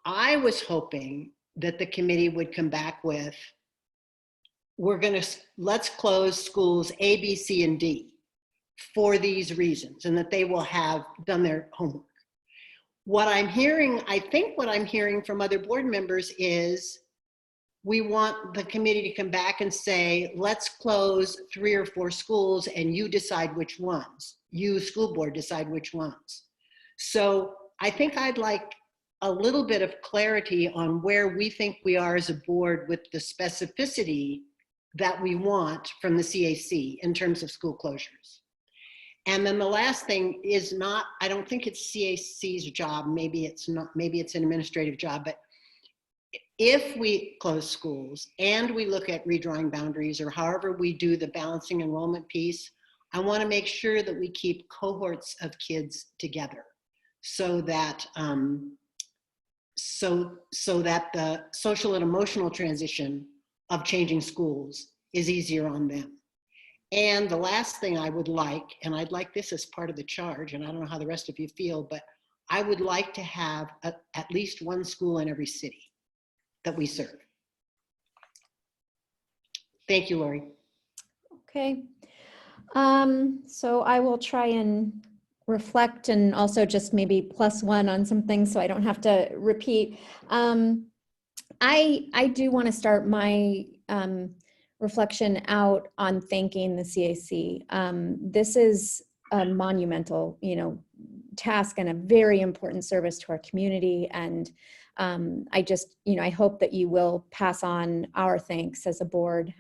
I was hoping that the committee would come back with, let's close schools A, B, C, and D for these reasons, and that they will have done their homework. What I'm hearing, I think what I'm hearing from other board members is, we want the committee to come back and say, let's close 3 or 4 schools and you decide which ones. You, school board, decide which ones. So I think I'd like a little bit of clarity on where we think we are as a board with the specificity that we want from the CAC in terms of school closures. And then the last thing is not, I don't think it's CAC's job, maybe it's not, maybe it's an administrative job, but if we close schools and we look at redrawing boundaries, or however we do the balancing enrollment piece, I want to make sure that we keep cohorts of kids together, so that so that the social and emotional transition of changing schools is easier on them. And the last thing I would like, and I'd like this as part of the charge, and I don't know how the rest of you feel, but I would like to have at least 1 school in every city that we serve. Thank you, Lori. Okay. So I will try and reflect, and also just maybe +1 on some things so I don't have to repeat. I do want to start my reflection out on thanking the CAC. This is a monumental, task and a very important service to our community. And I just, I hope that you will pass on our thanks as a board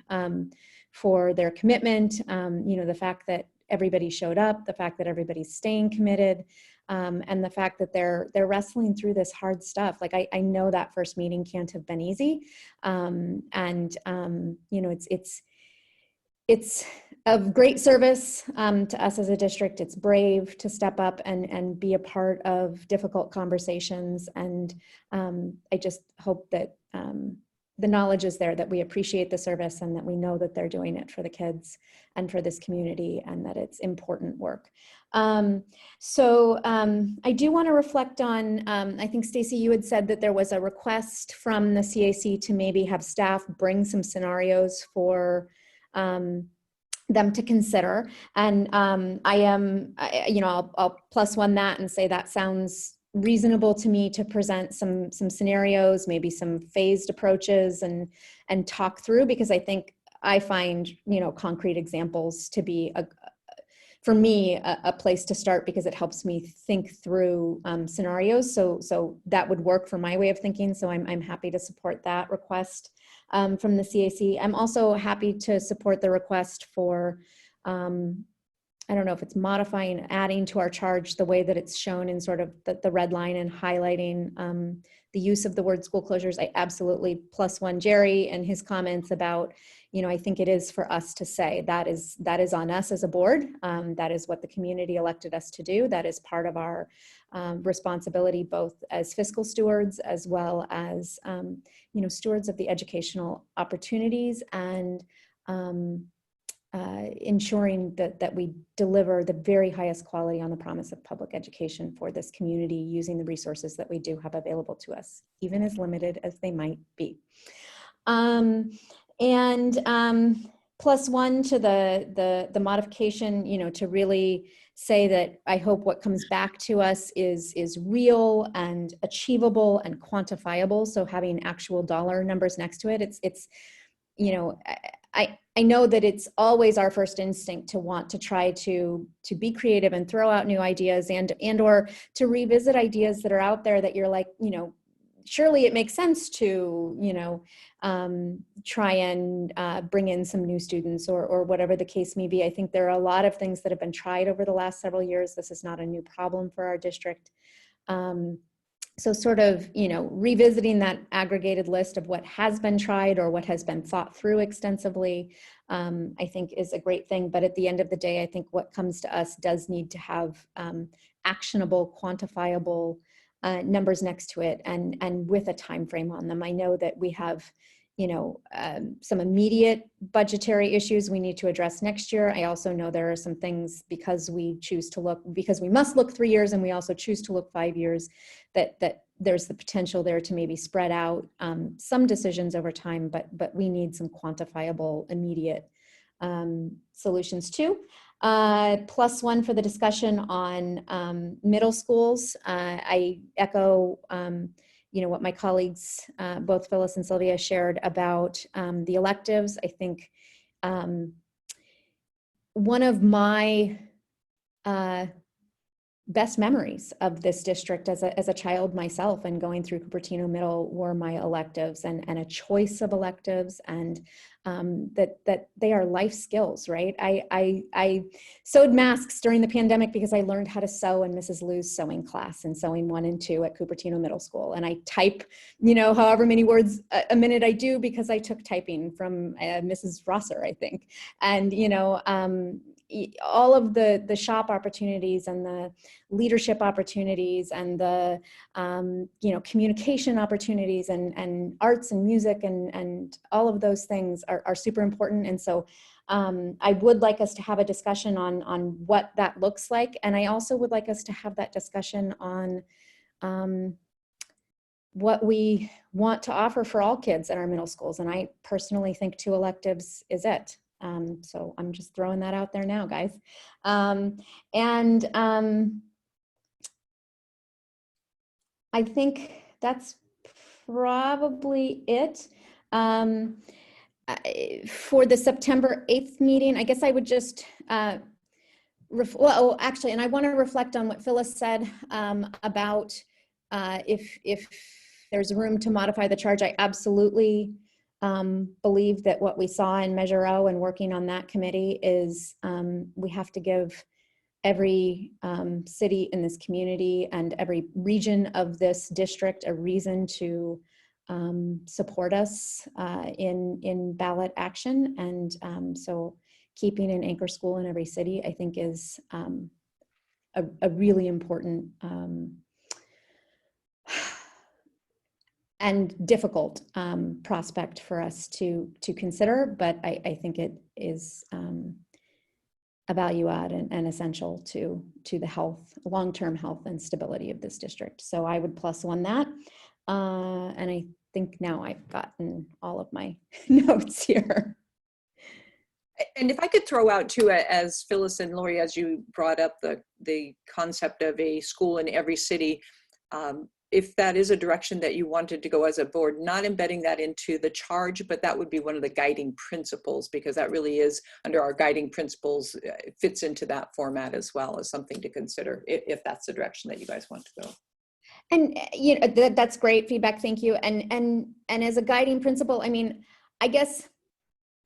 for their commitment, the fact that everybody showed up, the fact that everybody's staying committed, and the fact that they're wrestling through this hard stuff. Like I know that first meeting can't have been easy, it's of great service to us as a district. It's brave to step up and be a part of difficult conversations. And I just hope that the knowledge is there that we appreciate the service and that we know that they're doing it for the kids and for this community and that it's important work. I do want to reflect on, I think Stacy, you had said that there was a request from the CAC to maybe have staff bring some scenarios for them to consider. And I'll plus one that and say that sounds reasonable to me to present some scenarios, maybe some phased approaches and talk through, because I find, concrete examples to be for me a place to start, because it helps me think through scenarios. So that would work for my way of thinking. So I'm happy to support that request from the CAC. I'm also happy to support the request for, I don't know if it's modifying, adding to our charge the way that it's shown in sort of the red line and highlighting the use of the word school closures. I absolutely plus one Jerry and his comments about, I think it is for us to say that is on us as a board. That is what the community elected us to do. That is part of our responsibility, both as fiscal stewards as well as, stewards of the educational opportunities and ensuring that we deliver the very highest quality on the promise of public education for this community using the resources that we do have available to us, even as limited as they might be. Plus one to the modification, to really say that I hope what comes back to us is real and achievable and quantifiable. So having actual dollar numbers next to it, it's I know that it's always our first instinct to want to try to be creative and throw out new ideas and or to revisit ideas that are out there that you're like, surely it makes sense to, try and bring in some new students or whatever the case may be. I think there are a lot of things that have been tried over the last several years. This is not a new problem for our district. So sort of, revisiting that aggregated list of what has been tried or what has been thought through extensively, I think is a great thing. But at the end of the day, I think what comes to us does need to have actionable, quantifiable numbers next to it and with a time frame on them. I know that we have, some immediate budgetary issues we need to address next year. I also know there are some things because we must look 3 years and we also choose to look 5 years, that there's the potential there to maybe spread out some decisions over time, but we need some quantifiable immediate solutions too. Plus one for the discussion on middle schools. I echo what my colleagues, both Phyllis and Sylvia, shared about the electives. I think one of my best memories of this district as a child myself and going through Cupertino Middle were my electives and a choice of electives, and that they are life skills, right? I sewed masks during the pandemic because I learned how to sew in Mrs. Liu's sewing class and sewing 1 and 2 at Cupertino Middle School. And I type, however many words a minute I do because I took typing from Mrs. Rosser, I think. And, all of the shop opportunities and the leadership opportunities and the communication opportunities and arts and music and all of those things are super important. And so I would like us to have a discussion on what that looks like. And I also would like us to have that discussion on what we want to offer for all kids in our middle schools. And I personally think 2 electives is it. So I'm just throwing that out there now, guys. I think that's probably it. For the September 8th meeting, I guess I would just, actually, and I want to reflect on what Phyllis said about if there's room to modify the charge. I absolutely believe that what we saw in Measure O and working on that committee is we have to give every city in this community and every region of this district a reason to support us in ballot action. And so keeping an anchor school in every city, I think, is a really important and difficult prospect for us to consider, but I think it is a value add and essential to the health, long-term health and stability of this district. So I would +1 that. And I think now I've gotten all of my notes here. And if I could throw out too, as Phyllis and Lori, as you brought up the concept of a school in every city, if that is a direction that you wanted to go as a board, not embedding that into the charge, but that would be one of the guiding principles, because that really is under our guiding principles, it fits into that format as well as something to consider if that's the direction that you guys want to go. And you know, that's great feedback. Thank you. And as a guiding principle, I mean, I guess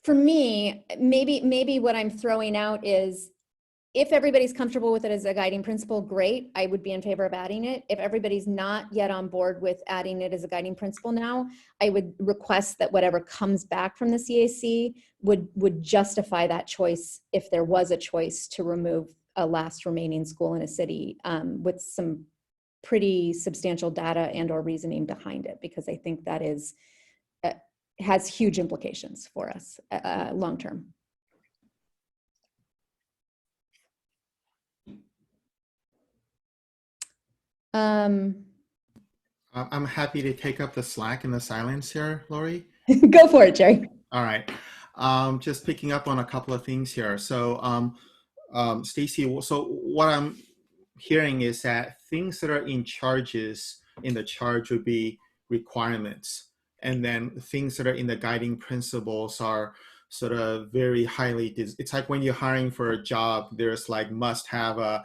for me, maybe what I'm throwing out is, if everybody's comfortable with it as a guiding principle, great. I would be in favor of adding it. If everybody's not yet on board with adding it as a guiding principle now, I would request that whatever comes back from the CAC would justify that choice, if there was a choice to remove a last remaining school in a city, with some pretty substantial data and or reasoning behind it, because I think that is has huge implications for us long term. I'm happy to take up the slack in the silence here, Lori. Go for it, Jerry. All right. Just picking up on a couple of things here. So, Stacy, so what I'm hearing is that things that are in the charge would be requirements. And then things that are in the guiding principles are sort of very highly, it's like when you're hiring for a job, there's like must have a,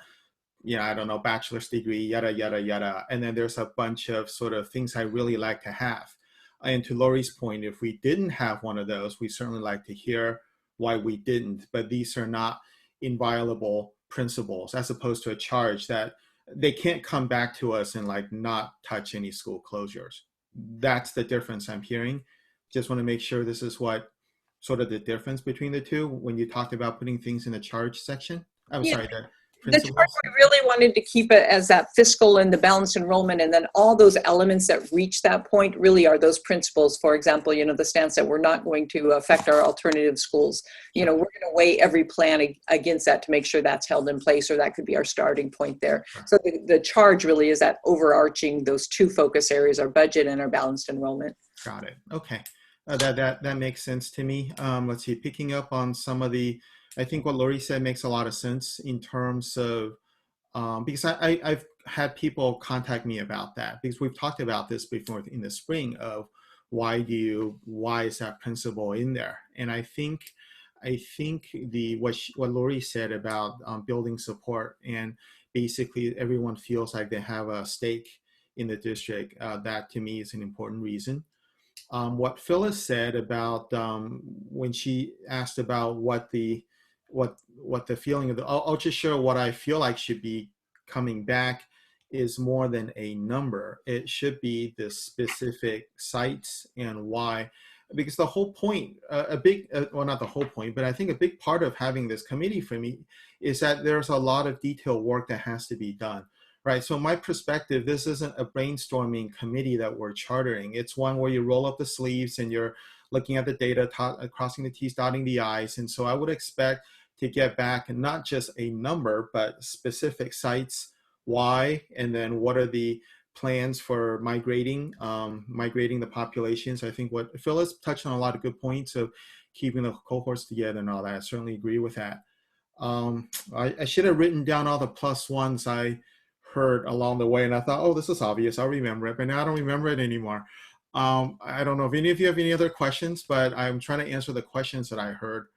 I don't know, bachelor's degree, yada, yada, yada. And then there's a bunch of sort of things I really like to have. And to Lori's point, if we didn't have one of those, we certainly like to hear why we didn't. But these are not inviolable principles, as opposed to a charge that they can't come back to us and like not touch any school closures. That's the difference I'm hearing. Just want to make sure this is what sort of the difference between the two when you talked about putting things in the charge section. Sorry, the charge, we really wanted to keep it as that fiscal and the balanced enrollment, and then all those elements that reach that point really are those principles. For example, the stance that we're not going to affect our alternative schools. We're going to weigh every plan against that to make sure that's held in place, or that could be our starting point there. Sure. So the charge really is that overarching, those two focus areas, our budget and our balanced enrollment. Got it. Okay. That makes sense to me. Let's see, picking up on some of I think what Lori said makes a lot of sense in terms of, because I've had people contact me about that, because we've talked about this before in the spring of why is that principle in there? And I think what Lori said about building support, and basically everyone feels like they have a stake in the district, that to me is an important reason. What Phyllis said about when she asked about what the feeling of I'll just share what I feel like should be coming back is more than a number. It should be the specific sites and why, because the whole point, well, not the whole point, but I think a big part of having this committee for me is that there's a lot of detailed work that has to be done. Right. So my perspective, this isn't a brainstorming committee that we're chartering. It's one where you roll up the sleeves and you're looking at the data, crossing the T's, dotting the I's. And so I would expect to get back not just a number, but specific sites, why, and then what are the plans for migrating the populations. I think what Phyllis touched on a lot of good points of keeping the cohorts together and all that. I certainly agree with that. I should have written down all the +1s I heard along the way, and I thought, oh, this is obvious, I'll remember it, but now I don't remember it anymore. I don't know if any of you have any other questions, but I'm trying to answer the questions that I heard.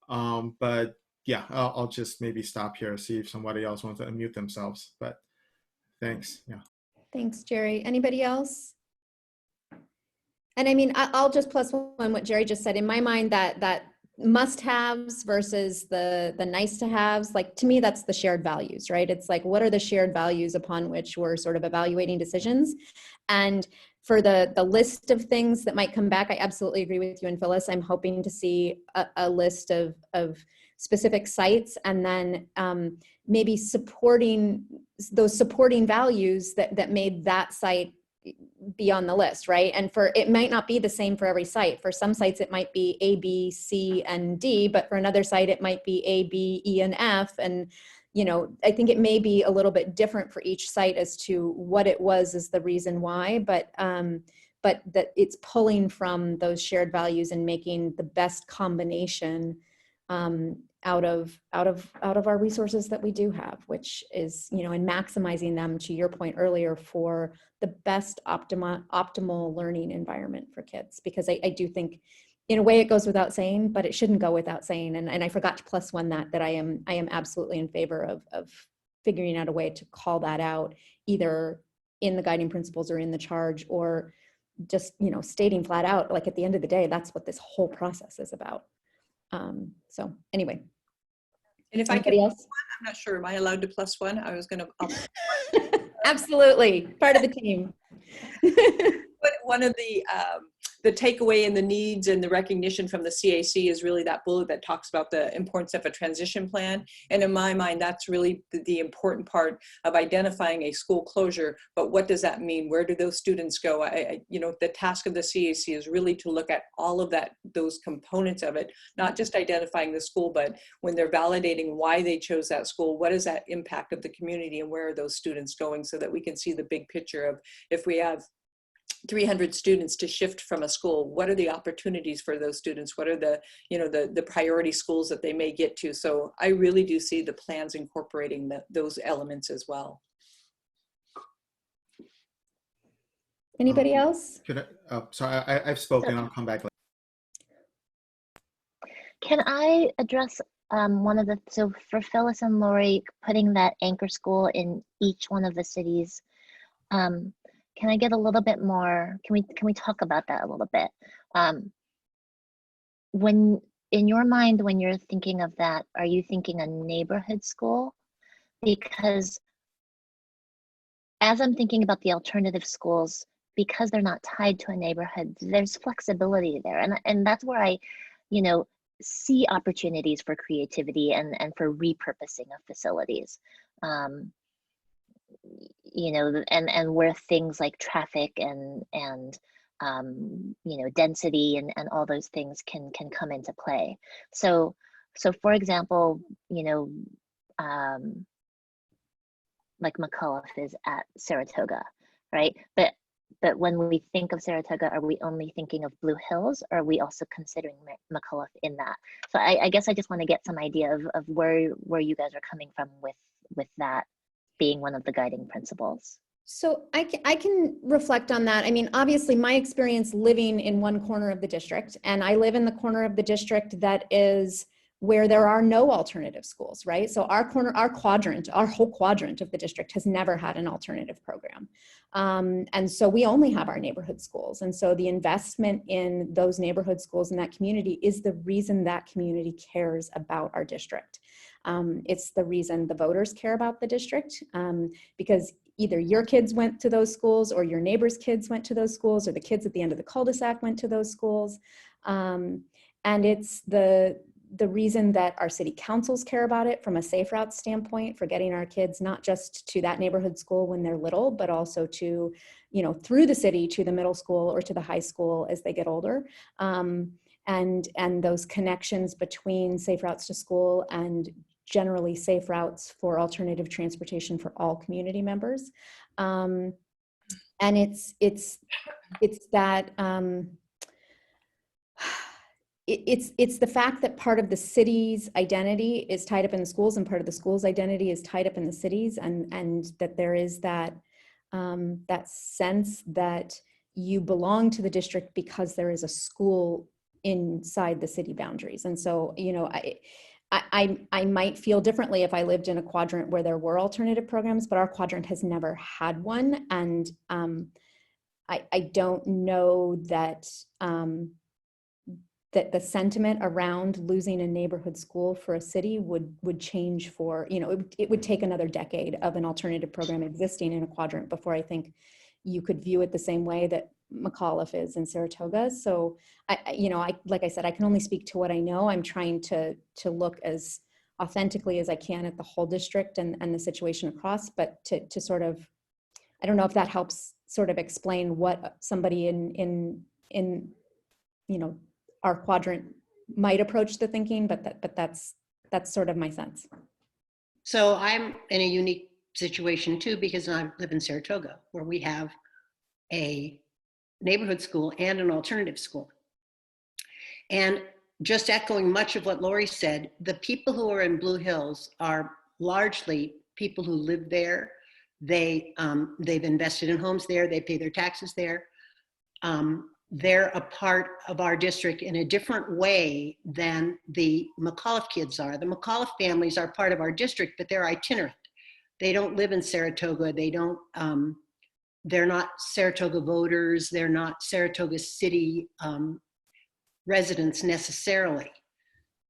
But yeah, I'll just maybe stop here, see if somebody else wants to unmute themselves, but thanks. Yeah. Thanks, Jerry. Anybody else? And I mean, I'll just +1 what Jerry just said. In my mind, that must-haves versus the nice-to-haves, like, to me, that's the shared values, right? It's like, what are the shared values upon which we're sort of evaluating decisions? And for the list of things that might come back, I absolutely agree with you and Phyllis. I'm hoping to see a list of specific sites, and then maybe supporting those supporting values that made that site be on the list, right? And it might not be the same for every site. For some sites, it might be A, B, C, and D, but for another site, it might be A, B, E, and F. And, you know, I think it may be a little bit different for each site as to what it was as the reason why, but that it's pulling from those shared values and making the best combination out of our resources that we do have, which is, you know, and maximizing them, to your point earlier, for the best optimal learning environment for kids. Because I do think, in a way, it goes without saying, but it shouldn't go without saying. And I forgot to plus one that I am absolutely in favor of figuring out a way to call that out, either in the guiding principles or in the charge, or just, you know, stating flat out, like, at the end of the day, that's what this whole process is about. So anyway. And if Anybody I can, else? I'm not sure, am I allowed to plus one? I was gonna. Absolutely, part of the team. But one of the takeaway and the needs and the recognition from the CAC is really that bullet that talks about the importance of a transition plan. And in my mind, that's really the important part of identifying a school closure. But what does that mean? Where do those students go? You know, the task of the CAC is really to look at all of those components of it, not just identifying the school, but when they're validating why they chose that school, what is that impact of the community and where are those students going, so that we can see the big picture of, if we have 300 students to shift from a school, what are the opportunities for those students? What are the, you know, the priority schools that they may get to? So I really do see the plans incorporating those elements as well. Anybody else? Could I, sorry, I've spoken. I'll come back later. Can I address one of the, so for Phyllis and Lori, putting that anchor school in each one of the cities, can I get a little bit more, can we talk about that a little bit? When, in your mind, when you're thinking of that, are you thinking a neighborhood school? Because as I'm thinking about the alternative schools, because they're not tied to a neighborhood, there's flexibility there. And that's where I, you know, see opportunities for creativity and for repurposing of facilities. You know, and where things like traffic and you know, density and all those things can come into play. So for example, you know, like McAuliffe is at Saratoga, right? But when we think of Saratoga, are we only thinking of Blue Hills, or are we also considering McAuliffe in that? So I guess I just want to get some idea of where you guys are coming from with that being one of the guiding principles. So I can reflect on that. I mean, obviously my experience living in one corner of the district, and I live in the corner of the district that is where there are no alternative schools, right? So our whole quadrant of the district has never had an alternative program. And so we only have our neighborhood schools. And so the investment in those neighborhood schools in that community is the reason that community cares about our district. It's the reason the voters care about the district, because either your kids went to those schools, or your neighbors' kids went to those schools, or the kids at the end of the cul-de-sac went to those schools. And it's the reason that our city councils care about it from a safe route standpoint, for getting our kids not just to that neighborhood school when they're little, but also to, you know, through the city to the middle school or to the high school as they get older. And those connections between safe routes to school and generally safe routes for alternative transportation for all community members. And it's that, it's the fact that part of the city's identity is tied up in the schools, and part of the school's identity is tied up in the cities, and that there is that that sense that you belong to the district because there is a school inside the city boundaries. And so, you know, I might feel differently if I lived in a quadrant where there were alternative programs, but our quadrant has never had one. And I don't know that that the sentiment around losing a neighborhood school for a city would change for, you know, it would take another decade of an alternative program existing in a quadrant before I think you could view it the same way that McAuliffe is in Saratoga. So like I said, I can only speak to what I know. I'm trying to look as authentically as I can at the whole district and the situation across, but to sort of, I don't know if that helps sort of explain what somebody in you know, our quadrant might approach the thinking, but that's sort of my sense. So I'm in a unique situation too, because I live in Saratoga, where we have a neighborhood school and an alternative school. And just echoing much of what Lori said, the people who are in Blue Hills are largely people who live there. They've invested in homes there, they pay their taxes there. They're a part of our district in a different way than the McAuliffe kids are. The McAuliffe families are part of our district, but they're itinerant. They don't live in Saratoga. They don't, they're not Saratoga voters. They're not Saratoga city residents necessarily.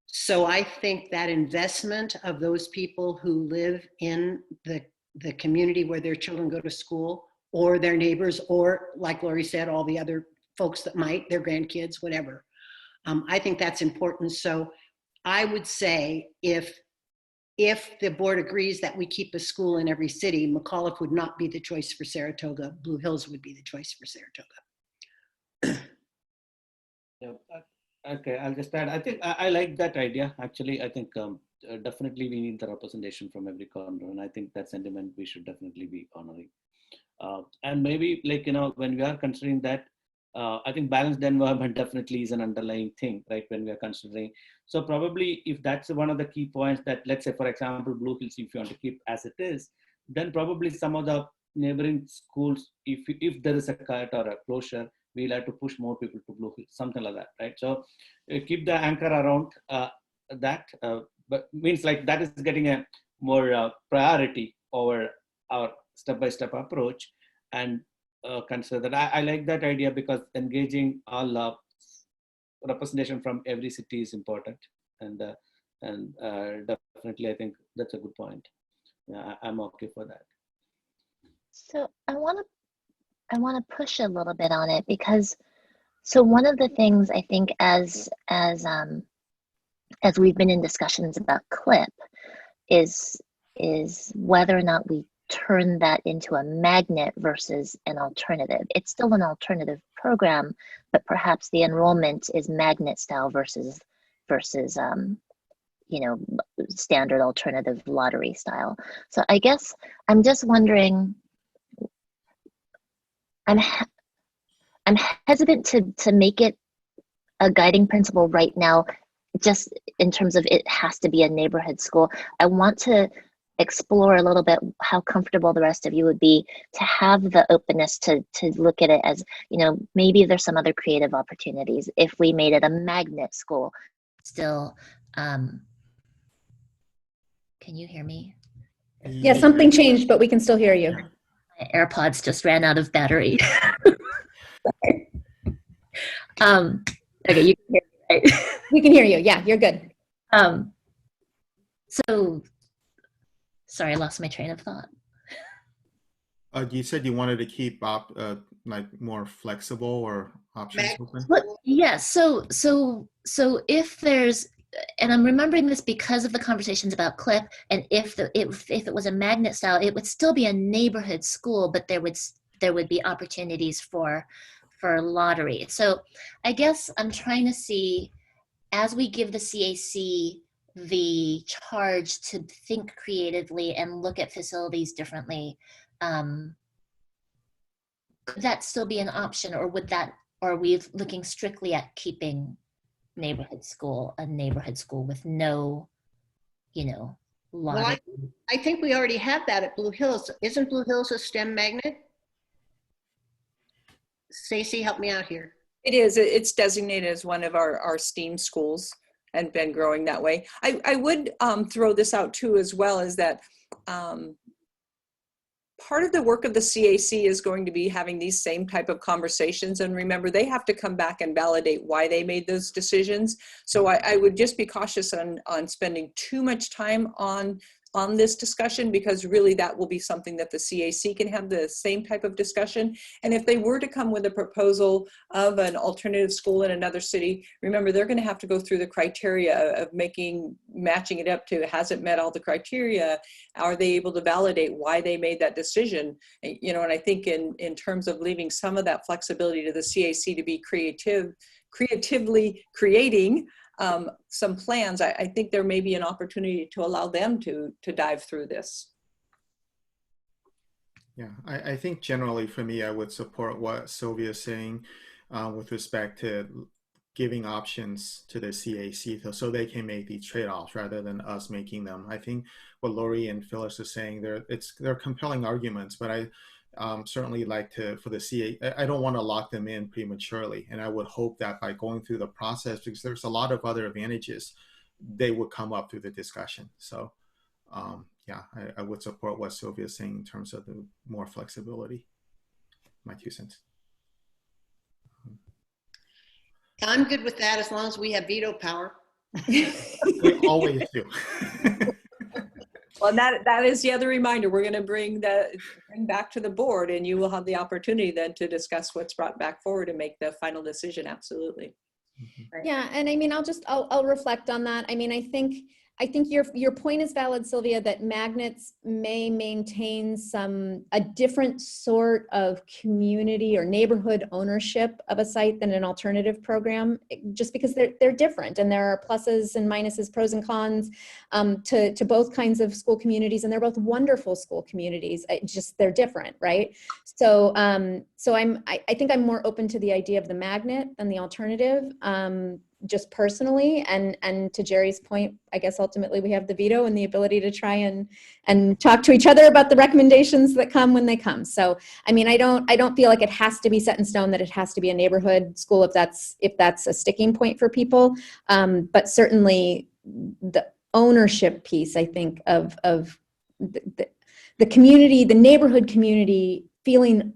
So I think that investment of those people who live in the community where their children go to school, or their neighbors, or like Lori said, all the other folks that might, their grandkids, whatever. I think that's important. So I would say if the board agrees that we keep a school in every city, McAuliffe would not be the choice for Saratoga. Blue Hills would be the choice for Saratoga. Yeah, okay, I'll just add. I think I like that idea. Actually, I think definitely we need the representation from every corner, and I think that sentiment we should definitely be honoring. And maybe, like, you know, when we are considering that, I think balanced environment definitely is an underlying thing, right? When we are considering, so probably if that's one of the key points that, let's say, for example, Blue Hills, if you want to keep as it is, then probably some of the neighboring schools, if there is a cut or a closure, we'll have to push more people to Blue Hills, something like that, right? So keep the anchor around that, but means like that is getting a more priority over our step-by-step approach, and consider that. I like that idea, because engaging all representation from every city is important, and definitely I think that's a good point. Yeah, I'm okay for that. So I want to push a little bit on it, because so one of the things I think as we've been in discussions about CLIP is whether or not we turn that into a magnet versus an alternative. It's still an alternative program, but perhaps the enrollment is magnet style versus you know, standard alternative lottery style. So I guess I'm just wondering, I'm hesitant to make it a guiding principle right now, just in terms of it has to be a neighborhood school. I want to explore a little bit how comfortable the rest of you would be to have the openness to look at it as, you know, maybe there's some other creative opportunities if we made it a magnet school. Still, can you hear me? Yeah, something changed, but we can still hear you. My AirPods just ran out of battery. Okay, you can hear me, right? We can hear you. Yeah, you're good. So, sorry, I lost my train of thought. You said you wanted to keep like more flexible or options open? Yes. So if there's, and I'm remembering this because of the conversations about CLIP, and if it was a magnet style, it would still be a neighborhood school, but there would be opportunities for lottery. So I guess I'm trying to see, as we give the CAC the charge to think creatively and look at facilities differently, could that still be an option, or are we looking strictly at keeping neighborhood school a neighborhood school with no, you know, lottery? Well, I think we already have that at Blue Hills. Isn't Blue Hills a STEM magnet? Stacey, help me out here. It is. It's designated as one of our STEAM schools and been growing that way. I would throw this out too, as well, as that part of the work of the CAC is going to be having these same type of conversations. And remember, they have to come back and validate why they made those decisions. So I would just be cautious on spending too much time on on this discussion, because really that will be something that the CAC can have the same type of discussion. And if they were to come with a proposal of an alternative school in another city, remember, they're going to have to go through the criteria of matching it up to, has it met all the criteria? Are they able to validate why they made that decision? You know, and I think in terms of leaving some of that flexibility to the CAC to be creatively creating some plans, I think there may be an opportunity to allow them to dive through this. Yeah, I think generally for me, I would support what Sylvia's saying with respect to giving options to the CAC so they can make these trade-offs rather than us making them. I think what Lori and Phyllis are saying, they're compelling arguments, but I certainly like for the CA, I don't want to lock them in prematurely. And I would hope that by going through the process, because there's a lot of other advantages, they would come up through the discussion. So yeah, I would support what Sylvia's saying in terms of the more flexibility. My 2 cents. I'm good with that as long as we have veto power. We always do. Well, that is the other reminder. We're going to bring back to the board, and you will have the opportunity then to discuss what's brought back forward and make the final decision. Absolutely. Yeah, and I mean, I'll reflect on that. I mean, I think your point is valid, Sylvia, that magnets may maintain a different sort of community or neighborhood ownership of a site than an alternative program, just because they're different, and there are pluses and minuses, pros and cons to both kinds of school communities, and they're both wonderful school communities. They're different, right? So I think I'm more open to the idea of the magnet than the alternative. Just personally, and to Jerry's point, I guess ultimately we have the veto and the ability to try and talk to each other about the recommendations that come when they come. So I mean, I don't feel like it has to be set in stone that it has to be a neighborhood school if that's a sticking point for people. But certainly the ownership piece, I think, of the community, the neighborhood community feeling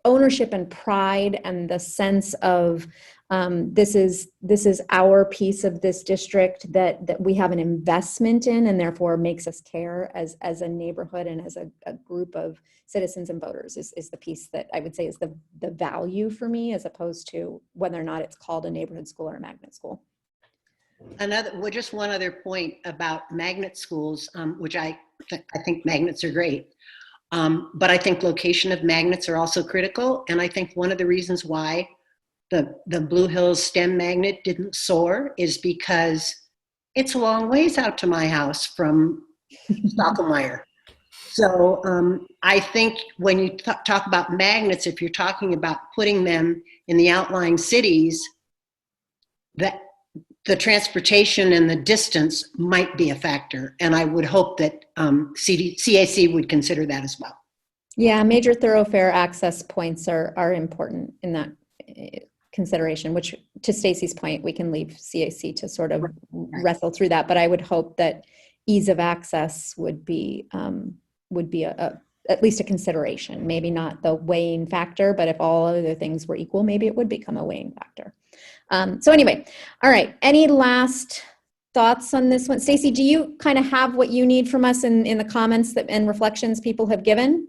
ownership and pride and the sense of this is our piece of this district that we have an investment in, and therefore makes us care as a neighborhood and as a group of citizens and voters is the piece that I would say is the value for me, as opposed to whether or not it's called a neighborhood school or a magnet school. Just one other point about magnet schools, which I think magnets are great. But I think location of magnets are also critical. And I think one of the reasons why the Blue Hills STEM magnet didn't soar is because it's a long ways out to my house from Stockholmeyer. So I think when you talk about magnets, if you're talking about putting them in the outlying cities, that the transportation and the distance might be a factor. And I would hope that CAC would consider that as well. Yeah, major thoroughfare access points are important in that consideration, which, to Stacy's point, we can leave CAC to sort of wrestle through that. But I would hope that ease of access would be at least a consideration. Maybe not the weighing factor, but if all other things were equal, maybe it would become a weighing factor. So anyway, all right. Any last thoughts on this one? Stacy, do you kind of have what you need from us in the comments and reflections people have given?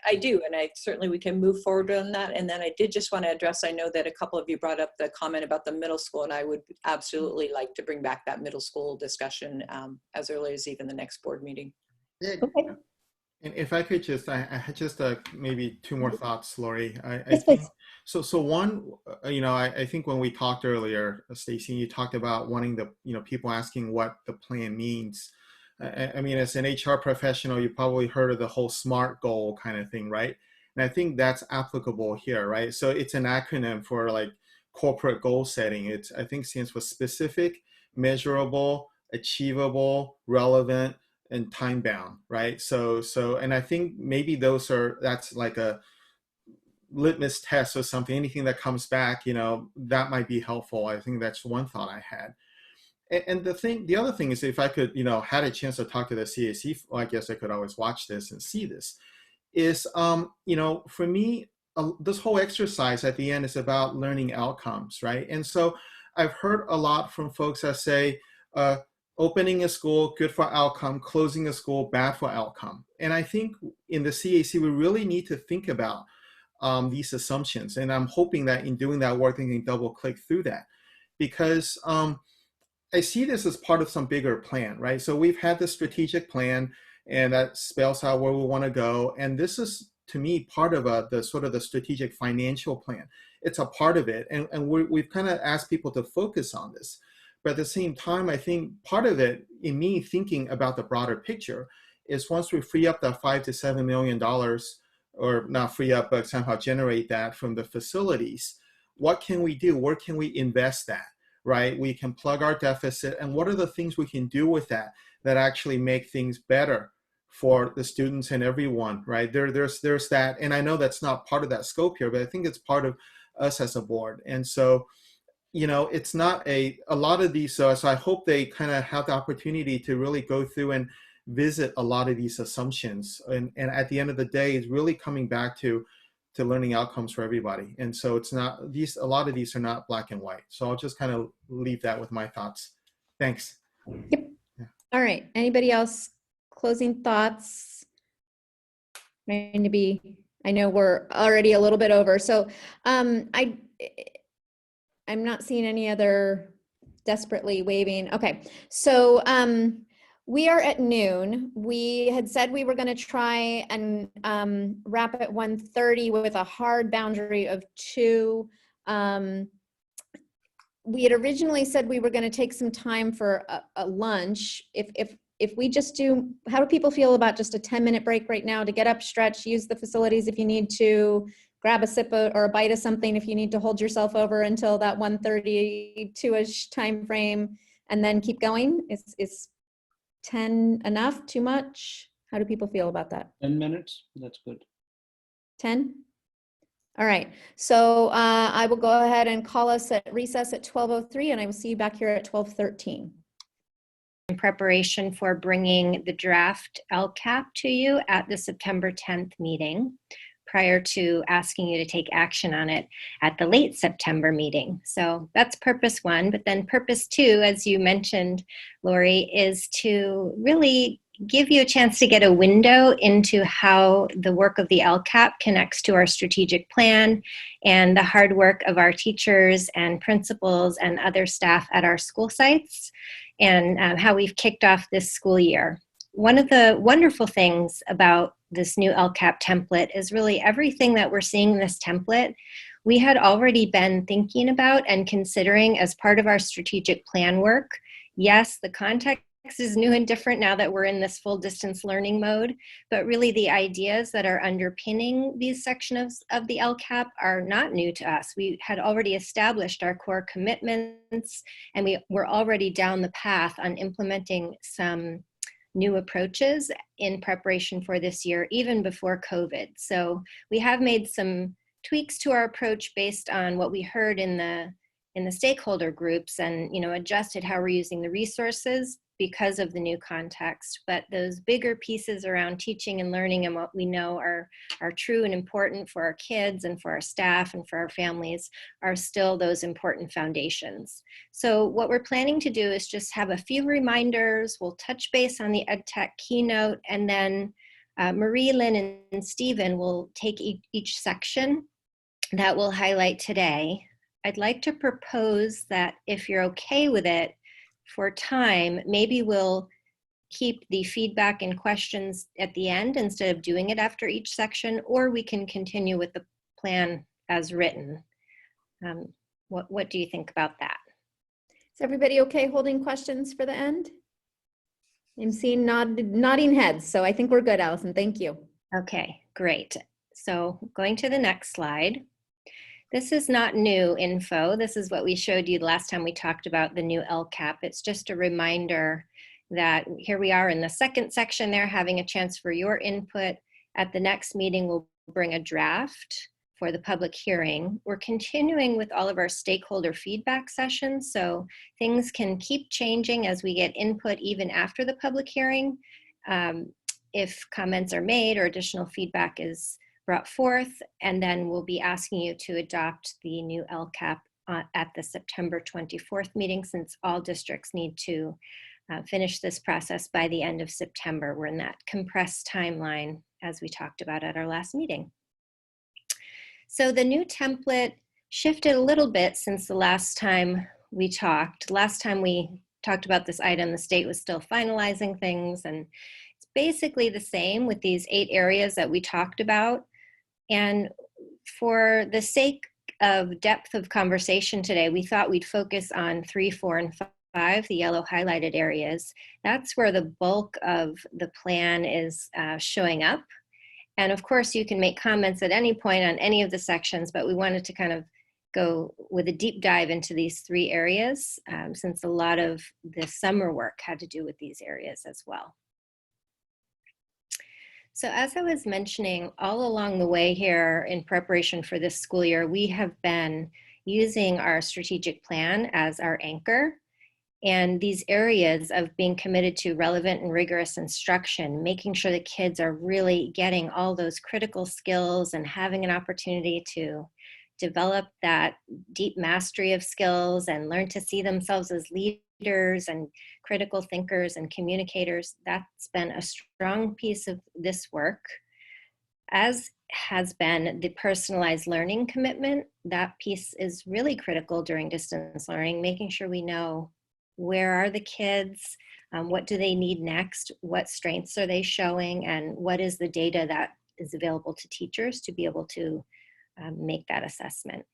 I do, and certainly we can move forward on that. And then I did just want to address, I know that a couple of you brought up the comment about the middle school, and I would absolutely like to bring back that middle school discussion as early as even the next board meeting. Good. Okay. And if I could I had just maybe 2 more thoughts, Lori. Yes, please. So one, I think when we talked earlier, Stacy, you talked about wanting people asking what the plan means. I mean, as an HR professional, you probably heard of the whole SMART goal kind of thing, right? And I think that's applicable here, right? So it's an acronym for like corporate goal setting. I think stands for specific, measurable, achievable, relevant, and time bound, right? So, and I think maybe that's like a litmus test or something. Anything that comes back, that might be helpful. I think that's one thought I had. And the other thing is, if I could, had a chance to talk to the CAC, well, I guess I could always watch this and see this, is, for me, this whole exercise at the end is about learning outcomes, right? And so I've heard a lot from folks that say, opening a school, good for outcome, closing a school, bad for outcome. And I think in the CAC, we really need to think about these assumptions. And I'm hoping that in doing that work, they can double click through that, because I see this as part of some bigger plan, right? So we've had the strategic plan, and that spells out where we want to go. And this is, to me, part of the sort of the strategic financial plan. It's a part of it. And we've kind of asked people to focus on this. But at the same time, I think part of it, in me thinking about the broader picture, is once we free up that $5 to $7 million, or not free up, but somehow generate that from the facilities, what can we do? Where can we invest that? Right? We can plug our deficit, and what are the things we can do with that actually make things better for the students and everyone, right? There's that, and I know that's not part of that scope here, but I think it's part of us as a board. And so, you know, it's not a lot of these, so I hope they kind of have the opportunity to really go through and visit a lot of these assumptions. And at the end of the day, it's really coming back to learning outcomes for everybody. And so it's not, a lot of these are not black and white. So I'll just kind of leave that with my thoughts. Thanks. Yep. Yeah. All right. Anybody else? Closing thoughts? Trying to be, I know we're already a little bit over. So I'm not seeing any other desperately waving. Okay. So we are at noon. We had said we were going to try and wrap at 1:30 with a hard boundary of 2. We had originally said we were going to take some time for a lunch. If we just do, how do people feel about just a 10-minute break right now to get up, stretch, use the facilities if you need to, grab a sip or a bite of something if you need to hold yourself over until that 1:32-ish time frame, and then keep going? Is 10 enough? Too much? How do people feel about that? 10 minutes, that's good. 10? All right. So I will go ahead and call us at recess at 12:03, and I will see you back here at 12:13. In preparation for bringing the draft LCAP to you at the September 10th meeting, prior to asking you to take action on it at the late September meeting. So that's purpose 1. But then purpose 2, as you mentioned, Lori, is to really give you a chance to get a window into how the work of the LCAP connects to our strategic plan and the hard work of our teachers and principals and other staff at our school sites, and how we've kicked off this school year. One of the wonderful things about this new LCAP template is really everything that we're seeing in this template, we had already been thinking about and considering as part of our strategic plan work. Yes, the context is new and different now that we're in this full distance learning mode, but really the ideas that are underpinning these sections of the LCAP are not new to us. We had already established our core commitments, and we were already down the path on implementing some new approaches in preparation for this year, even before COVID. So we have made some tweaks to our approach based on what we heard in the stakeholder groups, and adjusted how we're using the resources because of the new context. But those bigger pieces around teaching and learning and what we know are true and important for our kids and for our staff and for our families are still those important foundations. So what we're planning to do is just have a few reminders. We'll touch base on the EdTech keynote, and then Marie, Lynn, and Stephen will take each section that we'll highlight today. I'd like to propose that if you're okay with it, for time, maybe we'll keep the feedback and questions at the end instead of doing it after each section, or we can continue with the plan as written. What do you think about that? Is everybody okay holding questions for the end? I'm seeing nodding heads, so I think we're good, Allison. Thank you. Okay, great. So going to the next slide. This is not new info. This is what we showed you the last time we talked about the new LCAP. It's just a reminder that here we are in the second section there, having a chance for your input. At the next meeting, we'll bring a draft for the public hearing. We're continuing with all of our stakeholder feedback sessions, so things can keep changing as we get input even after the public hearing. If comments are made or additional feedback is brought forth, and then we'll be asking you to adopt the new LCAP at the September 24th meeting, since all districts need to finish this process by the end of September. We're in that compressed timeline as we talked about at our last meeting. So the new template shifted a little bit since the last time we talked. Last time we talked about this item, the state was still finalizing things, and it's basically the same with these 8 areas that we talked about. And for the sake of depth of conversation today, we thought we'd focus on 3, 4, and 5, the yellow highlighted areas. That's where the bulk of the plan is showing up. And of course, you can make comments at any point on any of the sections, but we wanted to kind of go with a deep dive into these 3 areas, since a lot of the summer work had to do with these areas as well. So as I was mentioning, all along the way here in preparation for this school year, we have been using our strategic plan as our anchor. And these areas of being committed to relevant and rigorous instruction, making sure that kids are really getting all those critical skills and having an opportunity to develop that deep mastery of skills and learn to see themselves as leaders and critical thinkers and communicators. That's been a strong piece of this work, as has been the personalized learning commitment. That piece is really critical during distance learning, making sure we know where are the kids, what do they need next, what strengths are they showing, and what is the data that is available to teachers to be able to make that assessment.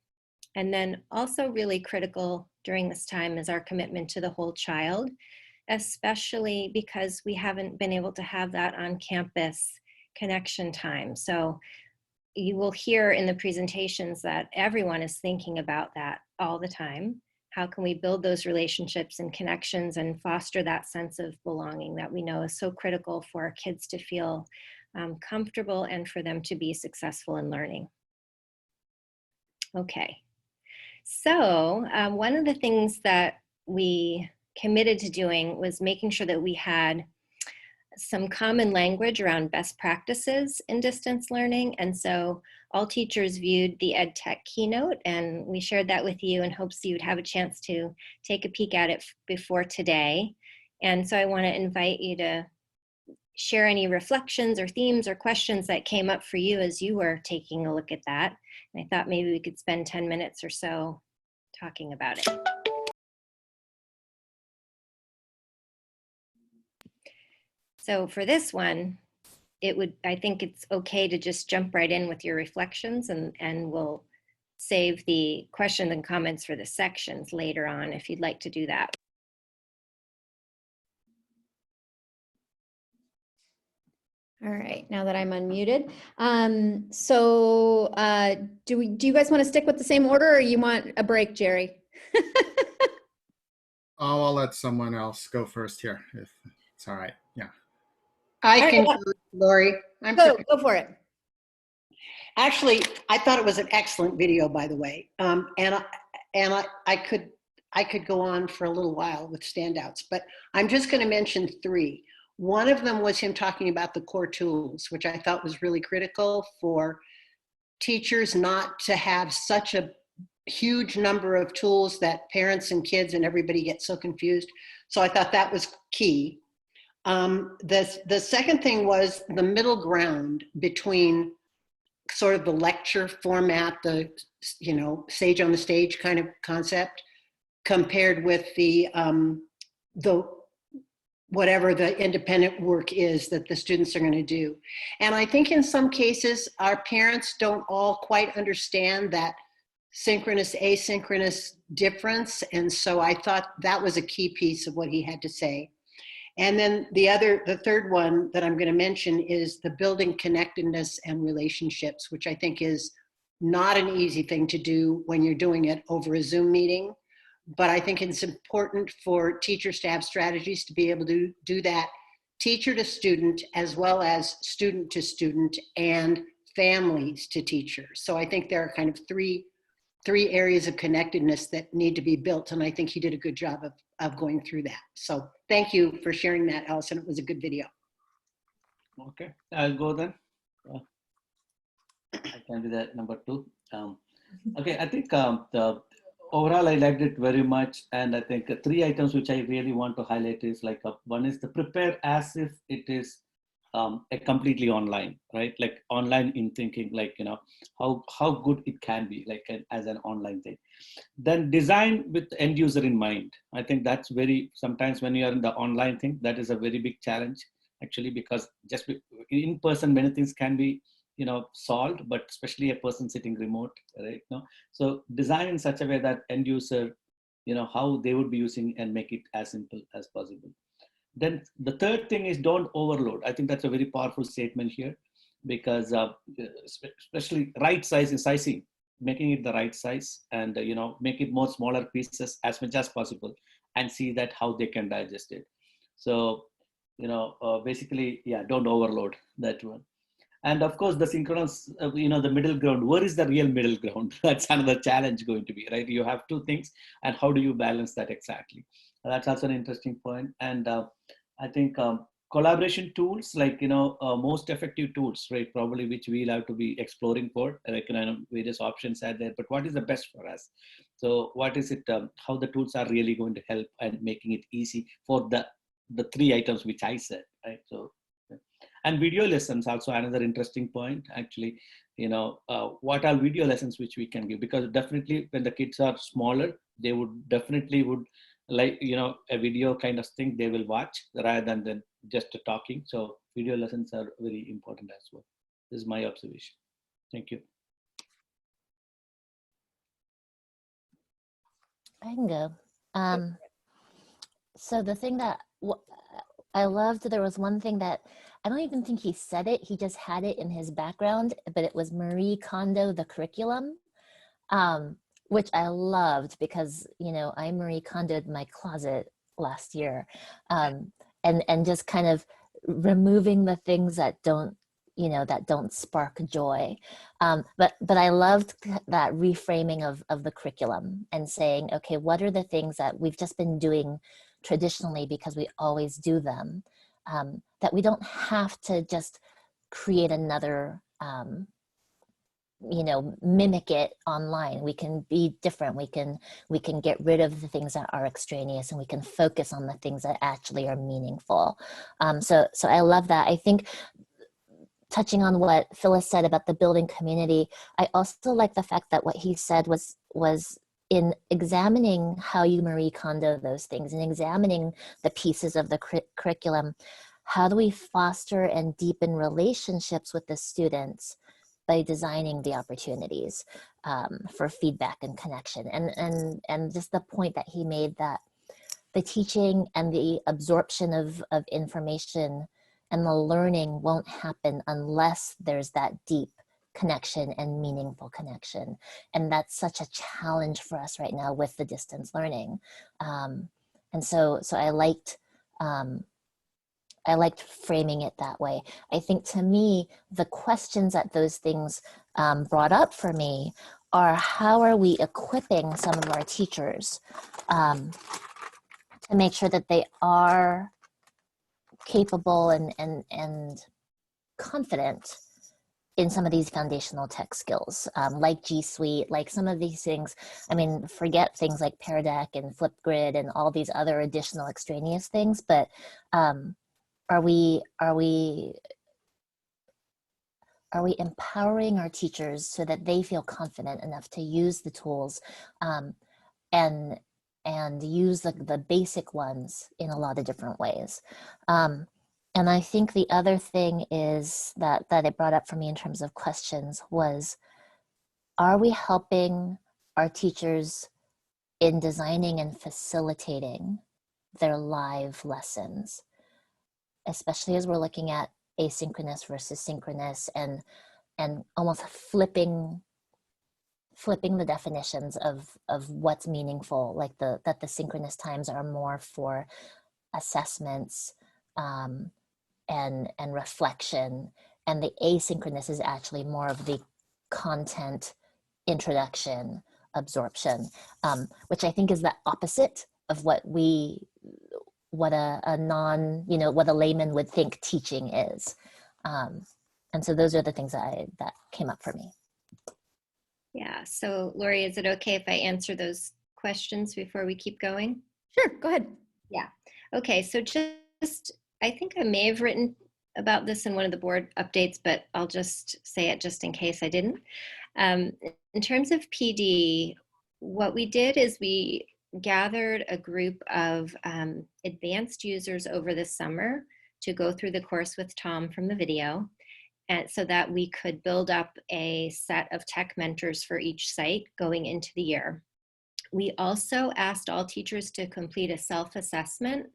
And then also really critical during this time is our commitment to the whole child, especially because we haven't been able to have that on campus connection time. So you will hear in the presentations that everyone is thinking about that all the time. How can we build those relationships and connections and foster that sense of belonging that we know is so critical for our kids to feel comfortable and for them to be successful in learning. Okay, so one of the things that we committed to doing was making sure that we had some common language around best practices in distance learning. And so all teachers viewed the EdTech keynote, and we shared that with you in hopes you would have a chance to take a peek at it before today. And so I want to invite you to share any reflections or themes or questions that came up for you as you were taking a look at that. And I thought maybe we could spend 10 minutes or so talking about it. So for this one, I think it's okay to just jump right in with your reflections, and we'll save the questions and comments for the sections later on if you'd like to do that. All right, now that I'm unmuted. Do you guys want to stick with the same order, or you want a break, Jerry? Oh, I'll let someone else go first here, if it's all right. Yeah. I can go, Lori. Go for it. Actually, I thought it was an excellent video, by the way. I could go on for a little while with standouts, but I'm just going to mention 3. One of them was him talking about the core tools, which I thought was really critical for teachers not to have such a huge number of tools that parents and kids and everybody get so confused. So I thought that was key. The second thing was the middle ground between sort of the lecture format, the sage on the stage kind of concept, compared with the whatever the independent work is that the students are going to do. And I think in some cases our parents don't all quite understand that synchronous asynchronous difference, and so I thought that was a key piece of what he had to say. And then the third one that I'm going to mention is the building connectedness and relationships, which I think is not an easy thing to do when you're doing it over a Zoom meeting. But I think it's important for teachers to have strategies to be able to do that teacher to student, as well as student to student and families to teachers. So I think there are kind of three areas of connectedness that need to be built. And I think he did a good job of going through that. So thank you for sharing that, Allison. It was a good video. Okay, I'll go then. I can do that number 2. Okay, I think overall, I liked it very much. And I think three items which I really want to highlight is like one is to prepare as if it is a completely online, right? Like online in thinking, like, you know, how good it can be, like as an online thing. Then design with end user in mind. I think that's very, sometimes when you are in the online thing, that is a very big challenge actually, because just in person, many things can be, you know, solved, but especially a person sitting remote, right? No, so design in such a way that end user, you know, how they would be using and make it as simple as possible. Then the third thing is don't overload. I think that's a very powerful statement here, because especially right size and sizing, making it the right size, and you know, make it more smaller pieces as much as possible, and see that how they can digest it. So, you know, basically, yeah, don't overload that one. And of course, the synchronous, you know, the middle ground. Where is the real middle ground? That's another challenge going to be, right? You have two things, and how do you balance that exactly? That's also an interesting point. And I think collaboration tools, like, you know, most effective tools, right? Probably which we'll have to be exploring for, like, you know, various options are there, but what is the best for us? So what is it, how the tools are really going to help and making it easy for the three items which I said, right? So, and video lessons also another interesting point actually. You know, what are video lessons which we can give? Because definitely when the kids are smaller, they would definitely would like, you know, a video kind of thing they will watch rather than just talking. So video lessons are very important as well. This is my observation. Thank you. I can go. So the thing that I loved, there was one thing that I don't even think he said it, he just had it in his background, but it was Marie Kondo, the curriculum, which I loved because, you know, I Marie Kondoed my closet last year, and just kind of removing the things that don't, you know, that don't spark joy. But I loved that reframing of the curriculum and saying, okay, what are the things that we've just been doing traditionally because we always do them, that we don't have to just create another, you know, mimic it online. We can be different. We can get rid of the things that are extraneous, and we can focus on the things that actually are meaningful. So I love that. I think, touching on what Phyllis said about the building community, I also like the fact that what he said was in examining how you Marie Kondo those things and examining the pieces of the curriculum, how do we foster and deepen relationships with the students by designing the opportunities for feedback and connection? And just the point that he made that the teaching and the absorption of information and the learning won't happen unless there's that deep connection and meaningful connection. And that's such a challenge for us right now with the distance learning. And so I liked framing it that way. I think, to me, the questions that those things brought up for me are, how are we equipping some of our teachers to make sure that they are capable and confident in some of these foundational tech skills, like G Suite, like some of these things. I mean, forget things like Pear Deck and Flipgrid and all these other additional extraneous things, but are we empowering our teachers so that they feel confident enough to use the tools and use the basic ones in a lot of different ways? And I think the other thing is that it brought up for me in terms of questions was, are we helping our teachers in designing and facilitating their live lessons, especially as we're looking at asynchronous versus synchronous, and almost flipping the definitions of what's meaningful, like that the synchronous times are more for assessments and reflection, and the asynchronous is actually more of the content introduction, absorption, which I think is the opposite of what a non, you know, what a layman would think teaching is. And so those are the things that came up for me. Yeah, so Lori, is it okay if I answer those questions before we keep going? Sure, go ahead. Yeah. Okay, so just, I think I may have written about this in one of the board updates, but I'll just say it just in case I didn't. In terms of PD, what we did is we gathered a group of advanced users over the summer to go through the course with Tom from the video, and so that we could build up a set of tech mentors for each site going into the year. We also asked all teachers to complete a self-assessment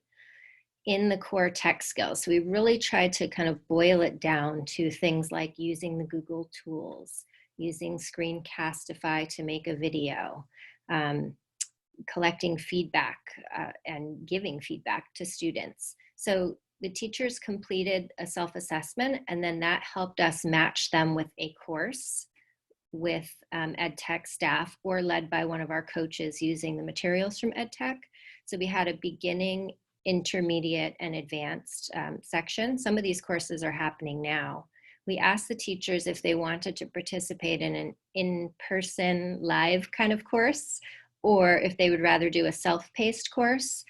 in the core tech skills. So we really tried to kind of boil it down to things like using the Google tools, using Screencastify to make a video, collecting feedback and giving feedback to students. So the teachers completed a self-assessment, and then that helped us match them with a course with EdTech staff or led by one of our coaches using the materials from EdTech. So we had a beginning, intermediate, and advanced section. Some of these courses are happening now. We asked the teachers if they wanted to participate in an in-person live kind of course, or if they would rather do a self-paced course.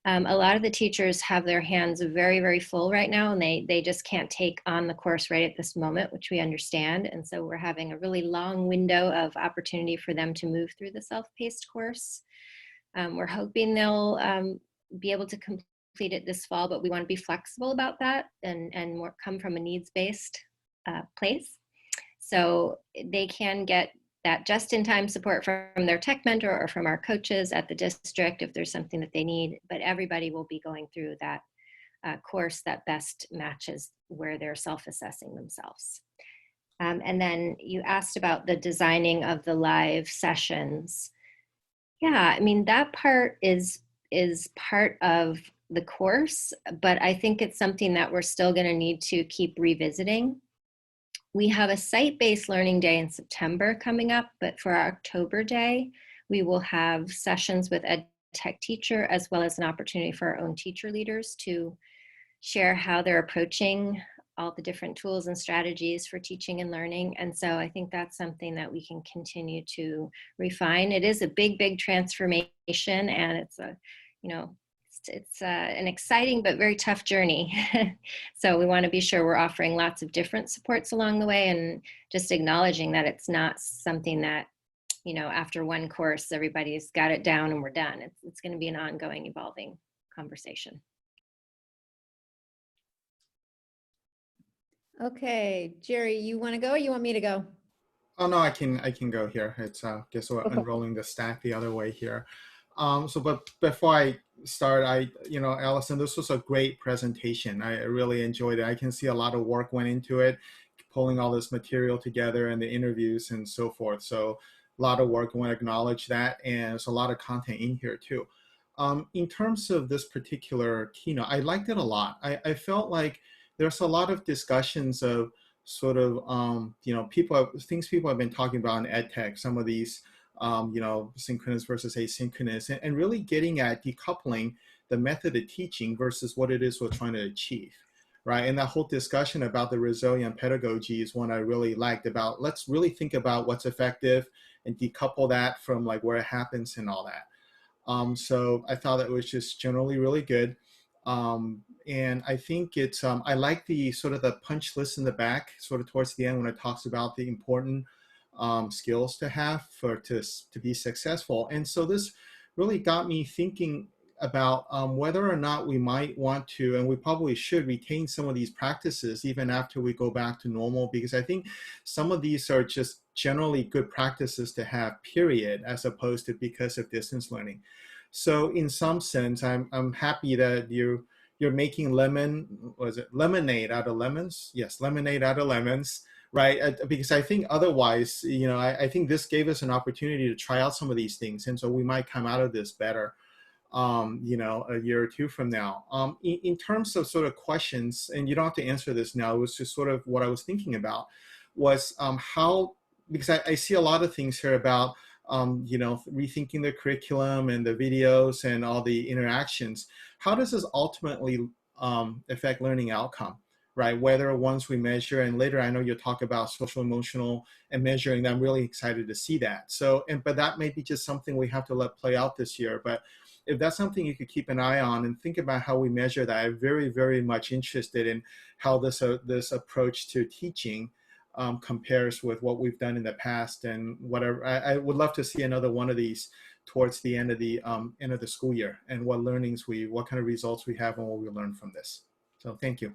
A lot of the teachers have their hands very, very full right now, and they just can't take on the course right at this moment, which we understand. And so we're having a really long window of opportunity for them to move through the self-paced course. We're hoping they'll be able to complete it this fall, but we want to be flexible about that and more come from a needs-based place. So they can get that just-in-time support from their tech mentor or from our coaches at the district if there's something that they need, but everybody will be going through that course that best matches where they're self-assessing themselves. And then you asked about the designing of the live sessions. Yeah, I mean, that part is part of the course, but I think it's something that we're still going to need to keep revisiting. We have a site-based learning day in September coming up, but for our October day, we will have sessions with EdTech teacher as well as an opportunity for our own teacher leaders to share how they're approaching all the different tools and strategies for teaching and learning. And so I think that's something that we can continue to refine. It is a big, big transformation, and it's a, you know, it's an exciting but very tough journey. So we want to be sure we're offering lots of different supports along the way, and just acknowledging that it's not something that, you know, after one course, everybody's got it down and we're done. It's going to be an ongoing, evolving conversation. Okay, Jerry, you want to go or you want me to go? Oh no, I can go here. It's guess we're unrolling the stack the other way here. But before I start, Allison, this was a great presentation. I really enjoyed it. I can see a lot of work went into it, pulling all this material together and the interviews and so forth. So a lot of work. I want to acknowledge that, and there's a lot of content in here too. In terms of this particular keynote, I liked it a lot. I felt like there's a lot of discussions of sort of things people have been talking about in EdTech, some of these synchronous versus asynchronous, and really getting at decoupling the method of teaching versus what it is we're trying to achieve, right? And that whole discussion about the resilient pedagogy is one I really liked, about let's really think about what's effective and decouple that from like where it happens and all that. So I thought that was just generally really good. And I think it's, I like the sort of the punch list in the back, sort of towards the end when it talks about the important skills to have to be successful. And so this really got me thinking about whether or not we might want to, and we probably should, retain some of these practices even after we go back to normal, because I think some of these are just generally good practices to have, period, as opposed to because of distance learning. So in some sense, I'm happy that you're making lemonade out of lemons? Yes, lemonade out of lemons, right? Because I think otherwise, I think this gave us an opportunity to try out some of these things, and so we might come out of this better, a year or two from now. In terms of sort of questions, and you don't have to answer this now, it was just sort of what I was thinking about, was how, because I see a lot of things here about rethinking the curriculum and the videos and all the interactions. How does this ultimately affect learning outcome, right? Whether once we measure, and later I know you'll talk about social emotional and measuring, I'm really excited to see that. So, but that may be just something we have to let play out this year. But if that's something you could keep an eye on and think about how we measure that, I'm very, very much interested in how this approach to teaching compares with what we've done in the past, and whatever. I would love to see another one of these towards the end of the school year, and what kind of results we have and what we learn from this. So thank you.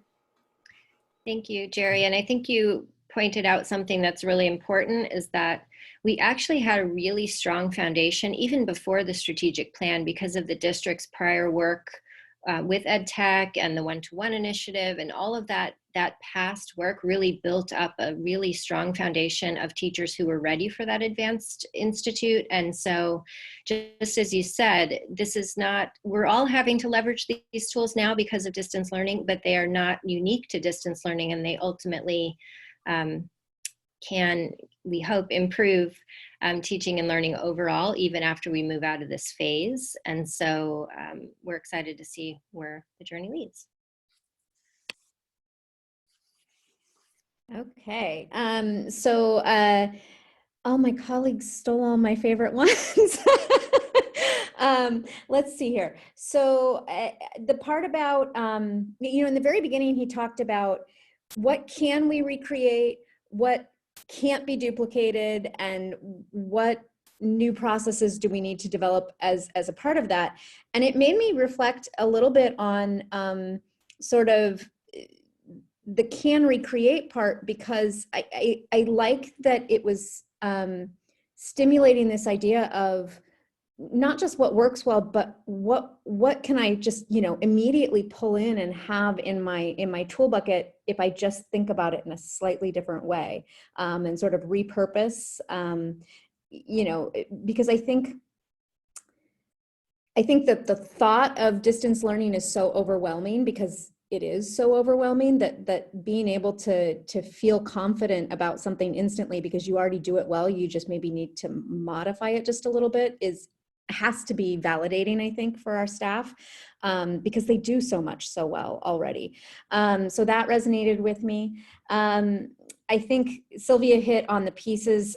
Thank you, Jerry. And I think you pointed out something that's really important, is that we actually had a really strong foundation even before the strategic plan because of the district's prior work with EdTech and the one-to-one initiative, and all of that past work really built up a really strong foundation of teachers who were ready for that advanced institute. And so just as you said, this is not, we're all having to leverage these tools now because of distance learning, but they are not unique to distance learning, and they ultimately can, we hope, improve teaching and learning overall, even after we move out of this phase. And so we're excited to see where the journey leads. Okay, all my colleagues stole all my favorite ones. Let's see here. So the part about, in the very beginning, he talked about what can we recreate, what can't be duplicated, and what new processes do we need to develop as a part of that. And it made me reflect a little bit on sort of the can recreate part, because I like that it was stimulating this idea of not just what works well, but what can I just immediately pull in and have in my tool bucket if I just think about it in a slightly different way, and sort of repurpose, because I think that the thought of distance learning is so overwhelming, because it is so overwhelming, that being able to feel confident about something instantly because you already do it well, you just maybe need to modify it just a little bit, has to be validating, I think, for our staff, because they do so much so well already. So that resonated with me. I think Sylvia hit on the pieces.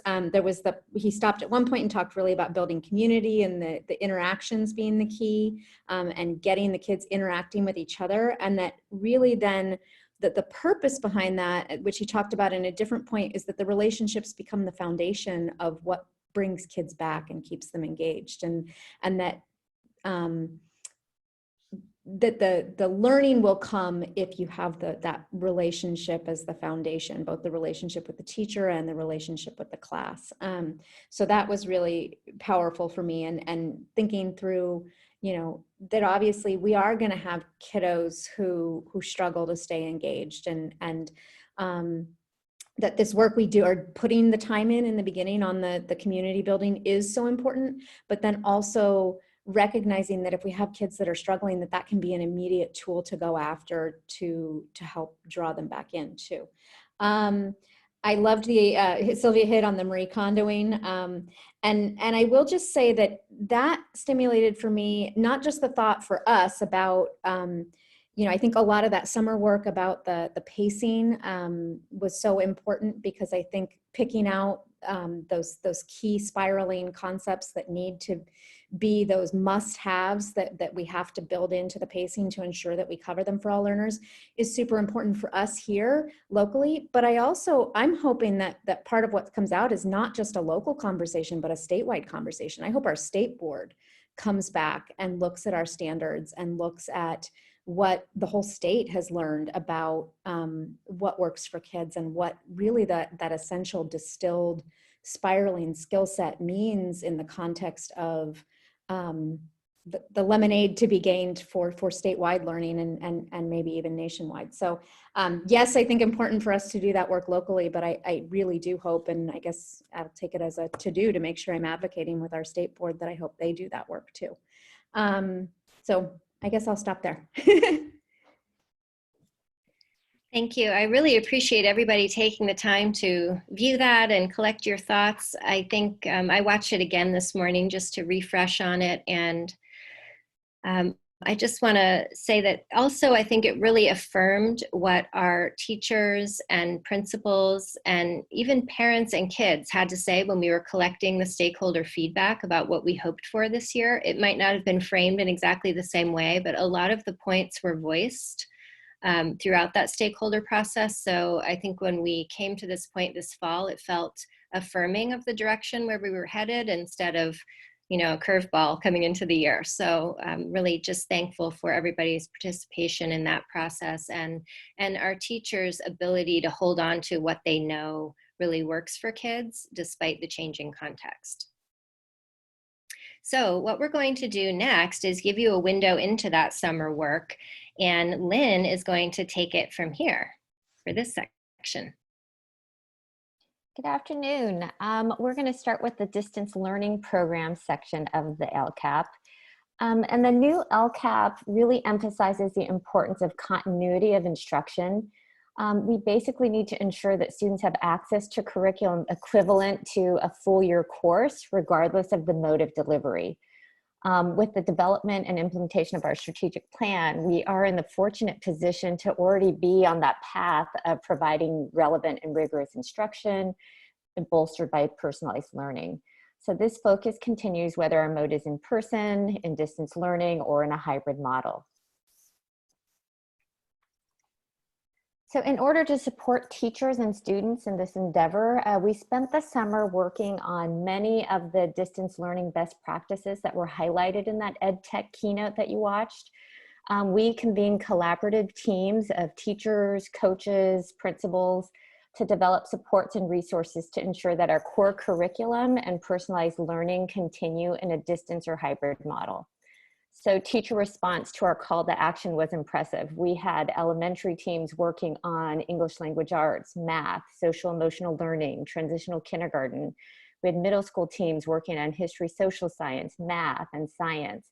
He stopped at one point and talked really about building community and the interactions being the key, and getting the kids interacting with each other. And that really then that the purpose behind that, which he talked about in a different point, is that the relationships become the foundation of what brings kids back and keeps them engaged, and that the learning will come if you have that relationship as the foundation, both the relationship with the teacher and the relationship with the class. So that was really powerful for me, and thinking through, that obviously we are going to have kiddos who struggle to stay engaged, and that this work we do, or putting the time in the beginning on the community building, is so important, but then also recognizing that if we have kids that are struggling, that can be an immediate tool to go after to help draw them back in too. I loved Sylvia hit on the Marie Kondoing, and I will just say that stimulated for me, not just the thought for us about, I think a lot of that summer work about the pacing was so important, because I think picking out those key spiraling concepts that need to be those must-haves that we have to build into the pacing to ensure that we cover them for all learners is super important for us here locally. But I'm hoping that part of what comes out is not just a local conversation, but a statewide conversation. I hope our state board comes back and looks at our standards and looks at what the whole state has learned about what works for kids, and what really that essential distilled spiraling skill set means in the context of the lemonade to be gained for statewide learning and maybe even nationwide. So yes, I think important for us to do that work locally, but I really do hope, and I guess I'll take it as a to-do to make sure I'm advocating with our state board that I hope they do that work too. So I guess I'll stop there. Thank you. I really appreciate everybody taking the time to view that and collect your thoughts. I think I watched it again this morning just to refresh on it. And I just want to say that also I think it really affirmed what our teachers and principals and even parents and kids had to say when we were collecting the stakeholder feedback about what we hoped for this year. It might not have been framed in exactly the same way, but a lot of the points were voiced throughout that stakeholder process. So I think when we came to this point this fall, it felt affirming of the direction where we were headed instead of, you know, a curveball coming into the year. So I'm really just thankful for everybody's participation in that process and our teachers' ability to hold on to what they know really works for kids despite the changing context. So what we're going to do next is give you a window into that summer work, and Lynn is going to take it from here for this section. Good afternoon. We're going to start with the distance learning program section of the LCAP. And the new LCAP really emphasizes the importance of continuity of instruction. We basically need to ensure that students have access to curriculum equivalent to a full year course, regardless of the mode of delivery. With the development and implementation of our strategic plan, we are in the fortunate position to already be on that path of providing relevant and rigorous instruction and bolstered by personalized learning. So this focus continues whether our mode is in person, in distance learning, or in a hybrid model. So in order to support teachers and students in this endeavor, we spent the summer working on many of the distance learning best practices that were highlighted in that EdTech keynote that you watched. We convened collaborative teams of teachers, coaches, principals to develop supports and resources to ensure that our core curriculum and personalized learning continue in a distance or hybrid model. So teacher response to our call to action was impressive. We had elementary teams working on English language arts, math, social emotional learning, transitional kindergarten. We had middle school teams working on history, social science, math, and science.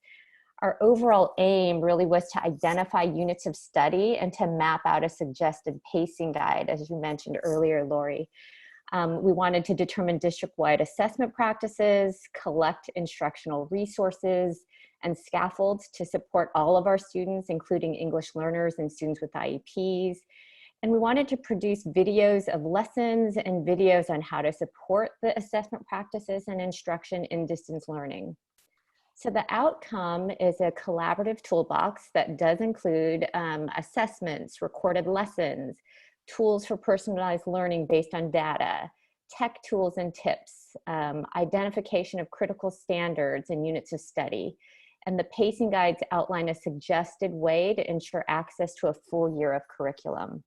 Our overall aim really was to identify units of study and to map out a suggested pacing guide, as you mentioned earlier, Lori. We wanted to determine district-wide assessment practices, collect instructional resources, and scaffolds to support all of our students, including English learners and students with IEPs. And we wanted to produce videos of lessons and videos on how to support the assessment practices and instruction in distance learning. So the outcome is a collaborative toolbox that does include assessments, recorded lessons, tools for personalized learning based on data, tech tools and tips, identification of critical standards and units of study. And the pacing guides outline a suggested way to ensure access to a full year of curriculum.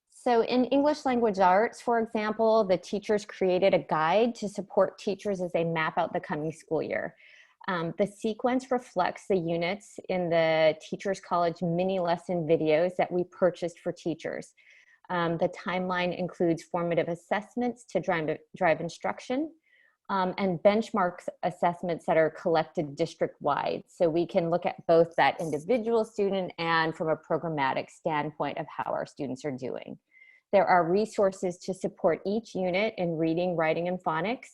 So in English language arts, for example, the teachers created a guide to support teachers as they map out the coming school year. The sequence reflects the units in the Teachers College mini lesson videos that we purchased for teachers. The timeline includes formative assessments to drive instruction, and benchmarks assessments that are collected district-wide. So we can look at both that individual student and from a programmatic standpoint of how our students are doing. There are resources to support each unit in reading, writing, and phonics.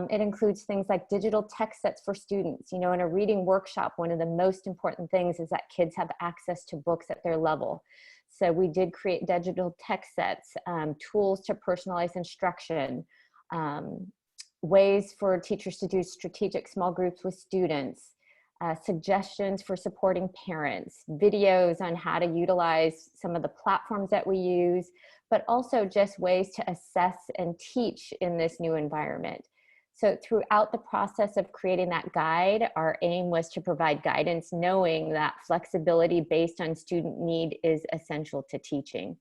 It includes things like digital text sets for students. You know, in a reading workshop, one of the most important things is that kids have access to books at their level. So we did create digital text sets, tools to personalize instruction, ways for teachers to do strategic small groups with students, suggestions for supporting parents, videos on how to utilize some of the platforms that we use, but also just ways to assess and teach in this new environment. So throughout the process of creating that guide, our aim was to provide guidance knowing that flexibility based on student need is essential to teaching.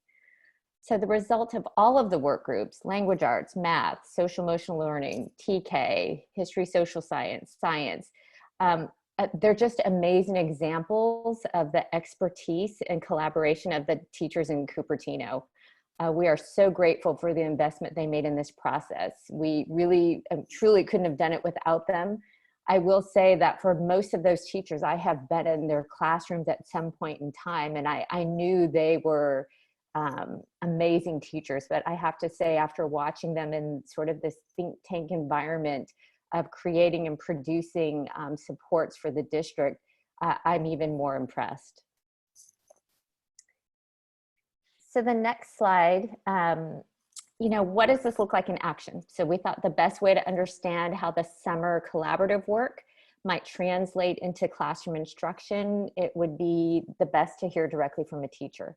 So the result of all of the work groups, language arts, math, social emotional learning, TK, history, social science, science, they're just amazing examples of the expertise and collaboration of the teachers in Cupertino. We are so grateful for the investment they made in this process. We really, truly couldn't have done it without them. I will say that for most of those teachers, I have been in their classrooms at some point in time, and I knew they were amazing teachers. But I have to say, after watching them in sort of this think tank environment of creating and producing supports for the district, I'm even more impressed. So the next slide, you know, what does this look like in action? So we thought the best way to understand how the summer collaborative work might translate into classroom instruction, it would be the best to hear directly from a teacher.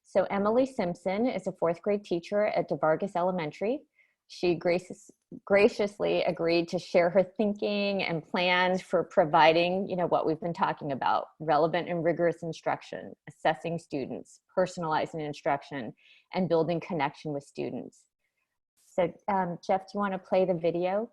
So Emily Simpson is a 4th grade teacher at DeVargas Elementary. She graciously agreed to share her thinking and plans for providing, you know, what we've been talking about: relevant and rigorous instruction, assessing students, personalizing instruction, and building connection with students. So Jeff, do you want to play the video?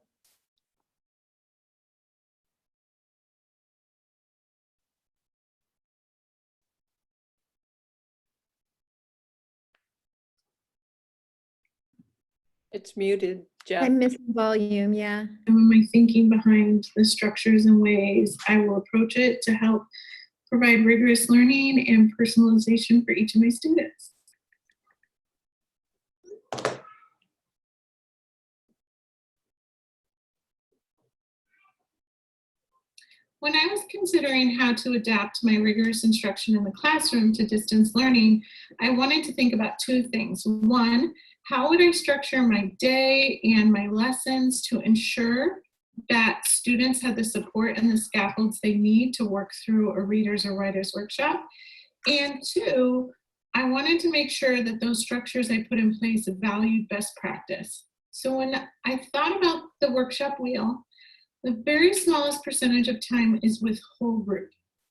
It's muted, Jeff. I'm missing volume, yeah. And my thinking behind the structures and ways I will approach it to help provide rigorous learning and personalization for each of my students. When I was considering how to adapt my rigorous instruction in the classroom to distance learning, I wanted to think about 2 things. One, how would I structure my day and my lessons to ensure that students had the support and the scaffolds they need to work through a readers or writers workshop? And 2, I wanted to make sure that those structures I put in place valued best practice. So when I thought about the workshop wheel, the very smallest percentage of time is with whole group.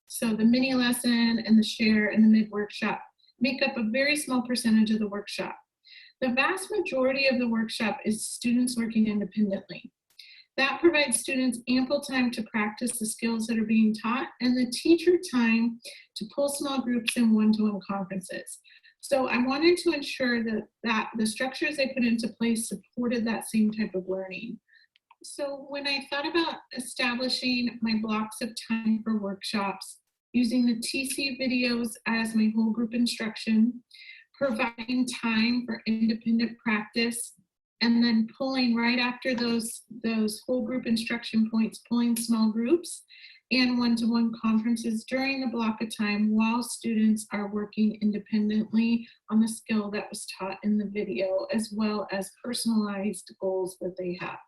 So the mini lesson and the share and the mid workshop make up a very small percentage of the workshop. The vast majority of the workshop is students working independently. That provides students ample time to practice the skills that are being taught, and the teacher time to pull small groups in one-to-one conferences. So I wanted to ensure that the structures I put into place supported that same type of learning. So when I thought about establishing my blocks of time for workshops, using the TC videos as my whole group instruction, providing time for independent practice, and then pulling right after those whole group instruction points, pulling small groups and one-to-one conferences during the block of time while students are working independently on the skill that was taught in the video, as well as personalized goals that they have.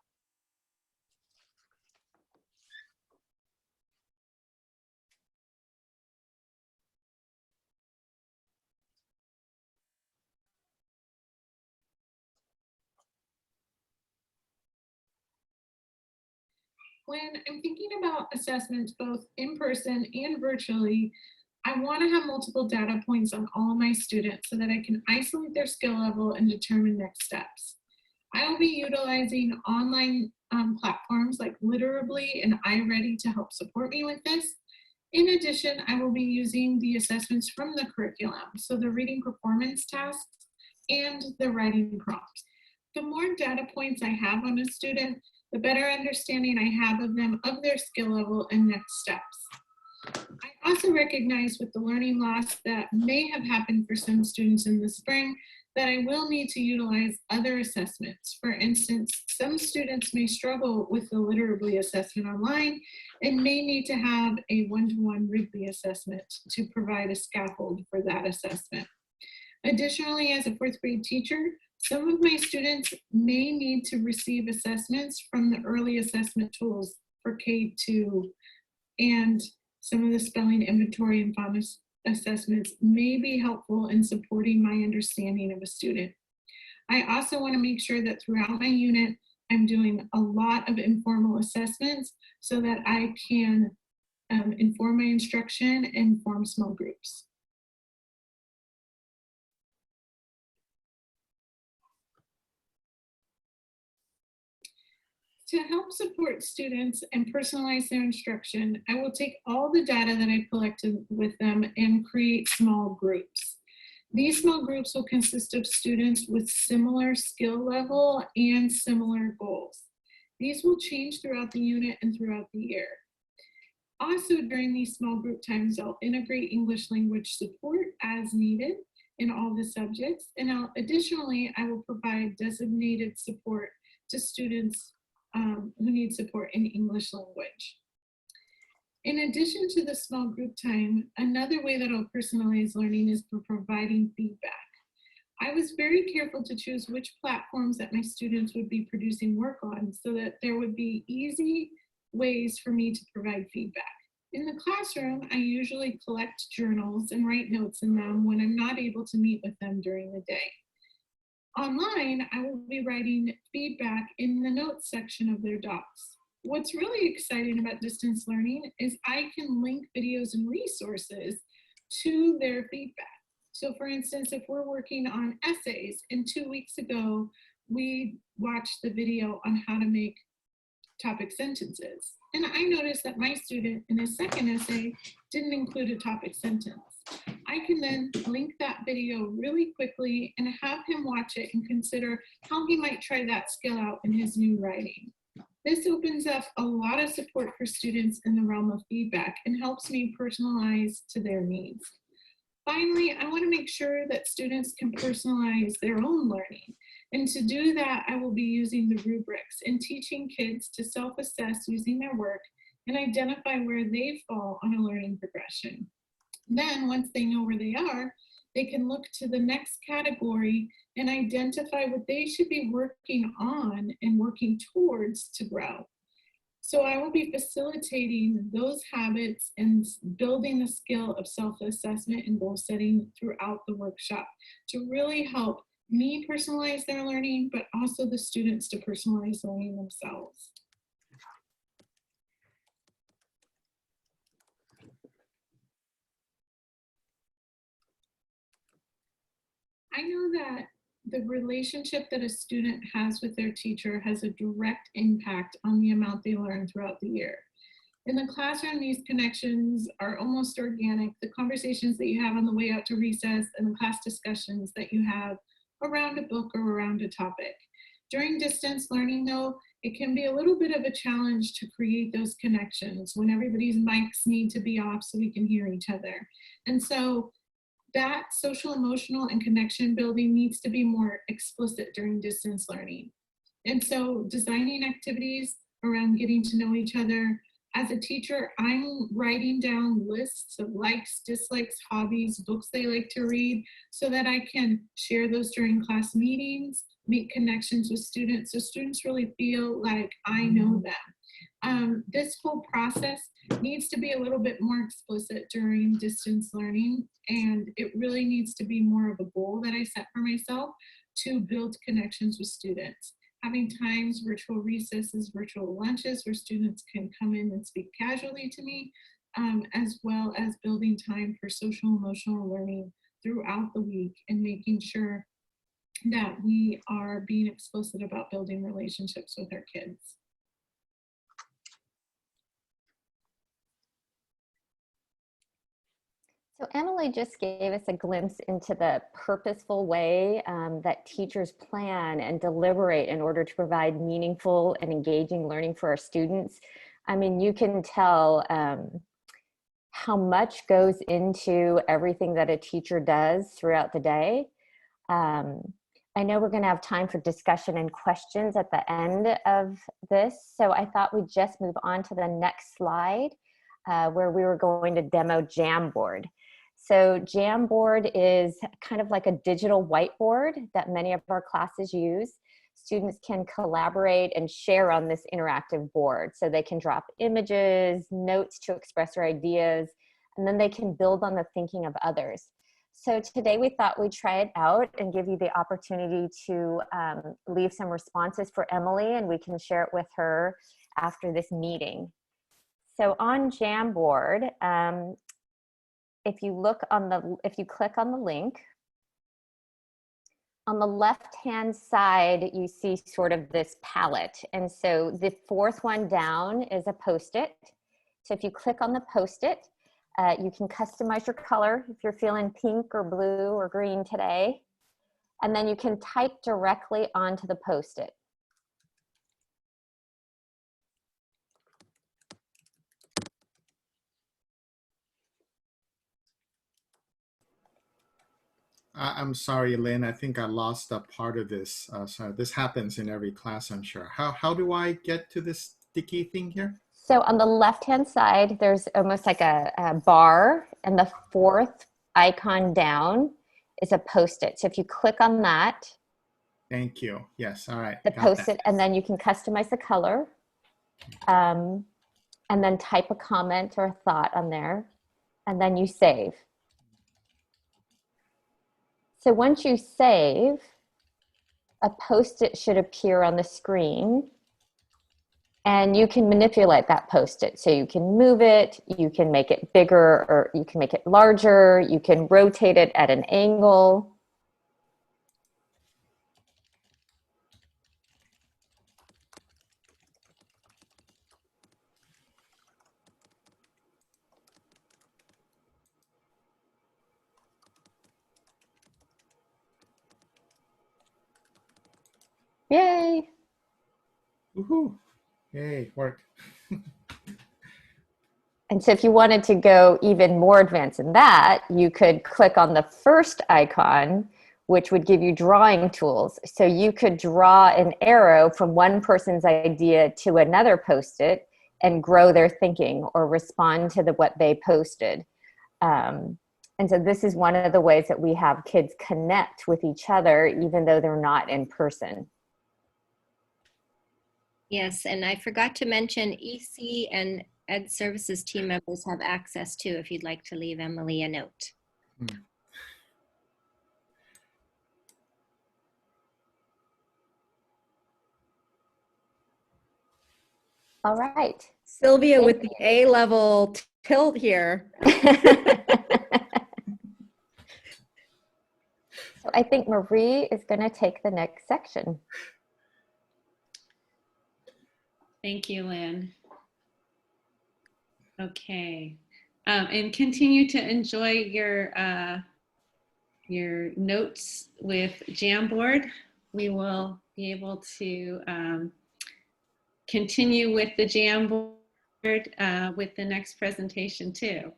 When I'm thinking about assessments, both in person and virtually, I want to have multiple data points on all of my students so that I can isolate their skill level and determine next steps. I will be utilizing online platforms like Literably and iReady to help support me with this. In addition, I will be using the assessments from the curriculum, so the reading performance tasks and the writing prompts. The more data points I have on a student, the better understanding I have of them, of their skill level and next steps. I also recognize with the learning loss that may have happened for some students in the spring that I will need to utilize other assessments. For instance, some students may struggle with the Literably assessment online and may need to have a one-to-one Rigby assessment to provide a scaffold for that assessment. Additionally, as a 4th grade teacher, some of my students may need to receive assessments from the early assessment tools for K2, and some of the spelling, inventory, and phonics assessments may be helpful in supporting my understanding of a student. I also want to make sure that throughout my unit, I'm doing a lot of informal assessments so that I can inform my instruction and form small groups. To help support students and personalize their instruction, I will take all the data that I collected with them and create small groups. These small groups will consist of students with similar skill level and similar goals. These will change throughout the unit and throughout the year. Also, during these small group times, I'll integrate English language support as needed in all the subjects. And additionally, I will provide designated support to students who need support in English language. In addition to the small group time, another way that I'll personalize learning is for providing feedback. I was very careful to choose which platforms that my students would be producing work on so that there would be easy ways for me to provide feedback. In the classroom, I usually collect journals and write notes in them when I'm not able to meet with them during the day. Online, I will be writing feedback in the notes section of their docs. What's really exciting about distance learning is I can link videos and resources to their feedback. So for instance, if we're working on essays, and 2 weeks ago, we watched the video on how to make topic sentences. And I noticed that my student in his second essay didn't include a topic sentence. I can then link that video really quickly and have him watch it and consider how he might try that skill out in his new writing. This opens up a lot of support for students in the realm of feedback and helps me personalize to their needs. Finally, I want to make sure that students can personalize their own learning. And to do that, I will be using the rubrics and teaching kids to self-assess using their work and identify where they fall on a learning progression. Then, once they know where they are, they can look to the next category and identify what they should be working on and working towards to grow. So I will be facilitating those habits and building the skill of self-assessment and goal setting throughout the workshop to really help me personalize their learning, but also the students to personalize learning themselves. I know that the relationship that a student has with their teacher has a direct impact on the amount they learn throughout the year. In the classroom, these connections are almost organic. The conversations that you have on the way out to recess and the class discussions that you have around a book or around a topic. During distance learning though, it can be a little bit of a challenge to create those connections when everybody's mics need to be off so we can hear each other. And so that social, emotional, and connection building needs to be more explicit during distance learning. And so designing activities around getting to know each other. As a teacher, I'm writing down lists of likes, dislikes, hobbies, books they like to read, so that I can share those during class meetings, make connections with students, so students really feel like I know them. This whole process needs to be a little bit more explicit during distance learning, and it really needs to be more of a goal that I set for myself to build connections with students. Having times, virtual recesses, virtual lunches where students can come in and speak casually to me, as well as building time for social emotional learning throughout the week and making sure that we are being explicit about building relationships with our kids. So Emily just gave us a glimpse into the purposeful way that teachers plan and deliberate in order to provide meaningful and engaging learning for our students. I mean, you can tell how much goes into everything that a teacher does throughout the day. I know we're going to have time for discussion and questions at the end of this, so I thought we'd just move on to the next slide where we were going to demo Jamboard. So Jamboard is kind of like a digital whiteboard that many of our classes use. Students can collaborate and share on this interactive board. So they can drop images, notes to express their ideas, and then they can build on the thinking of others. So today we thought we'd try it out and give you the opportunity to leave some responses for Emily, and we can share it with her after this meeting. So on Jamboard, if you click on the link, on the left-hand side, you see sort of this palette. And so the fourth one down is a Post-it. So if you click on the Post-it, you can customize your color if you're feeling pink or blue or green today. And then you can type directly onto the Post-it. I'm sorry, Lynn. I think I lost a part of this. So this happens in every class, I'm sure. How do I get to this sticky thing here? So on the left-hand side, there's almost like a bar, and the fourth icon down is a Post-it. So if you click on that, Thank you. Yes. All right. the Got that. Post-it, and then you can customize the color, and then type a comment or a thought on there, and then you save. So once you save, a Post-it should appear on the screen, and you can manipulate that Post-it. So you can move it, you can make it bigger, or you can make it larger, you can rotate it at an angle. Yay! Woohoo! Yay, worked. And so if you wanted to go even more advanced than that, you could click on the first icon, which would give you drawing tools. So you could draw an arrow from one person's idea to another Post-it and grow their thinking or respond to what they posted. And so this is one of the ways that we have kids connect with each other, even though they're not in person. Yes, and I forgot to mention EC and Ed Services team members have access to if you'd like to leave Emily a note. All right. Sylvia with the A-level tilt here. So I think Marie is going to take the next section. Thank you, Lynn. Okay, and continue to enjoy your notes with Jamboard. We will be able to continue with the Jamboard with the next presentation too.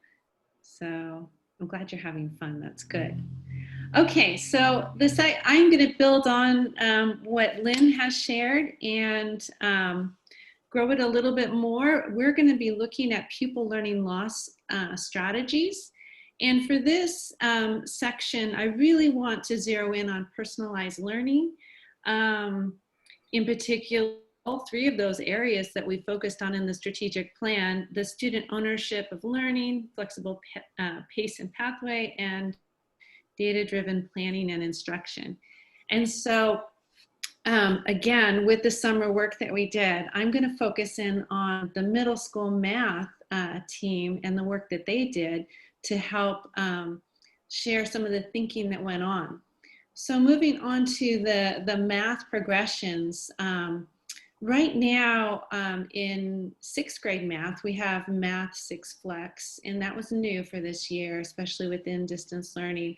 So I'm glad you're having fun. That's good. Okay, so I'm going to build on what Lynn has shared and grow it a little bit more. We're going to be looking at pupil learning loss strategies. And for this section, I really want to zero in on personalized learning. In particular, all three of those areas that we focused on in the strategic plan: the student ownership of learning, flexible pace and pathway, and data-driven planning and instruction. And so again, with the summer work that we did, I'm going to focus in on the middle school math team and the work that they did to help share some of the thinking that went on. So moving on to the math progressions, right now in 6th grade math, we have Math 6 Flex, and that was new for this year, especially within distance learning.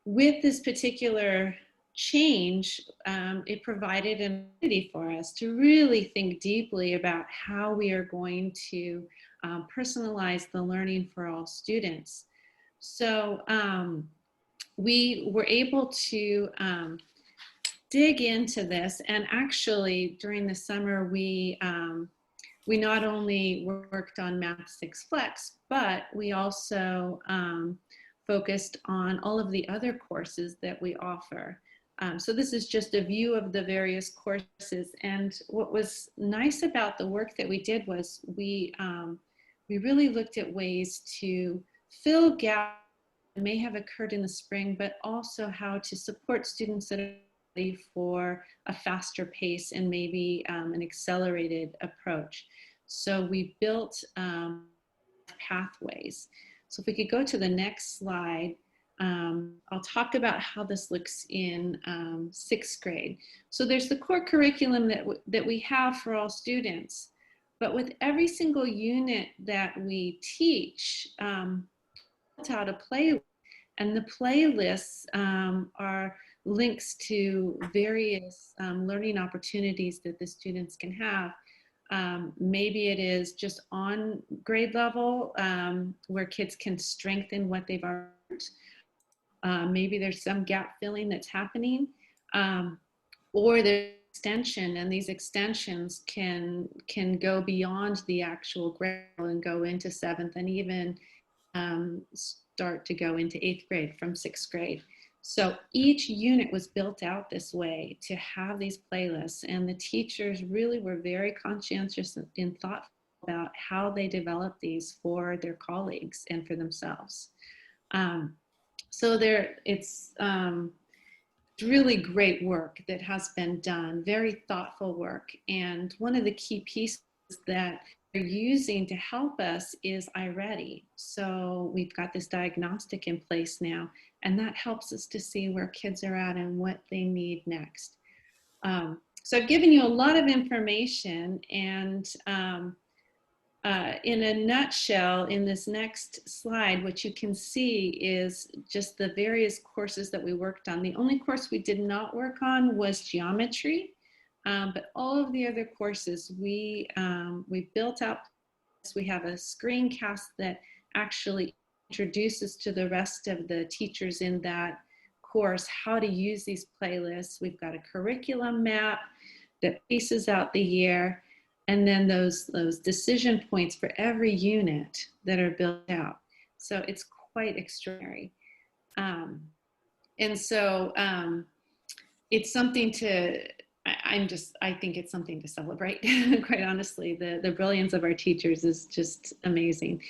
With this particular change, it provided an opportunity for us to really think deeply about how we are going to personalize the learning for all students. So we were able to dig into this, and actually during the summer we not only worked on Math 6 Flex, but we also focused on all of the other courses that we offer. So this is just a view of the various courses. And what was nice about the work that we did was we really looked at ways to fill gaps that may have occurred in the spring, but also how to support students that are ready for a faster pace and maybe an accelerated approach. So we built pathways. So if we could go to the next slide, I'll talk about how this looks in 6th grade. So there's the core curriculum that we have for all students, but with every single unit that we teach, built out a playlist, and the playlists are links to various learning opportunities that the students can have. Maybe it is just on grade level where kids can strengthen what they've learned. Maybe there's some gap filling that's happening, or there's extension, and these extensions can go beyond the actual grade and go into 7th and even start to go into 8th grade from 6th grade. So each unit was built out this way to have these playlists, and the teachers really were very conscientious and thoughtful about how they developed these for their colleagues and for themselves. So it's really great work that has been done, very thoughtful work. And one of the key pieces that they're using to help us is iReady. So we've got this diagnostic in place now, and that helps us to see where kids are at and what they need next. So I've given you a lot of information, and in a nutshell, in this next slide, what you can see is just the various courses that we worked on. The only course we did not work on was geometry, but all of the other courses we built out. We have a screencast that actually introduces to the rest of the teachers in that course how to use these playlists. We've got a curriculum map that paces out the year, and then those decision points for every unit that are built out. So it's quite extraordinary. And so it's something to, I think it's something to celebrate, quite honestly. The brilliance of our teachers is just amazing.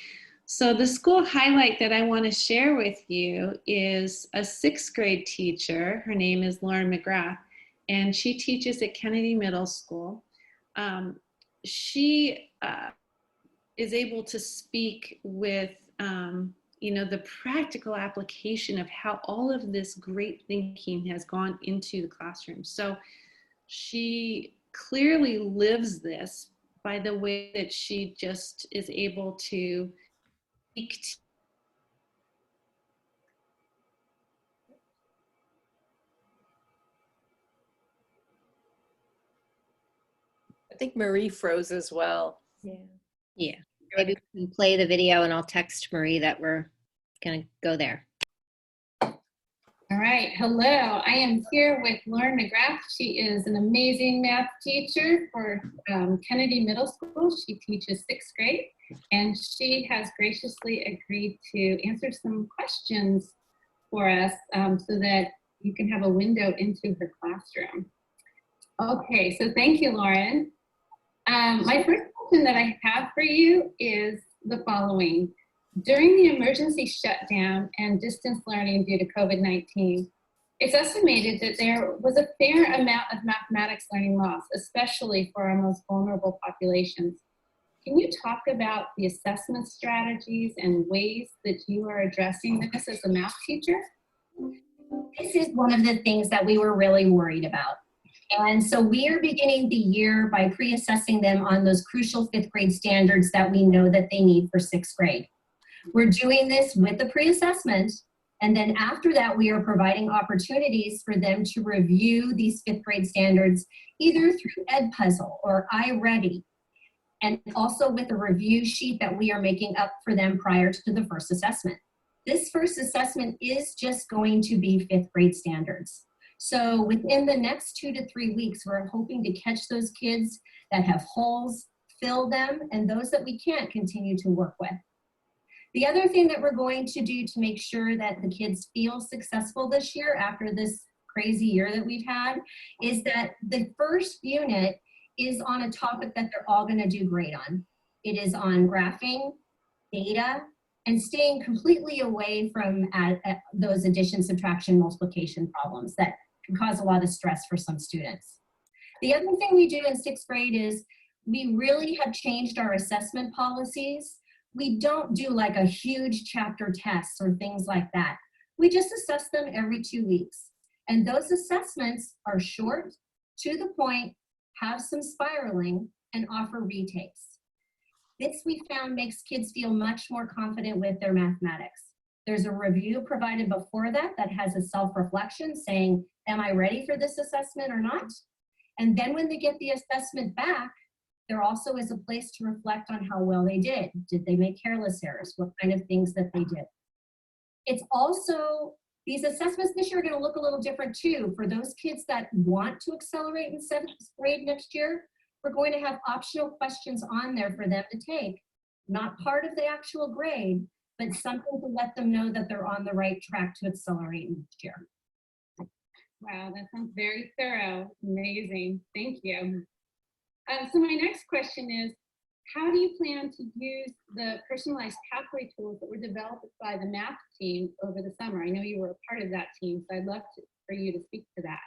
So the school highlight that I want to share with you is a 6th grade teacher. Her name is Lauren McGrath, and she teaches at Kennedy Middle School. She is able to speak with the practical application of how all of this great thinking has gone into the classroom. So she clearly lives this by the way that she just is able to speak to. I think Marie froze as well. Yeah. Maybe we can play the video and I'll text Marie that we're going to go there. All right, hello. I am here with Lauren McGrath. She is an amazing math teacher for Kennedy Middle School. She teaches 6th grade, and she has graciously agreed to answer some questions for us so that you can have a window into her classroom. Okay, so thank you, Lauren. My first question that I have for you is the following. During the emergency shutdown and distance learning due to COVID-19, it's estimated that there was a fair amount of mathematics learning loss, especially for our most vulnerable populations. Can you talk about the assessment strategies and ways that you are addressing this as a math teacher? This is one of the things that we were really worried about. And so we are beginning the year by pre-assessing them on those crucial 5th grade standards that we know that they need for 6th grade. We're doing this with the pre-assessment, and then after that, we are providing opportunities for them to review these 5th grade standards, either through Edpuzzle or iReady, and also with a review sheet that we are making up for them prior to the first assessment. This first assessment is just going to be 5th grade standards. So within the next 2 to 3 weeks, we're hoping to catch those kids that have holes, fill them, and those that we can't continue to work with. The other thing that we're going to do to make sure that the kids feel successful this year after this crazy year that we've had is that the first unit is on a topic that they're all going to do great on. It is on graphing, data, and staying completely away from those addition, subtraction, multiplication problems that can cause a lot of stress for some students. The other thing we do in 6th grade is we really have changed our assessment policies. We don't do like a huge chapter tests or things like that. We just assess them every 2 weeks. And those assessments are short, to the point, have some spiraling, and offer retakes. This we found makes kids feel much more confident with their mathematics. There's a review provided before that that has a self-reflection saying, am I ready for this assessment or not? And then when they get the assessment back, there also is a place to reflect on how well they did. Did they make careless errors? What kind of things that they did? It's also These assessments this year are going to look a little different too. For those kids that want to accelerate in 7th grade next year, we're going to have optional questions on there for them to take. Not part of the actual grade, but something to let them know that they're on the right track to accelerate next year. Wow, that sounds very thorough. Amazing. Thank you. So my next question is, how do you plan to use the personalized pathway tools that were developed by the math team over the summer? I know you were a part of that team, so I'd love for you to speak to that.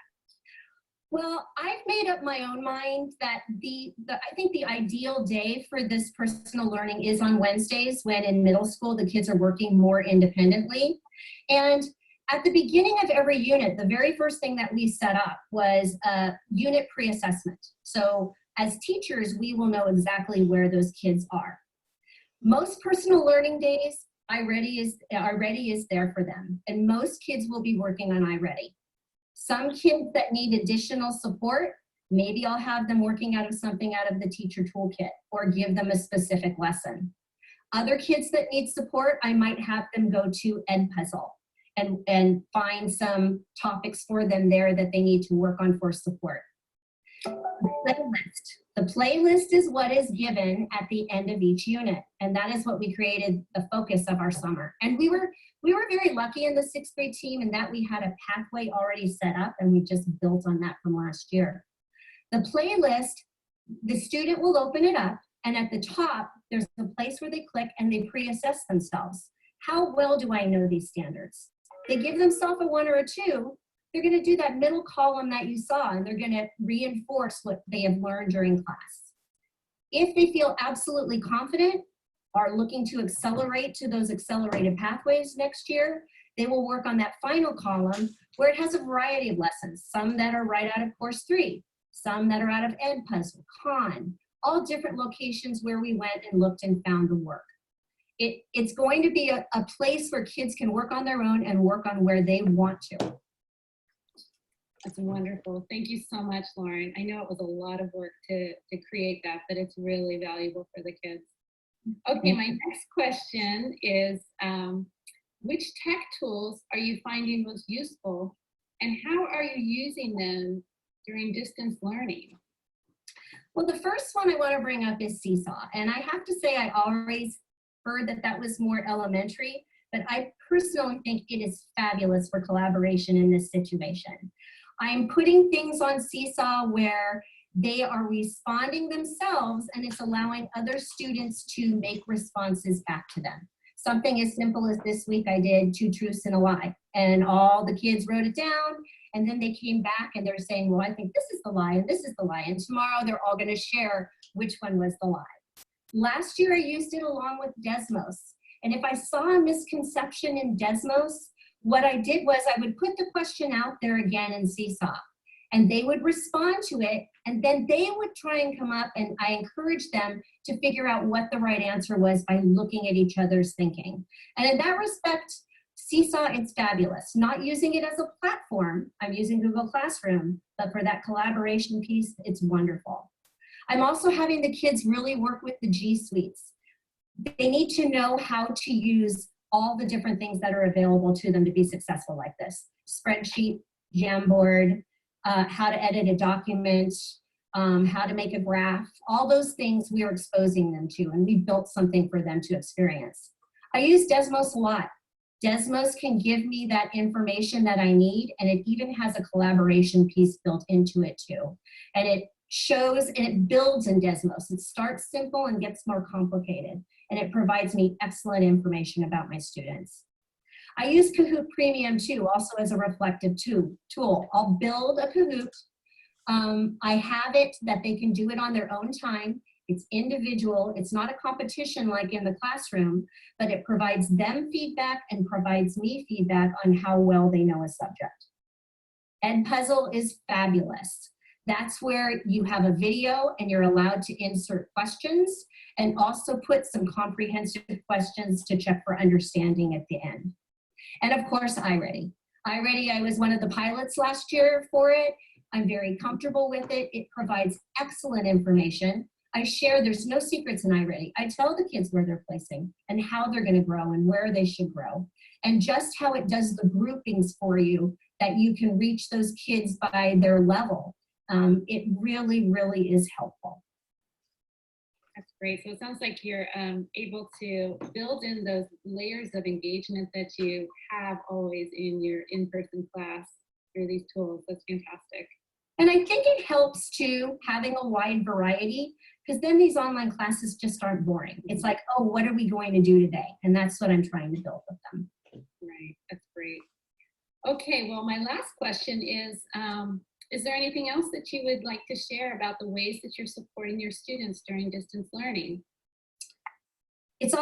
Well, I've made up my own mind that I think the ideal day for this personal learning is on Wednesdays, when in middle school the kids are working more independently. And at the beginning of every unit, the very first thing that we set up was a unit pre-assessment. So as teachers, we will know exactly where those kids are. Most personal learning days, iReady is there for them, and most kids will be working on iReady. Some kids that need additional support, maybe I'll have them working out of something out of the teacher toolkit or give them a specific lesson. Other kids that need support, I might have them go to Edpuzzle and find some topics for them there that they need to work on for support. The playlist is what is given at the end of each unit, and that is what we created the focus of our summer. And we were very lucky in the 6th grade team in that we had a pathway already set up, and we just built on that from last year. The playlist, the student will open it up, and at the top, there's a place where they click and they pre-assess themselves. How well do I know these standards? They give themselves a 1 or a 2, they're going to do that middle column that you saw, and they're going to reinforce what they have learned during class. If they feel absolutely confident, are looking to accelerate to those accelerated pathways next year, they will work on that final column where it has a variety of lessons, some that are right out of course 3, some that are out of Edpuzzle, Khan, all different locations where we went and looked and found the work. It's going to be a place where kids can work on their own and work on where they want to. That's wonderful. Thank you so much, Lauren. I know it was a lot of work to create that, but it's really valuable for the kids. Okay, my next question is, which tech tools are you finding most useful, and how are you using them during distance learning? Well, the first one I want to bring up is Seesaw. And I have to say, I always heard that was more elementary, but I personally think it is fabulous for collaboration in this situation. I'm putting things on Seesaw where they are responding themselves, and it's allowing other students to make responses back to them. Something as simple as this week I did 2 truths and a lie, and all the kids wrote it down, and then they came back and they're saying, well, I think this is the lie and this is the lie, and tomorrow they're all going to share which one was the lie. Last year I used it along with Desmos, and if I saw a misconception in Desmos, what I did was I would put the question out there again in Seesaw, and they would respond to it, and then they would try and come up, and I encouraged them to figure out what the right answer was by looking at each other's thinking. And in that respect, Seesaw, it's fabulous. Not using it as a platform, I'm using Google Classroom, but for that collaboration piece, it's wonderful. I'm also having the kids really work with the G Suites. They need to know how to use all the different things that are available to them to be successful like this. Spreadsheet, Jamboard, how to edit a document, how to make a graph, all those things we are exposing them to, and we built something for them to experience. I use Desmos a lot. Desmos can give me that information that I need, and it even has a collaboration piece built into it too. And it shows and it builds in Desmos. It starts simple and gets more complicated, and it provides me excellent information about my students. I use Kahoot Premium too, also as a reflective tool. I'll build a Kahoot. I have it that they can do it on their own time. It's individual. It's not a competition like in the classroom, but it provides them feedback and provides me feedback on how well they know a subject. Edpuzzle is fabulous. That's where you have a video and you're allowed to insert questions and also put some comprehensive questions to check for understanding at the end. And of course, iReady. iReady, I was one of the pilots last year for it. I'm very comfortable with it. It provides excellent information. I share, there's no secrets in iReady. I tell the kids where they're placing and how they're going to grow and where they should grow. and just how it does the groupings for you that you can reach those kids by their level. It really, really is helpful. That's great. So it sounds like you're able to build in those layers of engagement that you have always in your in-person class through these tools. That's fantastic. And I think it helps too, having a wide variety, because then these online classes just aren't boring. It's like, oh, what are we going to do today? And that's what I'm trying to build with them. Right, that's great. Okay, well, my last question is there anything else that you would like to share about the ways that you're supporting your students during distance learning? It's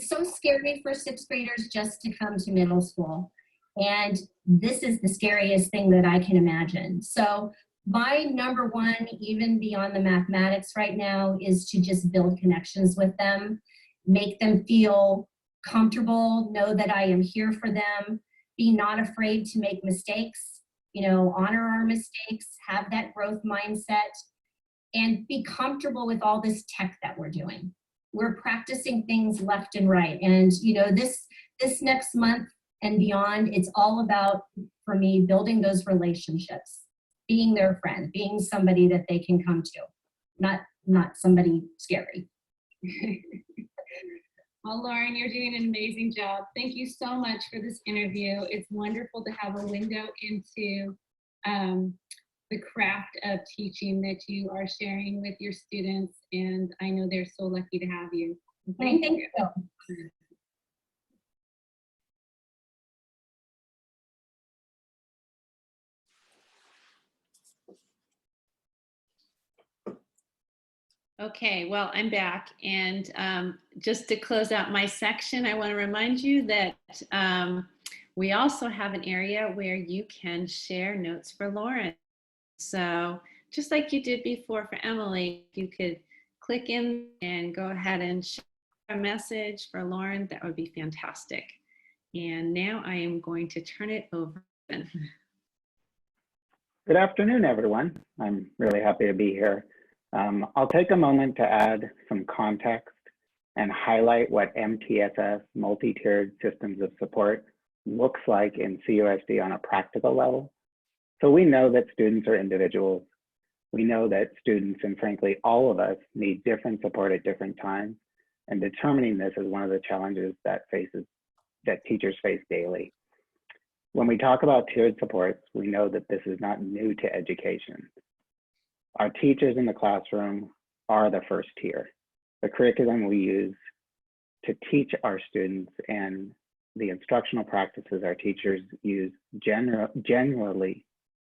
so scary for sixth graders just to come to middle school. And this is the scariest thing that I can imagine. So my number one, even beyond the mathematics right now, is to just build connections with them, make them feel comfortable, know that I am here for them, be not afraid to make mistakes, honor our mistakes, have that growth mindset, and be comfortable with all this tech that we're doing. We're practicing things left and right. And this next month and beyond, it's all about, for me, building those relationships, being their friend, being somebody that they can come to, not somebody scary. Well, Lauren, you're doing an amazing job. Thank you so much for this interview. It's wonderful to have a window into the craft of teaching that you are sharing with your students, and I know they're so lucky to have you. Thank you. Okay, well, I'm back. And just to close out my section, I want to remind you that we also have an area where you can share notes for Lauren. So just like you did before for Emily, you could click in and go ahead and share a message for Lauren. That would be fantastic. And now I am going to turn it over. Good afternoon, everyone. I'm really happy to be here. I'll take a moment to add some context and highlight what MTSS, multi-tiered systems of support, looks like in CUSD on a practical level. So we know that students are individuals. We know that students, and frankly, all of us, need different support at different times. And determining this is one of the challenges that teachers face daily. When we talk about tiered supports, we know that this is not new to education. Our teachers in the classroom are the first tier. The curriculum we use to teach our students and the instructional practices our teachers use generally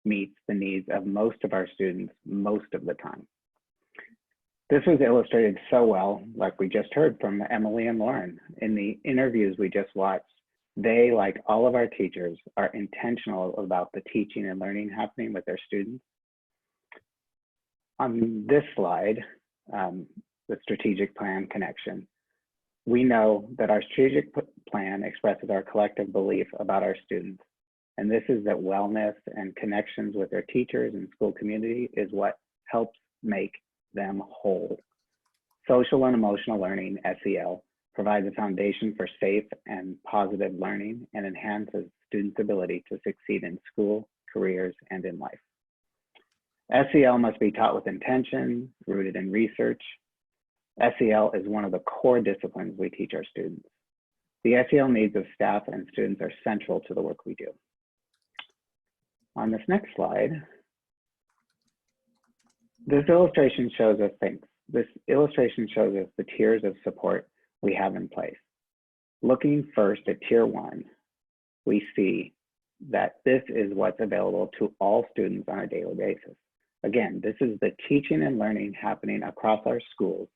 meets the needs of most of our students most of the time. This was illustrated so well, like we just heard from Emily and Lauren in the interviews we just watched. They, like all of our teachers, are intentional about the teaching and learning happening with their students. On this slide, the strategic plan connection, we know that our strategic plan expresses our collective belief about our students. And this is that wellness and connections with their teachers and school community is what helps make them whole. Social and emotional learning, SEL, provides a foundation for safe and positive learning and enhances students' ability to succeed in school, careers, and in life. SEL must be taught with intention, rooted in research. SEL is one of the core disciplines we teach our students. The SEL needs of staff and students are central to the work we do. On this next slide, this illustration shows us the tiers of support we have in place. Looking first at tier 1, we see that this is what's available to all students on a daily basis. Again, this is the teaching and learning happening across our schools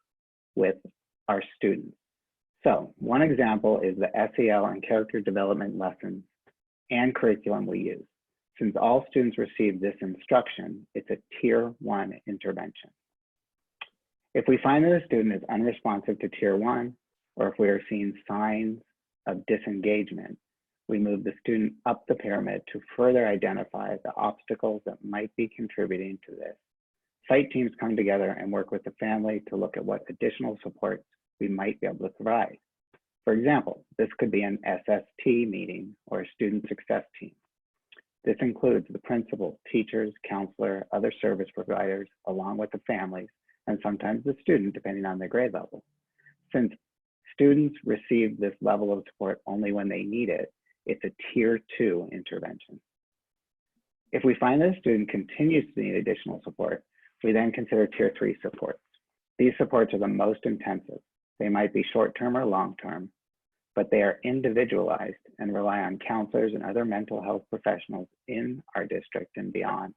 with our students. So one example is the SEL and character development lessons and curriculum we use. Since all students receive this instruction, it's a tier 1 intervention. If we find that a student is unresponsive to tier 1, or if we are seeing signs of disengagement, we move the student up the pyramid to further identify the obstacles that might be contributing to this. Site teams come together and work with the family to look at what additional supports we might be able to provide. For example, this could be an SST meeting or a student success team. This includes the principal, teachers, counselor, other service providers, along with the families, and sometimes the student, depending on their grade level. Since students receive this level of support only when they need it, it's a tier 2 intervention. If we find that a student continues to need additional support, we then consider tier 3 supports. These supports are the most intensive. They might be short-term or long-term, but they are individualized and rely on counselors and other mental health professionals in our district and beyond.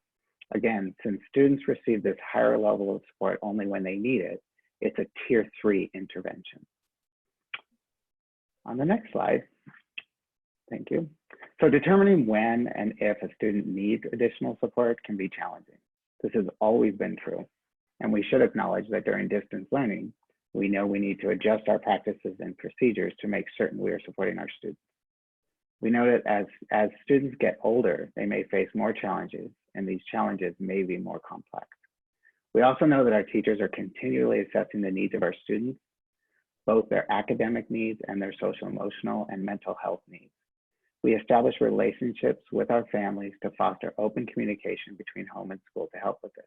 Again, since students receive this higher level of support only when they need it, it's a tier 3 intervention. On the next slide, thank you. So determining when and if a student needs additional support can be challenging. This has always been true, and we should acknowledge that during distance learning, we know we need to adjust our practices and procedures to make certain we are supporting our students. We know that as students get older, they may face more challenges, and these challenges may be more complex. We also know that our teachers are continually assessing the needs of our students, both their academic needs and their social, emotional, and mental health needs. We establish relationships with our families to foster open communication between home and school to help with this.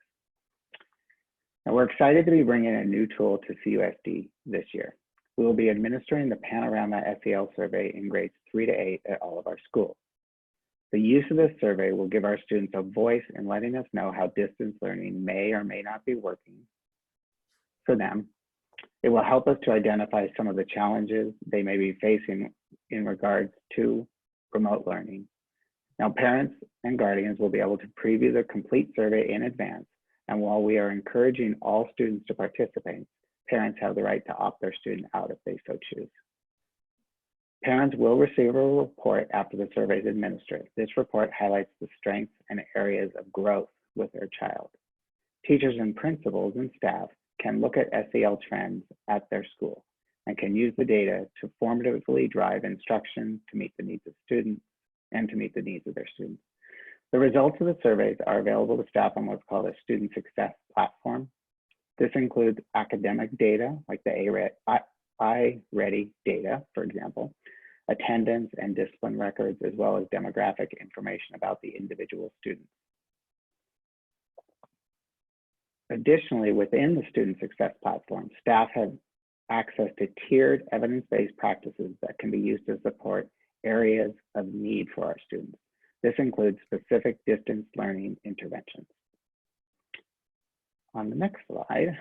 Now, we're excited to be bringing a new tool to CUSD this year. We will be administering the Panorama SEL survey in grades 3 to 8 at all of our schools. The use of this survey will give our students a voice in letting us know how distance learning may or may not be working for them. It will help us to identify some of the challenges they may be facing in regards to remote learning. Now, parents and guardians will be able to preview the complete survey in advance, and while we are encouraging all students to participate, parents have the right to opt their student out if they so choose. Parents will receive a report after the survey is administered. This report highlights the strengths and areas of growth with their child. Teachers and principals and staff can look at SEL trends at their school and can use the data to formatively drive instruction to meet the needs of students and to meet the needs of their students. The results of the surveys are available to staff on what's called a student success platform. This includes academic data like the iReady data, for example, attendance and discipline records, as well as demographic information about the individual student. Additionally, within the student success platform, staff have access to tiered evidence-based practices that can be used to support areas of need for our students. This includes specific distance learning interventions. On the next slide,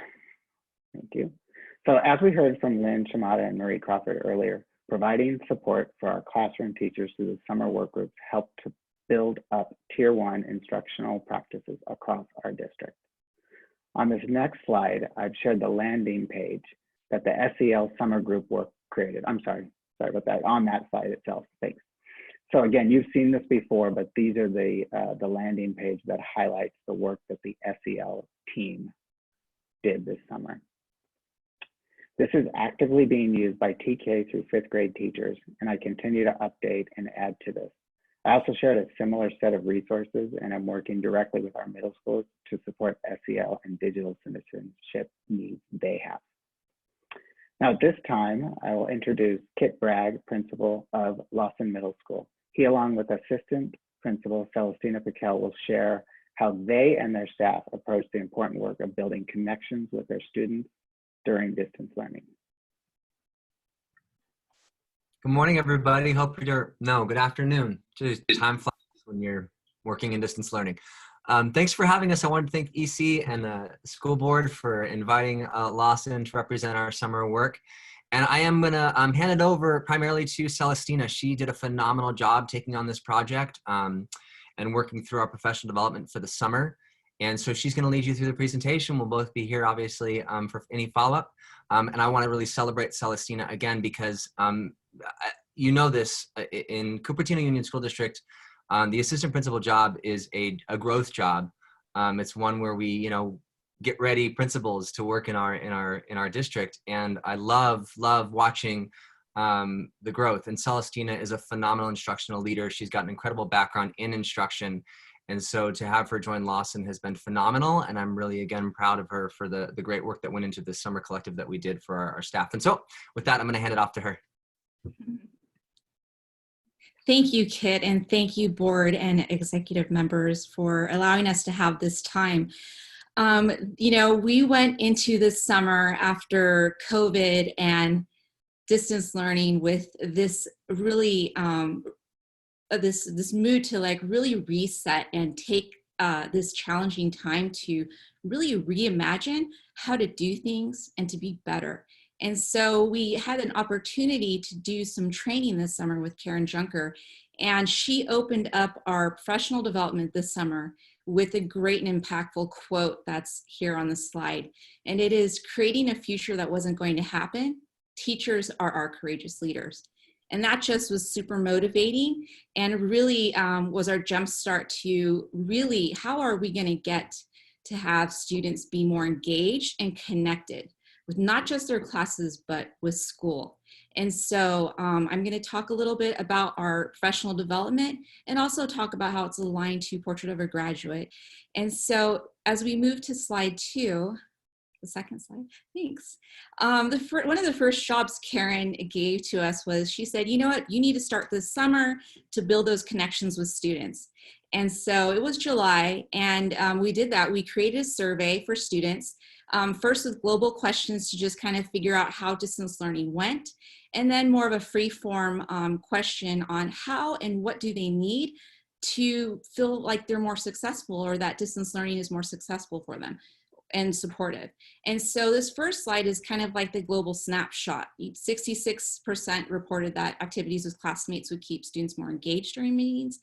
thank you. So as we heard from Lynn Shimada and Marie Crawford earlier, providing support for our classroom teachers through the summer work groups helped to build up tier 1 instructional practices across our district. On this next slide, I've shared the landing page that the SEL summer group work created. I'm sorry about that, on that slide itself, thanks. So again, you've seen this before, but these are the landing page that highlights the work that the SEL team did this summer. This is actively being used by TK through 5th grade teachers, and I continue to update and add to this. I also shared a similar set of resources, and I'm working directly with our middle schools to support SEL and digital citizenship needs they have. Now at this time, I will introduce Kit Bragg, principal of Lawson Middle School. He, along with assistant principal Celestina Piquel, will share how they and their staff approach the important work of building connections with their students during distance learning. Good morning, everybody. Hope you're, no, good afternoon. Jeez, time flies when you're working in distance learning. Thanks for having us. I wanted to thank EC and the school board for inviting Lawson to represent our summer work. And I am gonna hand it over primarily to Celestina. She did a phenomenal job taking on this project and working through our professional development for the summer. And so she's gonna lead you through the presentation. We'll both be here, obviously, for any follow-up. And I wanna really celebrate Celestina again because you know this, in Cupertino Union School District, the assistant principal job is a growth job. It's one where we, get ready principals to work in our district, and I love watching the growth. And Celestina is a phenomenal instructional leader. She's got an incredible background in instruction, and so to have her join Lawson has been phenomenal. And I'm really again proud of her for the great work that went into this summer collective that we did for our staff. And so with that, I'm going to hand it off to her. Thank you, Kit, and thank you, board and executive members, for allowing us to have this time. You know, we went into this summer after COVID and distance learning with this really, this mood to like really reset and take this challenging time to really reimagine how to do things and to be better. And so we had an opportunity to do some training this summer with Karen Junker, and she opened up our professional development this summer with a great and impactful quote that's here on the slide. And it is, creating a future that wasn't going to happen. Teachers are our courageous leaders. And that just was super motivating and really was our jump start to really, how are we going to get to have students be more engaged and connected with not just their classes, but with school. And so I'm going to talk a little bit about our professional development and also talk about how it's aligned to Portrait of a Graduate. And so as we move to slide 2, the second slide, thanks. One of the first jobs Karen gave to us was, she said, you know what, you need to start this summer to build those connections with students. And so it was July, and we did that. We created a survey for students, first with global questions to just kind of figure out how distance learning went, and then more of a free form question on how and what do they need to feel like they're more successful, or that distance learning is more successful for them and supportive. And so this first slide is kind of like the global snapshot. 66% reported that activities with classmates would keep students more engaged during meetings.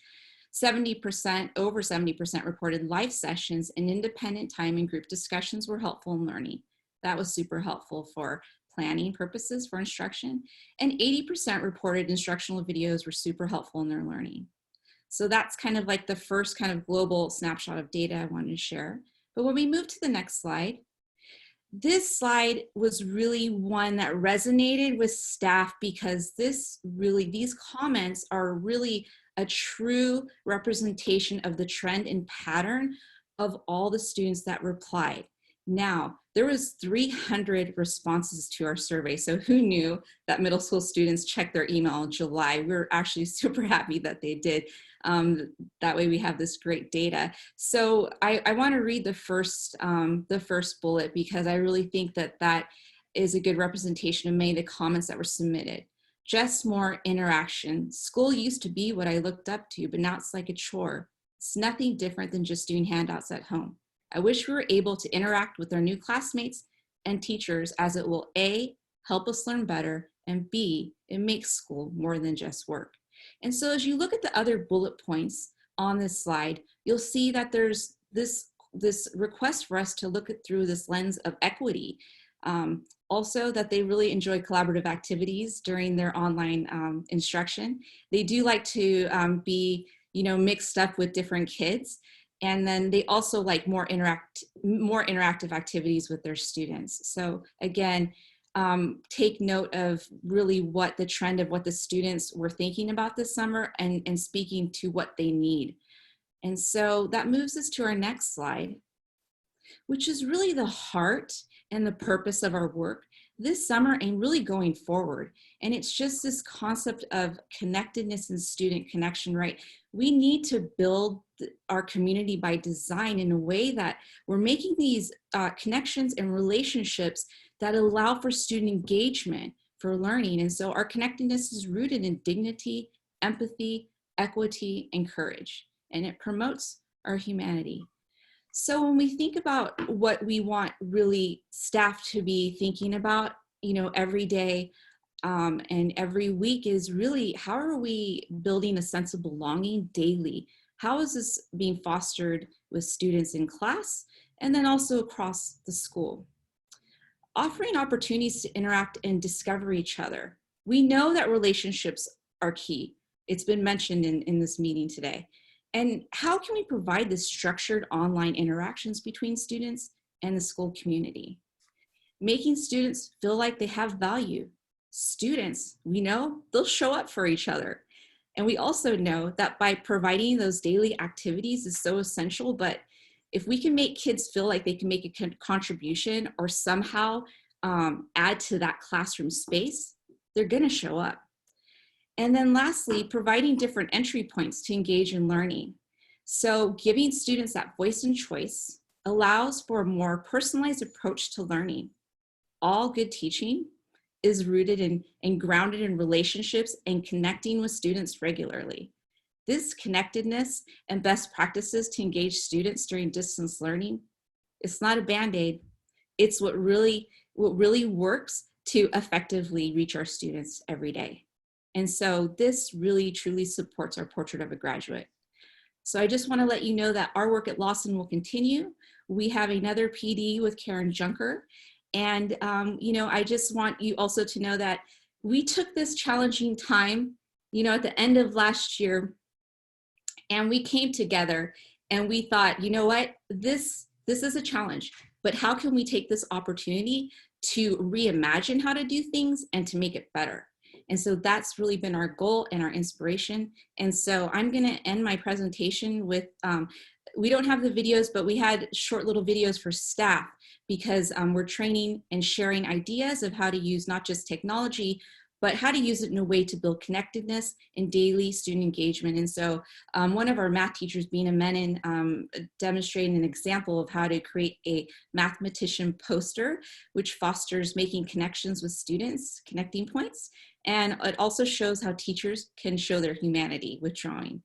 70%, over 70% reported live sessions and independent time and group discussions were helpful in learning. That was super helpful for planning purposes for instruction. And 80% reported instructional videos were super helpful in their learning. So that's kind of like the first kind of global snapshot of data I wanted to share. But when we move to the next slide, this slide was really one that resonated with staff, because these comments are really a true representation of the trend and pattern of all the students that replied. Now, there was 300 responses to our survey. So who knew that middle school students checked their email in July? We're actually super happy that they did. That way we have this great data. So I want to read the first bullet, because I really think that that is a good representation of many of the comments that were submitted. Just more interaction. School used to be what I looked up to, but now it's like a chore. It's nothing different than just doing handouts at home. I wish we were able to interact with our new classmates and teachers, as it will A, help us learn better, and B, it makes school more than just work. And so as you look at the other bullet points on this slide, you'll see that there's this request for us to look at through this lens of equity. Also, that they really enjoy collaborative activities during their online instruction. They do like to be, mixed up with different kids. And then they also like more interactive activities with their students. So again, take note of really what the trend of what the students were thinking about this summer, and speaking to what they need. And so that moves us to our next slide, which is really the heart and the purpose of our work this summer and really going forward. And it's just this concept of connectedness and student connection, right? We need to build our community by design in a way that we're making these connections and relationships that allow for student engagement for learning. And so our connectedness is rooted in dignity, empathy, equity, and courage, and it promotes our humanity. So when we think about what we want really staff to be thinking about, every day and every week, is really, how are we building a sense of belonging daily? How is this being fostered with students in class and then also across the school? Offering opportunities to interact and discover each other. We know that relationships are key. It's been mentioned in this meeting today. And how can we provide this structured online interactions between students and the school community? Making students feel like they have value. Students, we know they'll show up for each other. And we also know that by providing those daily activities is so essential, but if we can make kids feel like they can make a contribution or somehow add to that classroom space, they're gonna show up. And then lastly, providing different entry points to engage in learning. So giving students that voice and choice allows for a more personalized approach to learning. All good teaching is rooted in and grounded in relationships and connecting with students regularly. This connectedness and best practices to engage students during distance learning, it's not a Band-Aid. It's what really works to effectively reach our students every day. And so this really truly supports our portrait of a graduate. So I just want to let you know that our work at Lawson will continue. We have another PD with Karen Junker. And, you know, I just want you also to know that we took this challenging time, you know, at the end of last year, and we came together and we thought, you know what, this is a challenge, but how can we take this opportunity to reimagine how to do things and to make it better? And so that's really been our goal and our inspiration. And so I'm gonna end my presentation with, we don't have the videos, but we had short little videos for staff because we're training and sharing ideas of how to use not just technology, but how to use it in a way to build connectedness and daily student engagement. And so one of our math teachers, Bina Menon, demonstrated an example of how to create a mathematician poster, which fosters making connections with students, connecting points. And it also shows how teachers can show their humanity with drawing.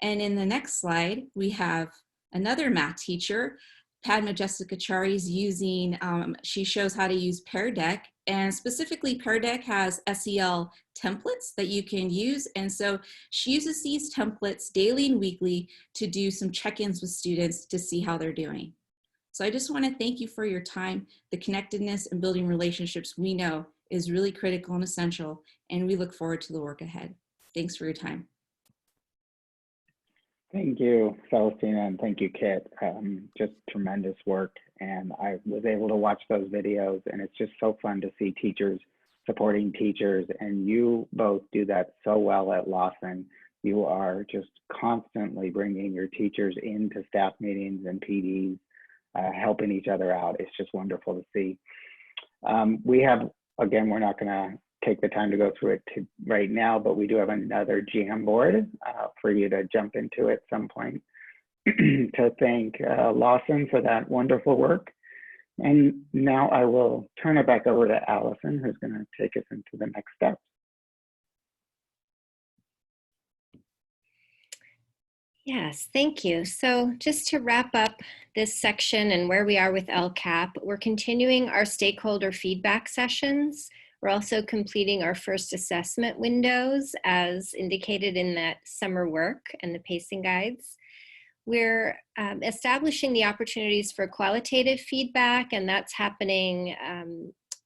And in the next slide, we have another math teacher, Padma Jessica Chari, is using, she shows how to use Pear Deck, and specifically Pear Deck has SEL templates that you can use. And so she uses these templates daily and weekly to do some check-ins with students to see how they're doing. So I just want to thank you for your time. The connectedness and building relationships we know is really critical and essential, and we look forward to the work ahead. Thanks for your time. Thank you, Celestina, and thank you, Kit. Just tremendous work. And I was able to watch those videos, and it's just so fun to see teachers supporting teachers. And you both do that so well at Lawson. You are just constantly bringing your teachers into staff meetings and PDs, helping each other out. It's just wonderful to see. We have, again, we're not going to take the time to go through it right now, but we do have another Jamboard for you to jump into at some point to thank Lawson for that wonderful work. And now I will turn it back over to Allison, who's going to take us into the next step. Yes, thank you. So just to wrap up this section and where we are with LCAP, we're continuing our stakeholder feedback sessions. We're also completing our first assessment windows as indicated in that summer work and the pacing guides. We're establishing the opportunities for qualitative feedback, and that's happening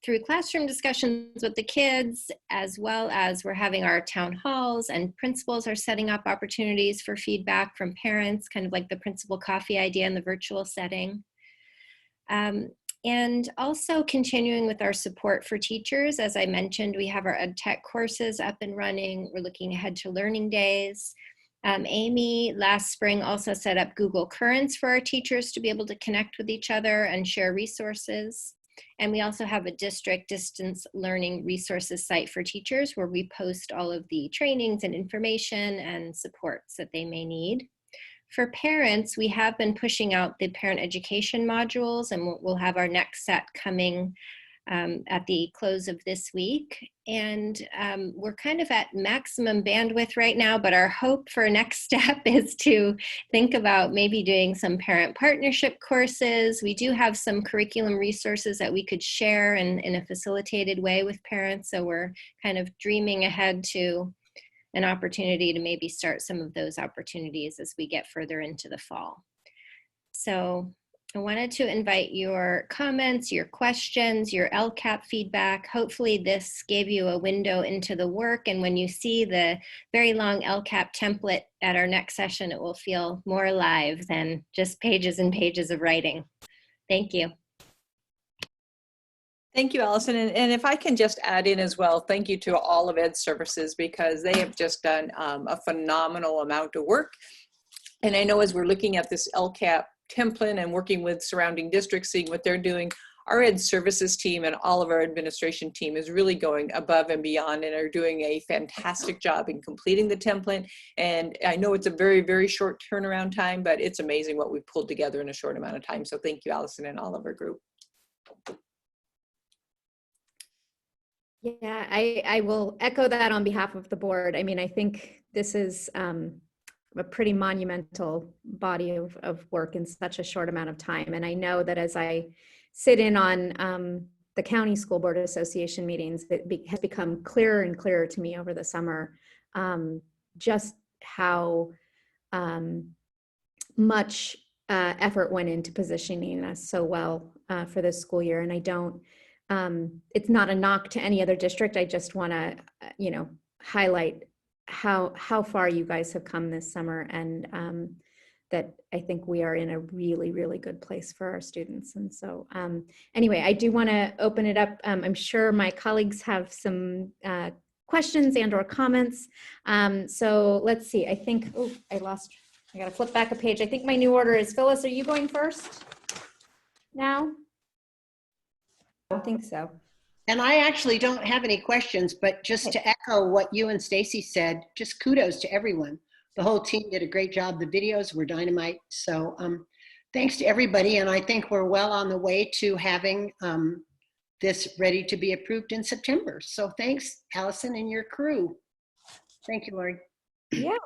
through classroom discussions with the kids, as well as we're having our town halls, and principals are setting up opportunities for feedback from parents, kind of like the principal coffee idea in the virtual setting. And also continuing with our support for teachers. As I mentioned, we have our EdTech courses up and running. We're looking ahead to learning days. Amy last spring also set up Google Currents for our teachers to be able to connect with each other and share resources. And we also have a district distance learning resources site for teachers where we post all of the trainings and information and supports that they may need. For parents, we have been pushing out the parent education modules, and we'll have our next set coming at the close of this week. And we're kind of at maximum bandwidth right now, but our hope for next step is to think about maybe doing some parent partnership courses. We do have some curriculum resources that we could share in a facilitated way with parents. So we're kind of dreaming ahead to an opportunity to maybe start some of those opportunities as we get further into the fall. So I wanted to invite your comments, your questions, your LCAP feedback. Hopefully this gave you a window into the work, and when you see the very long LCAP template at our next session, it will feel more alive than just pages and pages of writing. Thank you. Thank you, Allison. And if I can just add in as well, thank you to all of Ed Services, because they have just done a phenomenal amount of work. And I know as we're looking at this LCAP template and working with surrounding districts, seeing what they're doing, our ed services team and all of our administration team is really going above and beyond and are doing a fantastic job in completing the template. And I know it's a very, very short turnaround time, but it's amazing what we've pulled together in a short amount of time. So thank you, Allison, and all of our group. Yeah, I will echo that on behalf of the board. I mean, I think this is a pretty monumental body of work in such a short amount of time. And I know that as I sit in on the County School Board Association meetings, it has become clearer and clearer to me over the summer just how much effort went into positioning us so well for this school year. And I don't, it's not a knock to any other district. I just want to, you know, highlight how far you guys have come this summer, and that I think we are in a really, really good place for our students. And so anyway, I do want to open it up. I'm sure my colleagues have some questions and or comments. So let's see, I think, oh, I got to flip back a page. I think my new order is, Phyllis, are you going first now? I don't think so. And I actually don't have any questions, but just to echo what you and Stacy said, just kudos to everyone. The whole team did a great job. The videos were dynamite. So thanks to everybody. And I think we're well on the way to having this ready to be approved in September. So thanks, Allison and your crew. Thank you, Lori. Yeah.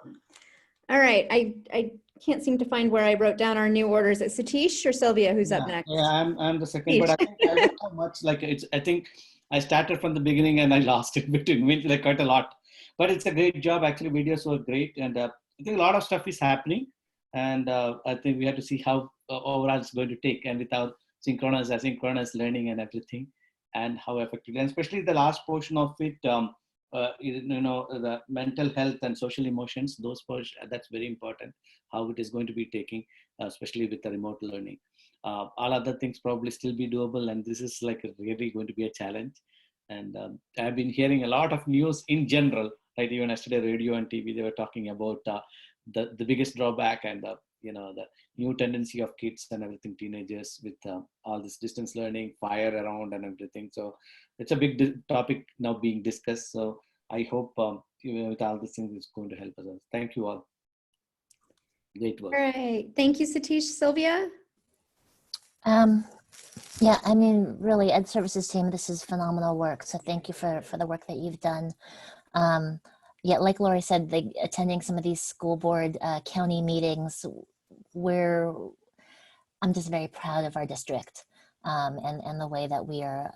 All right. I can't seem to find where I wrote down our new orders. Is it Satish or Sylvia who's up next? Yeah, I'm the second, but I think I don't know much. Like I think I started from the beginning and I lost it between like quite a lot. But it's a great job. Actually, videos were great, and I think a lot of stuff is happening. And I think we have to see how overall it's going to take, and without synchronous, asynchronous learning and everything, and how effective. And especially the last portion of it, you know, the mental health and social emotions. Those portions, that's very important. How it is going to be taking, especially with the remote learning. All other things probably still be doable, and this is like really going to be a challenge. And I've been hearing a lot of news in general, right? Even yesterday, radio and TV, they were talking about the biggest drawback and you know, the new tendency of kids and everything, teenagers, with all this distance learning, fire around and everything. So it's a big topic now being discussed. So I hope with all these things, it's going to help us. Thank you all. Great work. All right. Thank you, Satish. Sylvia? Yeah, I mean, really, Ed Services team, this is phenomenal work. So thank you for the work that you've done. Yeah, like Lori said, attending some of these school board county meetings, where I'm just very proud of our district and the way that we are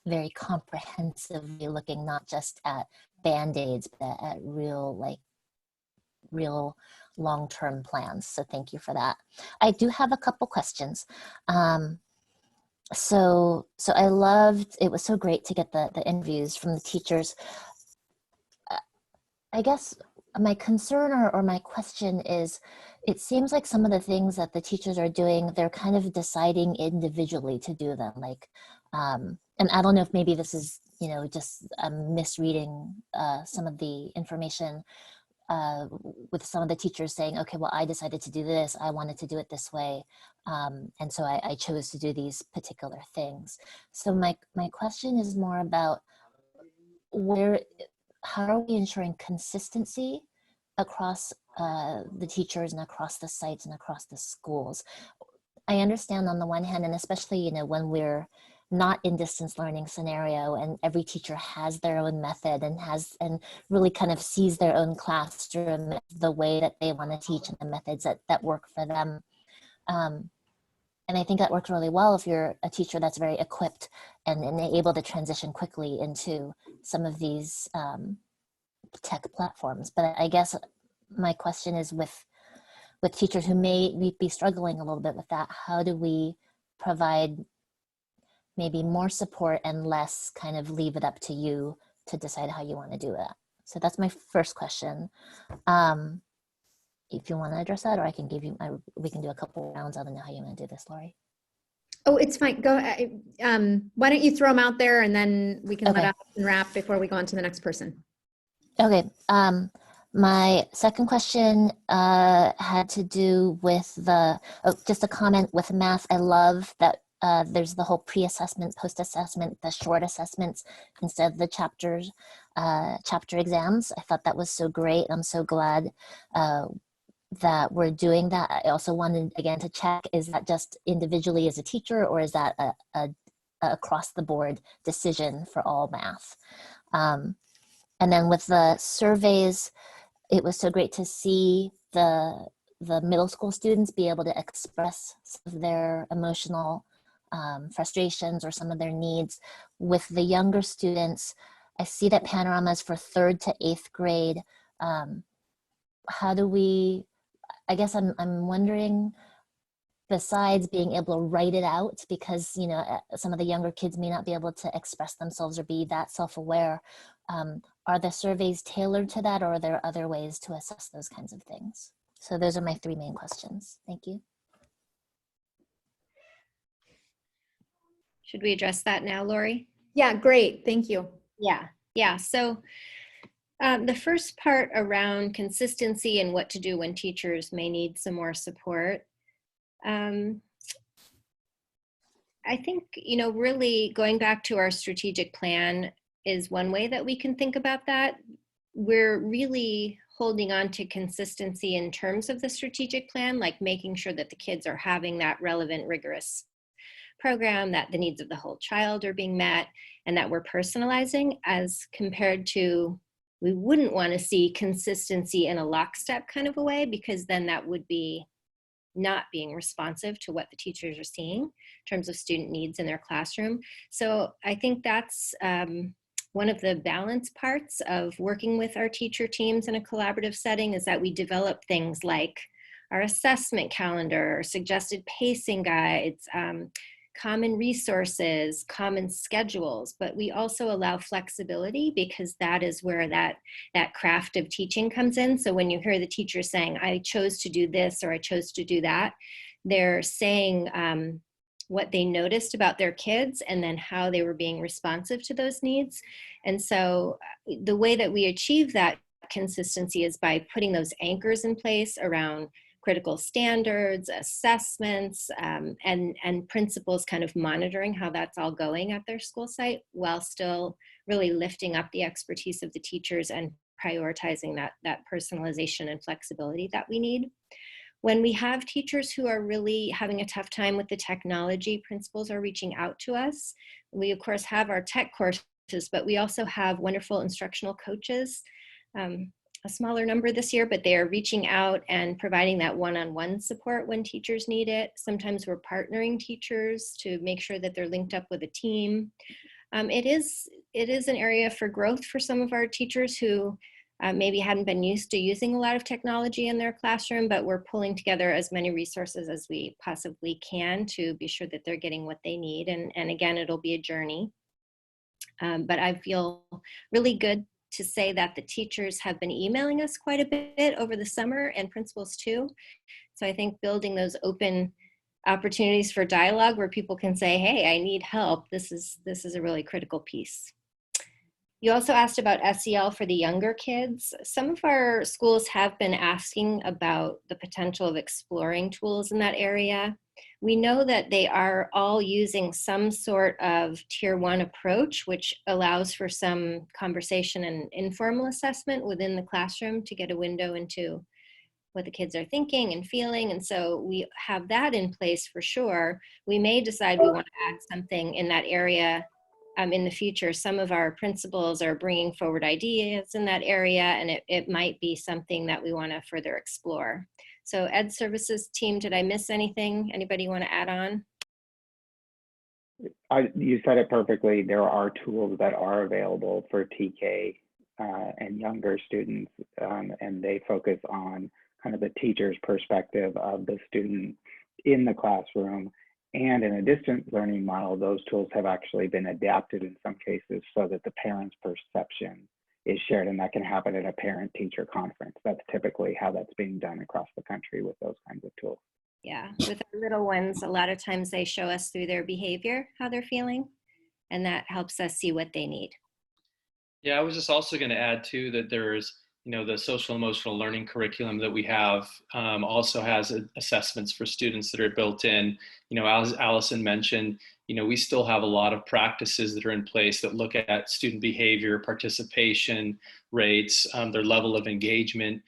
very comprehensively looking not just at Band-Aids, but at real long-term plans. So thank you for that. I do have a couple questions. So I loved, it was so great to get the interviews from the teachers. I guess my concern or my question is, it seems like some of the things that the teachers are doing, they're kind of deciding individually to do them. Like, and I don't know if maybe this is, you know, just misreading some of the information with some of the teachers saying, okay, well, I decided to do this. I wanted to do it this way. And so I chose to do these particular things. So my question is more about how are we ensuring consistency across the teachers and across the sites and across the schools? I understand on the one hand, and especially, you know, when we're not in distance learning scenario and every teacher has their own method and really kind of sees their own classroom, the way that they want to teach and the methods that work for them. And I think that works really well if you're a teacher that's very equipped and able to transition quickly into some of these tech platforms. But I guess my question is with teachers who may be struggling a little bit with that, how do we provide maybe more support and less kind of leave it up to you to decide how you want to do it? So that's my first question. If you want to address that, or I can give you, we can do a couple rounds. I don't know how you want to do this, Lori. Oh, it's fine. Go. Why don't you throw them out there, and then we can let Allison wrap before we go on to the next person. Okay. My second question had to do with just a comment with math. I love that there's the whole pre-assessment, post-assessment, the short assessments instead of the chapter exams. I thought that was so great. I'm so glad that we're doing that. I also wanted, again, to check, is that just individually as a teacher, or is that a across the board decision for all math? And then with the surveys, it was so great to see the middle school students be able to express some of their emotional frustrations or some of their needs. With the younger students, I see that panoramas for 3rd to 8th grade. How do we, I guess I'm wondering, besides being able to write it out, because, you know, some of the younger kids may not be able to express themselves or be that self-aware, are the surveys tailored to that, or are there other ways to assess those kinds of things? So those are my 3 main questions. Thank you. Should we address that now, Lori? Yeah, great. Thank you. Yeah. So the first part around consistency and what to do when teachers may need some more support. I think, you know, really going back to our strategic plan is one way that we can think about that. We're really holding on to consistency in terms of the strategic plan, like making sure that the kids are having that relevant, rigorous program, that the needs of the whole child are being met, and that we're personalizing, as compared to, we wouldn't want to see consistency in a lockstep kind of a way, because then that would be not being responsive to what the teachers are seeing in terms of student needs in their classroom. So I think that's one of the balance parts of working with our teacher teams in a collaborative setting, is that we develop things like our assessment calendar, suggested pacing guides, common resources, common schedules, but we also allow flexibility, because that is where that craft of teaching comes in. So when you hear the teacher saying, I chose to do this or I chose to do that, they're saying what they noticed about their kids and then how they were being responsive to those needs. And so the way that we achieve that consistency is by putting those anchors in place around critical standards, assessments, and principals kind of monitoring how that's all going at their school site, while still really lifting up the expertise of the teachers and prioritizing that personalization and flexibility that we need. When we have teachers who are really having a tough time with the technology, principals are reaching out to us. We, of course, have our tech courses, but we also have wonderful instructional coaches. A smaller number this year, but they are reaching out and providing that one-on-one support when teachers need it. Sometimes we're partnering teachers to make sure that they're linked up with a team. It is an area for growth for some of our teachers who maybe hadn't been used to using a lot of technology in their classroom, but we're pulling together as many resources as we possibly can to be sure that they're getting what they need. And again, it'll be a journey. But I feel really good to say that the teachers have been emailing us quite a bit over the summer, and principals too. So I think building those open opportunities for dialogue where people can say, hey, I need help, this is a really critical piece. You also asked about SEL for the younger kids. Some of our schools have been asking about the potential of exploring tools in that area. We know that they are all using some sort of tier 1 approach, which allows for some conversation and informal assessment within the classroom to get a window into what the kids are thinking and feeling. And so we have that in place for sure. We may decide we want to add something in that area in the future. Some of our principals are bringing forward ideas in that area, and it might be something that we want to further explore. So Ed Services team, did I miss anything? Anybody want to add on? You said it perfectly. There are tools that are available for TK and younger students, and they focus on kind of the teacher's perspective of the student in the classroom. And in a distance learning model, those tools have actually been adapted in some cases so that the parent's perception is shared, and that can happen at a parent-teacher conference. That's typically how that's being done across the country with those kinds of tools. Yeah, with our little ones, a lot of times they show us through their behavior how they're feeling, and that helps us see what they need. Yeah, I was just also going to add too that there's the social emotional learning curriculum that we have also has assessments for students that are built in. As Allison mentioned, we still have a lot of practices that are in place that look at student behavior, participation rates, their level of engagement.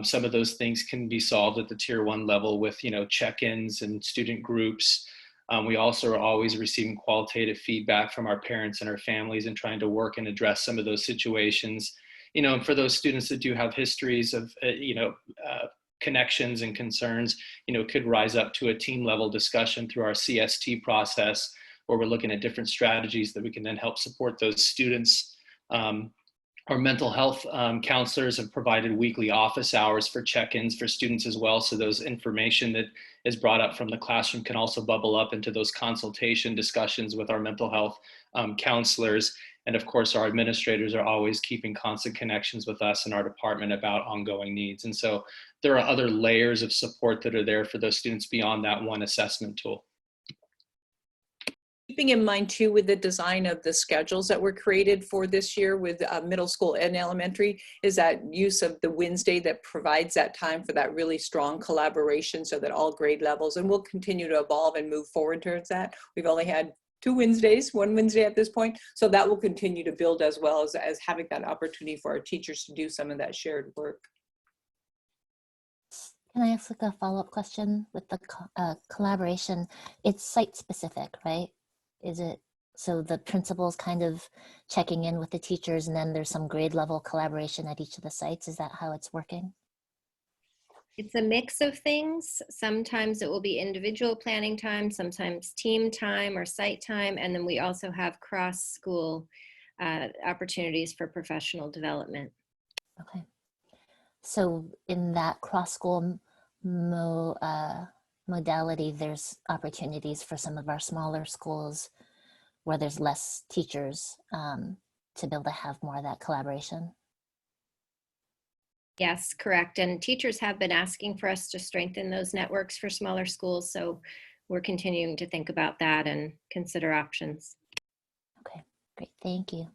Some of those things can be solved at the tier 1 level with, check-ins and student groups. We also are always receiving qualitative feedback from our parents and our families and trying to work and address some of those situations. And for those students that do have histories of, connections and concerns, could rise up to a team level discussion through our CST process, where we're looking at different strategies that we can then help support those students. Our mental health counselors have provided weekly office hours for check-ins for students as well. So those information that is brought up from the classroom can also bubble up into those consultation discussions with our mental health counselors. And of course, our administrators are always keeping constant connections with us and our department about ongoing needs. And so there are other layers of support that are there for those students beyond that one assessment tool. Keeping in mind too, with the design of the schedules that were created for this year with middle school and elementary, is that use of the Wednesday that provides that time for that really strong collaboration so that all grade levels, and we'll continue to evolve and move forward towards that. We've only had 2 Wednesdays, 1 Wednesday at this point. So that will continue to build as well as having that opportunity for our teachers to do some of that shared work. Can I ask like a follow-up question with the collaboration? It's site specific, right? Is it, so the principal's kind of checking in with the teachers and then there's some grade level collaboration at each of the sites? Is that how it's working? It's a mix of things. Sometimes it will be individual planning time, sometimes team time or site time. And then we also have cross-school opportunities for professional development. Okay. So in that cross-school modality, there's opportunities for some of our smaller schools where there's less teachers to be able to have more of that collaboration. Yes, correct. And teachers have been asking for us to strengthen those networks for smaller schools. So we're continuing to think about that and consider options. Okay, great. Thank you.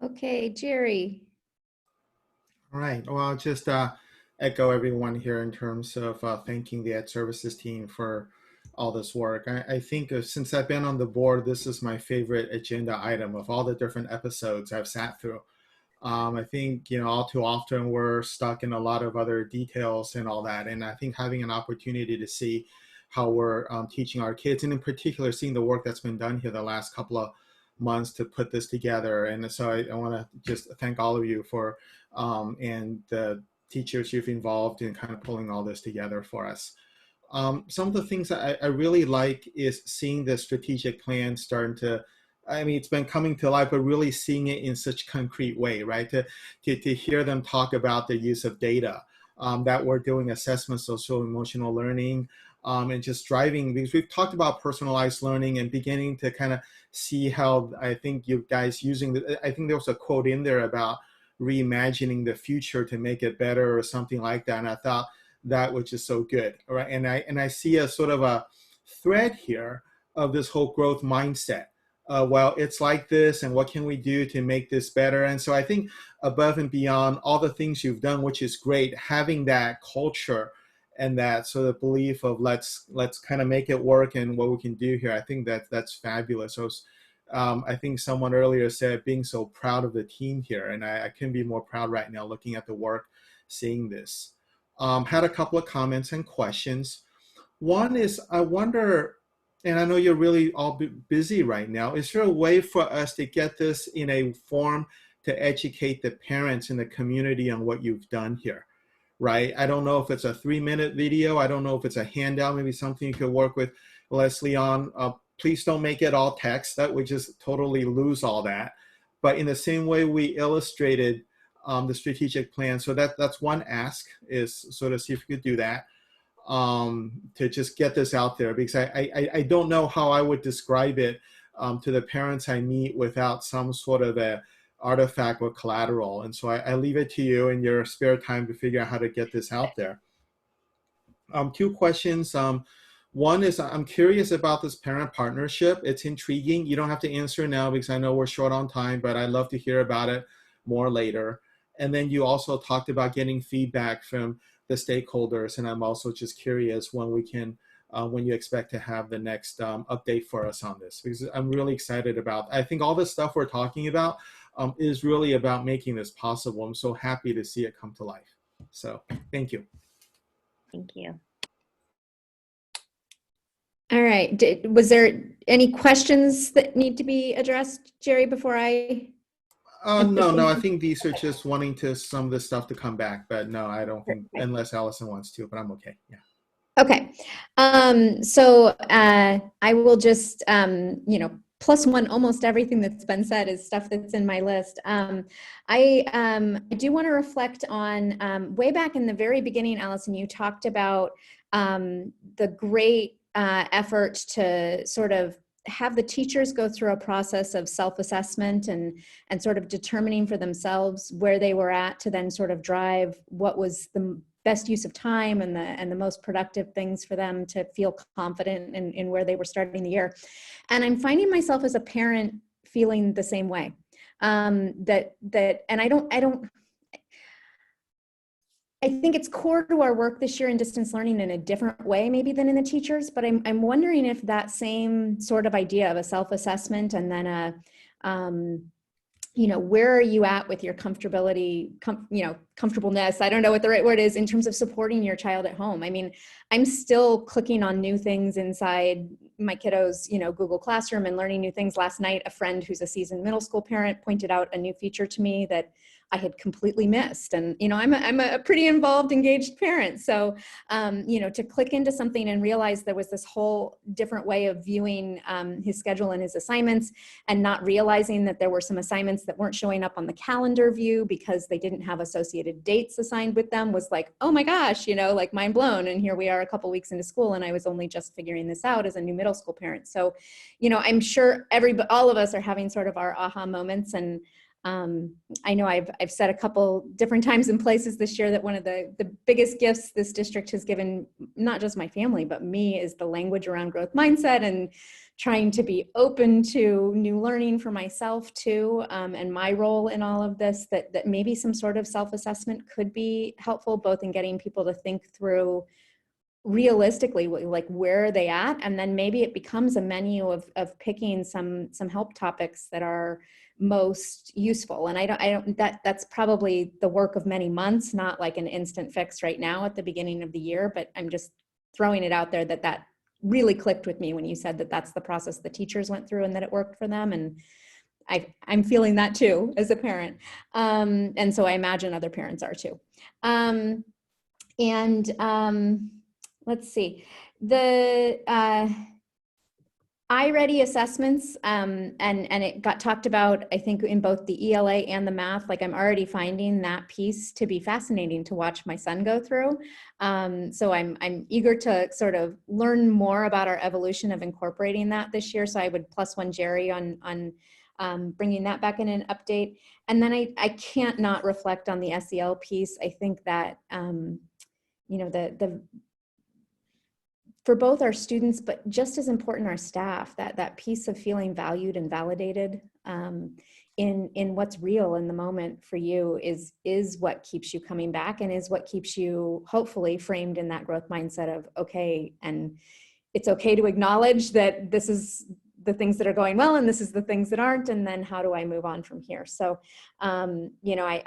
Okay, Jerry. All right. Well, I'll just echo everyone here in terms of thanking the Ed Services team for all this work. I think since I've been on the board, this is my favorite agenda item of all the different episodes I've sat through. I think, all too often we're stuck in a lot of other details and all that. And I think having an opportunity to see how we're teaching our kids, and in particular, seeing the work that's been done here the last couple of months to put this together. And so I want to just thank all of you for, and the teachers you've involved in kind of pulling all this together for us. Some of the things that I really like is seeing the strategic plan starting to, it's been coming to life, but really seeing it in such concrete way, right? To hear them talk about the use of data, that we're doing assessment, social emotional learning, and just driving, because we've talked about personalized learning and beginning to kind of see how I think you guys using I think there was a quote in there about reimagining the future to make it better or something like that. And I thought that was just so good, right? And I see a sort of a thread here of this whole growth mindset. Well, it's like this, and what can we do to make this better? And so I think above and beyond all the things you've done, which is great, having that culture and that sort of belief of let's kind of make it work and what we can do here, I think that's fabulous. So I think someone earlier said being so proud of the team here, and I couldn't be more proud right now looking at the work, seeing this. Had a couple of comments and questions. One is, I wonder, and I know you're really all busy right now, is there a way for us to get this in a form to educate the parents in the community on what you've done here, right? I don't know if it's a 3-minute video. I don't know if it's a handout, maybe something you could work with Leslie on. Please don't make it all text. That would just totally lose all that. But in the same way we illustrated the strategic plan, so that's one ask, is sort of see if we could do that. To just get this out there, because I don't know how I would describe it to the parents I meet without some sort of a artifact or collateral. And so I leave it to you in your spare time to figure out how to get this out there. 2 questions. One is I'm curious about this parent partnership. It's intriguing. You don't have to answer now because I know we're short on time, but I'd love to hear about it more later. And then you also talked about getting feedback from the stakeholders, and I'm also just curious when we can, when you expect to have the next update for us on this, because I'm really excited about. I think all the stuff we're talking about is really about making this possible. I'm so happy to see it come to life. So thank you. Thank you. All right. Was there any questions that need to be addressed, Jerry, before I? No, I think these are just wanting to some of the stuff to come back, but no, I don't think, unless Allison wants to, but I'm okay. Yeah. Okay. So I will just, you know, plus one, almost everything that's been said is stuff that's in my list. I do want to reflect on way back in the very beginning, Allison, you talked about the great effort to sort of have the teachers go through a process of self-assessment and sort of determining for themselves where they were at to then sort of drive what was the best use of time and the most productive things for them to feel confident in where they were starting the year. And I'm finding myself as a parent feeling the same way. And I think it's core to our work this year in distance learning in a different way maybe than in the teachers, but I'm wondering if that same sort of idea of a self-assessment and then a, you know, where are you at with your comfortability, you know, comfortableness, I don't know what the right word is, in terms of supporting your child at home. I mean, I'm still clicking on new things inside my kiddos, you know, Google Classroom and learning new things. Last night, a friend who's a seasoned middle school parent pointed out a new feature to me that I had completely missed. And, you know, I'm a pretty involved, engaged parent. So, you know, to click into something and realize there was this whole different way of viewing his schedule and his assignments, and not realizing that there were some assignments that weren't showing up on the calendar view because they didn't have associated dates assigned with them, was like, oh my gosh, you know, like mind blown. And here we are a couple weeks into school and I was only just figuring this out as a new middle school parent. So, you know, I'm sure all of us are having sort of our aha moments. And I know I've said a couple different times and places this year that one of the biggest gifts this district has given, not just my family, but me, is the language around growth mindset and trying to be open to new learning for myself too, and my role in all of this, that maybe some sort of self-assessment could be helpful, both in getting people to think through realistically, like where are they at, and then maybe it becomes a menu of picking some help topics that are most useful. And I don't that's probably the work of many months, not like an instant fix right now at the beginning of the year, but I'm just throwing it out there that really clicked with me when you said that that's the process the teachers went through and that it worked for them. And I'm feeling that too as a parent. And so I imagine other parents are too. Let's see, the iReady assessments, and it got talked about, I think, in both the ELA and the math. Like, I'm already finding that piece to be fascinating to watch my son go through. So I'm eager to sort of learn more about our evolution of incorporating that this year. So I would plus one Jerry on bringing that back in an update. And then I can't not reflect on the SEL piece. I think that, you know, for both our students, but just as important, our staff, that piece of feeling valued and validated in what's real in the moment for you is what keeps you coming back, and is what keeps you hopefully framed in that growth mindset of, okay, and it's okay to acknowledge that this is the things that are going well and this is the things that aren't, and then how do I move on from here? So, you know,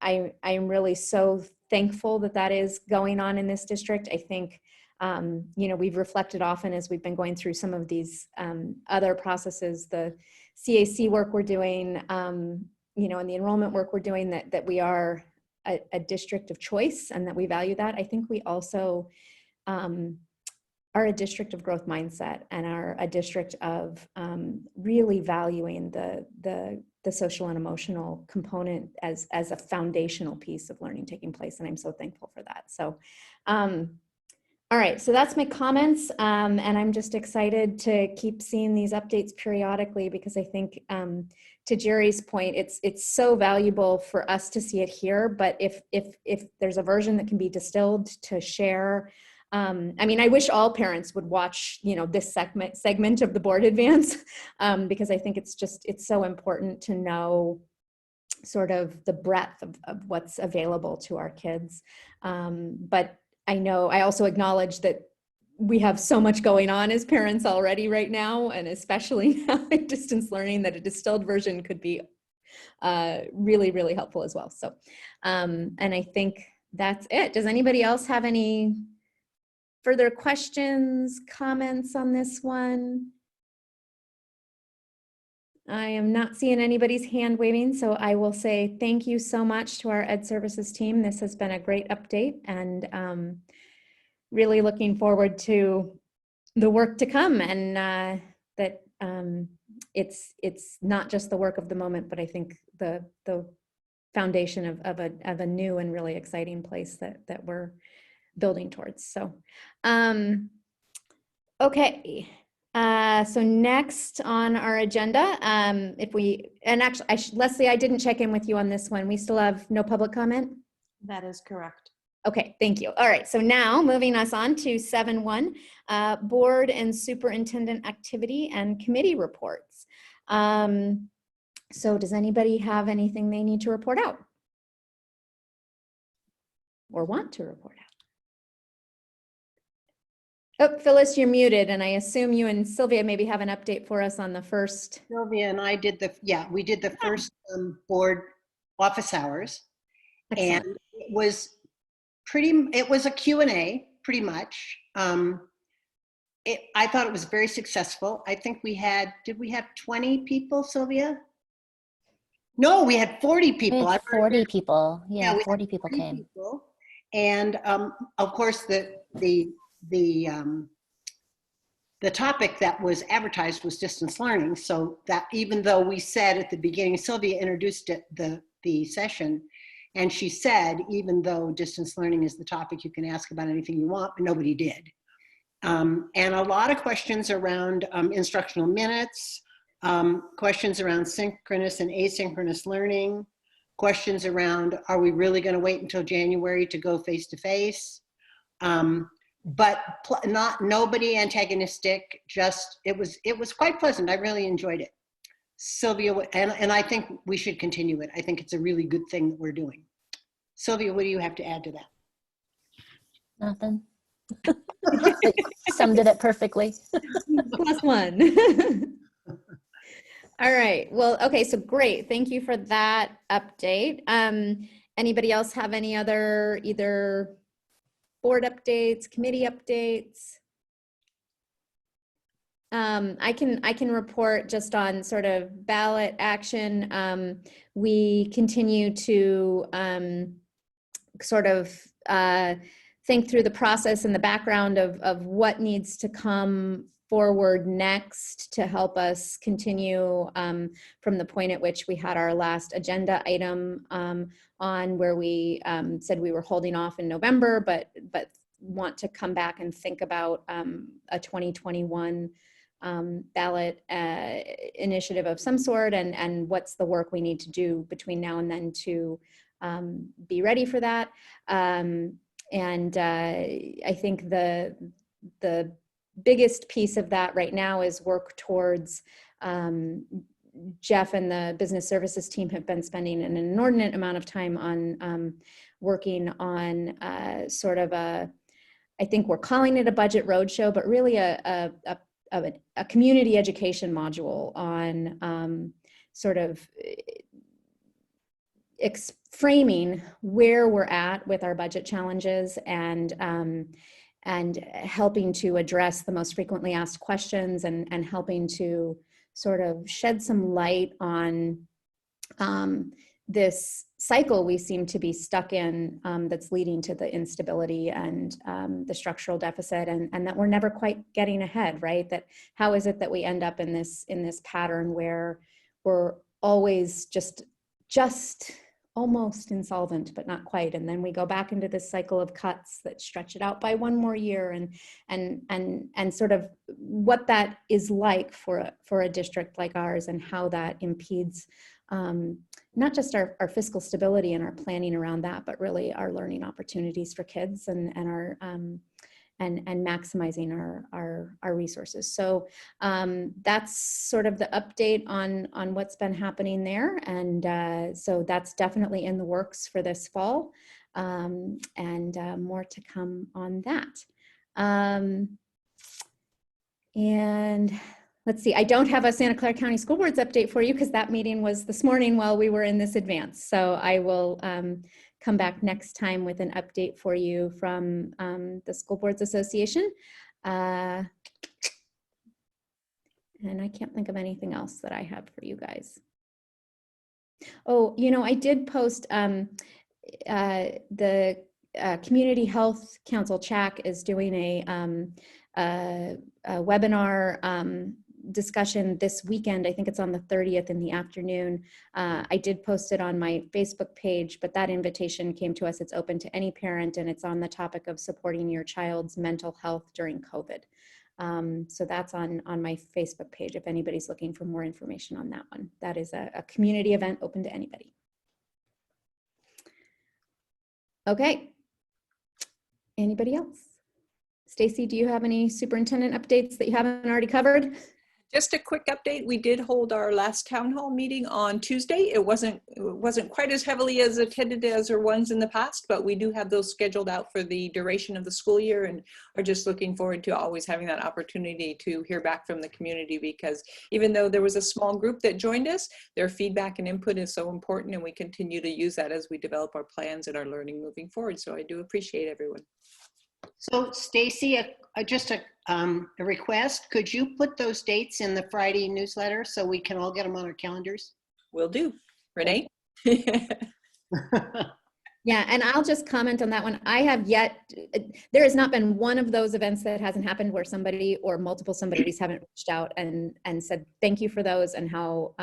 I'm really so thankful that is going on in this district. I think, you know, we've reflected often as we've been going through some of these other processes, the CAC work we're doing, you know, and the enrollment work we're doing, that we are a district of choice and that we value that. I think we also are a district of growth mindset and are a district of really valuing the social and emotional component as a foundational piece of learning taking place. And I'm so thankful for that. So, all right, so that's my comments, and I'm just excited to keep seeing these updates periodically, because I think, to Jerry's point, it's so valuable for us to see it here. But if there's a version that can be distilled to share I mean, I wish all parents would watch, you know, this segment of the board advance, because I think it's so important to know sort of the breadth of what's available to our kids. But I also acknowledge that we have so much going on as parents already right now, and especially now in distance learning, that a distilled version could be really, really helpful as well. So, and I think that's it. Does anybody else have any further questions, comments on this one? I am not seeing anybody's hand waving, so I will say thank you so much to our Ed Services team. This has been a great update, and really looking forward to the work to come, and that it's not just the work of the moment, but I think the foundation of a new and really exciting place that we're building towards. So, okay. So next on our agenda, Leslie, I didn't check in with you on this one. We still have no public comment? That is correct. Okay, thank you. All right, so now moving us on to 7.1, board and superintendent activity and committee reports. So does anybody have anything they need to report out or want to report out? Oh, Phyllis, you're muted, and I assume you and Sylvia maybe have an update for us on the first. Sylvia and I did we did the first board office hours. Excellent. And it was a Q&A pretty much. I thought it was very successful. I think did we have 20 people, Sylvia? No, we had 40 people. We had 40 people. Yeah, 40 people 40 came. People. And of course, the topic that was advertised was distance learning. So that even though we said at the beginning, Sylvia introduced the session, and she said, even though distance learning is the topic, you can ask about anything you want, but nobody did. And a lot of questions around instructional minutes, questions around synchronous and asynchronous learning, questions around, are we really going to wait until January to go face-to-face? But nobody antagonistic, it was quite pleasant. I really enjoyed it. Sylvia, and I think we should continue it. I think it's a really good thing that we're doing. Sylvia, what do you have to add to that? Nothing. Summed it up perfectly. +1. All right. Well, okay. So great. Thank you for that update. Anybody else have any other either board updates, committee updates? I can report just on sort of ballot action. We continue to sort of think through the process and the background of what needs to come forward next to help us continue from the point at which we had our last agenda item on, where we said we were holding off in November, but want to come back and think about a 2021 ballot initiative of some sort, and what's the work we need to do between now and then to be ready for that. And I think the biggest piece of that right now is work towards, Jeff and the business services team have been spending an inordinate amount of time on working on sort of I think we're calling it a budget roadshow, but really a community education module on sort of framing where we're at with our budget challenges, and helping to address the most frequently asked questions, and helping to sort of shed some light on this cycle we seem to be stuck in, that's leading to the instability and the structural deficit, and that we're never quite getting ahead, right? That how is it that we end up in this pattern where we're always just almost insolvent, but not quite, and then we go back into this cycle of cuts that stretch it out by one more year, and sort of what that is like for a district like ours, and how that impedes not just our fiscal stability and our planning around that, but really our learning opportunities for kids, and our and maximizing our resources. So that's sort of the update on what's been happening there. And so that's definitely in the works for this fall, and more to come on that. And let's see, I don't have a Santa Clara County School Board's update for you because that meeting was this morning while we were in this advance. So I will come back next time with an update for you from the School Boards Association. And I can't think of anything else that I have for you guys. Oh, you know, I did post the Community Health Council, CHAC, is doing a webinar discussion this weekend. I think it's on the 30th in the afternoon. I did post it on my Facebook page, but that invitation came to us. It's open to any parent, and it's on the topic of supporting your child's mental health during COVID. So that's on my Facebook page if anybody's looking for more information on that one. That is a community event open to anybody. Okay. Anybody else? Stacy, do you have any superintendent updates that you haven't already covered? Just a quick update. We did hold our last town hall meeting on Tuesday. It wasn't quite as heavily as attended as our ones in the past, but we do have those scheduled out for the duration of the school year, and are just looking forward to always having that opportunity to hear back from the community, because even though there was a small group that joined us, their feedback and input is so important, and we continue to use that as we develop our plans and our learning moving forward. So I do appreciate everyone. So Stacy, just a request, could you put those dates in the Friday newsletter so we can all get them on our calendars? Will do. Renee? Yeah, and I'll just comment on that one. I have yet, there has not been one of those events that hasn't happened where somebody or multiple somebodies haven't reached out and said thank you for those, and how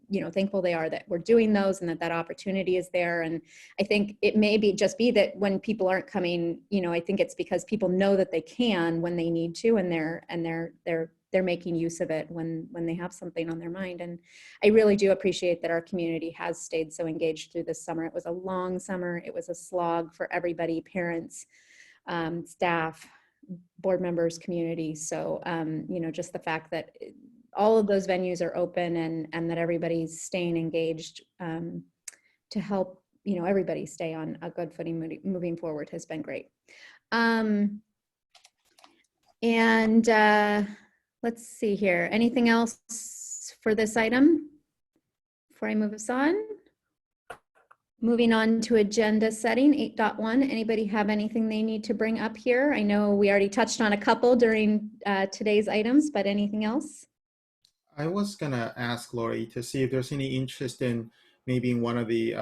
you know, thankful they are that we're doing those and that opportunity is there. And I think it may be just be that when people aren't coming, you know, I think it's because people know that they can when they need to, and they're making use of it when they have something on their mind. And I really do appreciate that our community has stayed so engaged through this summer. It was a long summer. It was a slog for everybody, parents, staff, board members, community. So, you know, just the fact that all of those venues are open and that everybody's staying engaged to help, you know, everybody stay on a good footing moving forward has been great. And let's see here. Anything else for this item before I move us on? Moving on to agenda setting, 8.1. Anybody have anything they need to bring up here? I know we already touched on a couple during today's items, but anything else? I was gonna ask Lori to see if there's any interest in maybe in one of the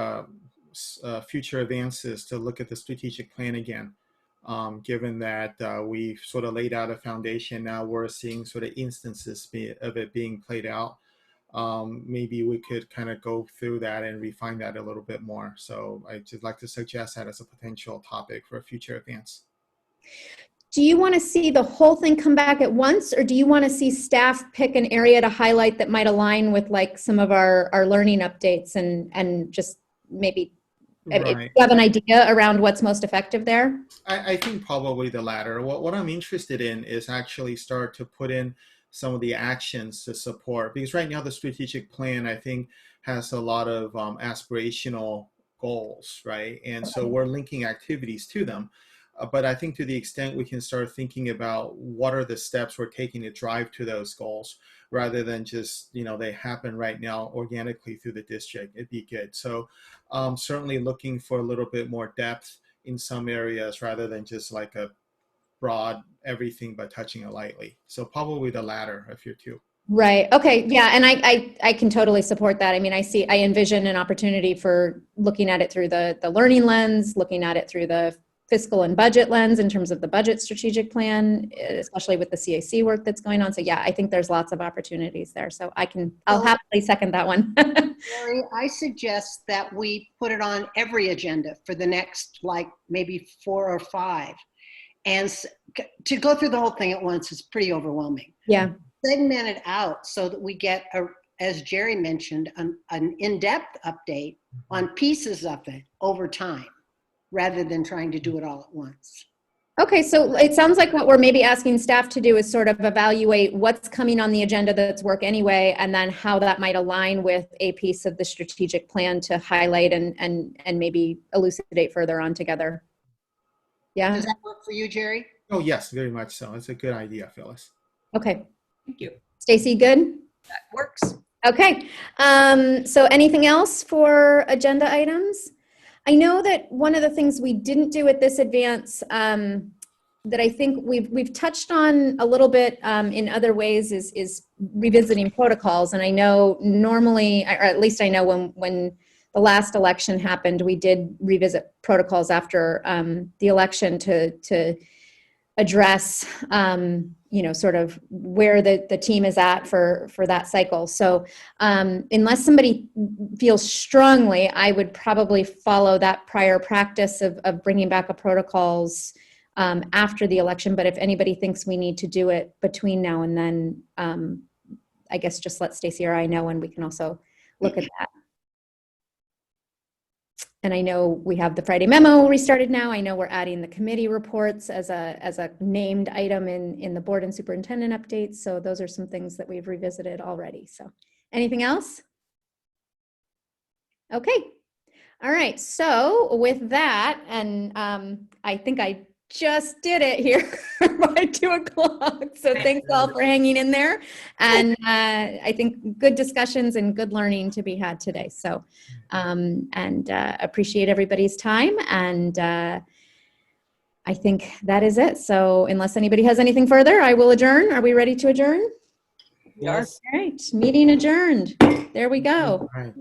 future advances to look at the strategic plan again. Given that we've sort of laid out a foundation, now we're seeing sort of instances of it being played out. Maybe we could kind of go through that and refine that a little bit more. So I'd just like to suggest that as a potential topic for a future advance. Do you want to see the whole thing come back at once, or do you want to see staff pick an area to highlight that might align with like some of our learning updates and just maybe if you have an idea around what's most effective there? I think probably the latter. What I'm interested in is actually start to put in some of the actions to support, because right now the strategic plan, I think, has a lot of aspirational goals, right? And so we're linking activities to them. But I think to the extent we can start thinking about what are the steps we're taking to drive to those goals, rather than just, you know, they happen right now organically through the district, it'd be good. So certainly looking for a little bit more depth in some areas rather than just like a broad everything but touching it lightly. So probably the latter of your two. Right. Okay. Yeah. And I can totally support that. I mean, I envision an opportunity for looking at it through the learning lens, looking at it through the fiscal and budget lens in terms of the budget strategic plan, especially with the CAC work that's going on. So yeah, I think there's lots of opportunities there. So I'll happily second that one. Lori, I suggest that we put it on every agenda for the next, like, maybe 4 or 5. And to go through the whole thing at once is pretty overwhelming. Yeah. Segment it out so that we get, as Jerry mentioned, an in-depth update on pieces of it over time, rather than trying to do it all at once. Okay, so it sounds like what we're maybe asking staff to do is sort of evaluate what's coming on the agenda that's work anyway, and then how that might align with a piece of the strategic plan to highlight and maybe elucidate further on together. Yeah? Does that work for you, Jerry? Oh, yes, very much so. It's a good idea, Phyllis. Okay. Thank you. Stacy, good? That works. Okay. So anything else for agenda items? I know that one of the things we didn't do at this advance that I think we've touched on a little bit in other ways is revisiting protocols. And I know normally, or at least I know when the last election happened, we did revisit protocols after the election to address, sort of where the team is at for that cycle. So unless somebody feels strongly, I would probably follow that prior practice of bringing back a protocols after the election. But if anybody thinks we need to do it between now and then, I guess just let Stacy or I know, and we can also look at that. And I know we have the Friday memo restarted now. I know we're adding the committee reports as a named item in the board and superintendent updates. So those are some things that we've revisited already. So anything else? Okay. All right. So with that, and I think I just did it here by 2 o'clock. So thanks all for hanging in there. And I think good discussions and good learning to be had today. So, appreciate everybody's time. And I think that is it. So unless anybody has anything further, I will adjourn. Are we ready to adjourn? We are. All right. Meeting adjourned. There we go. All right.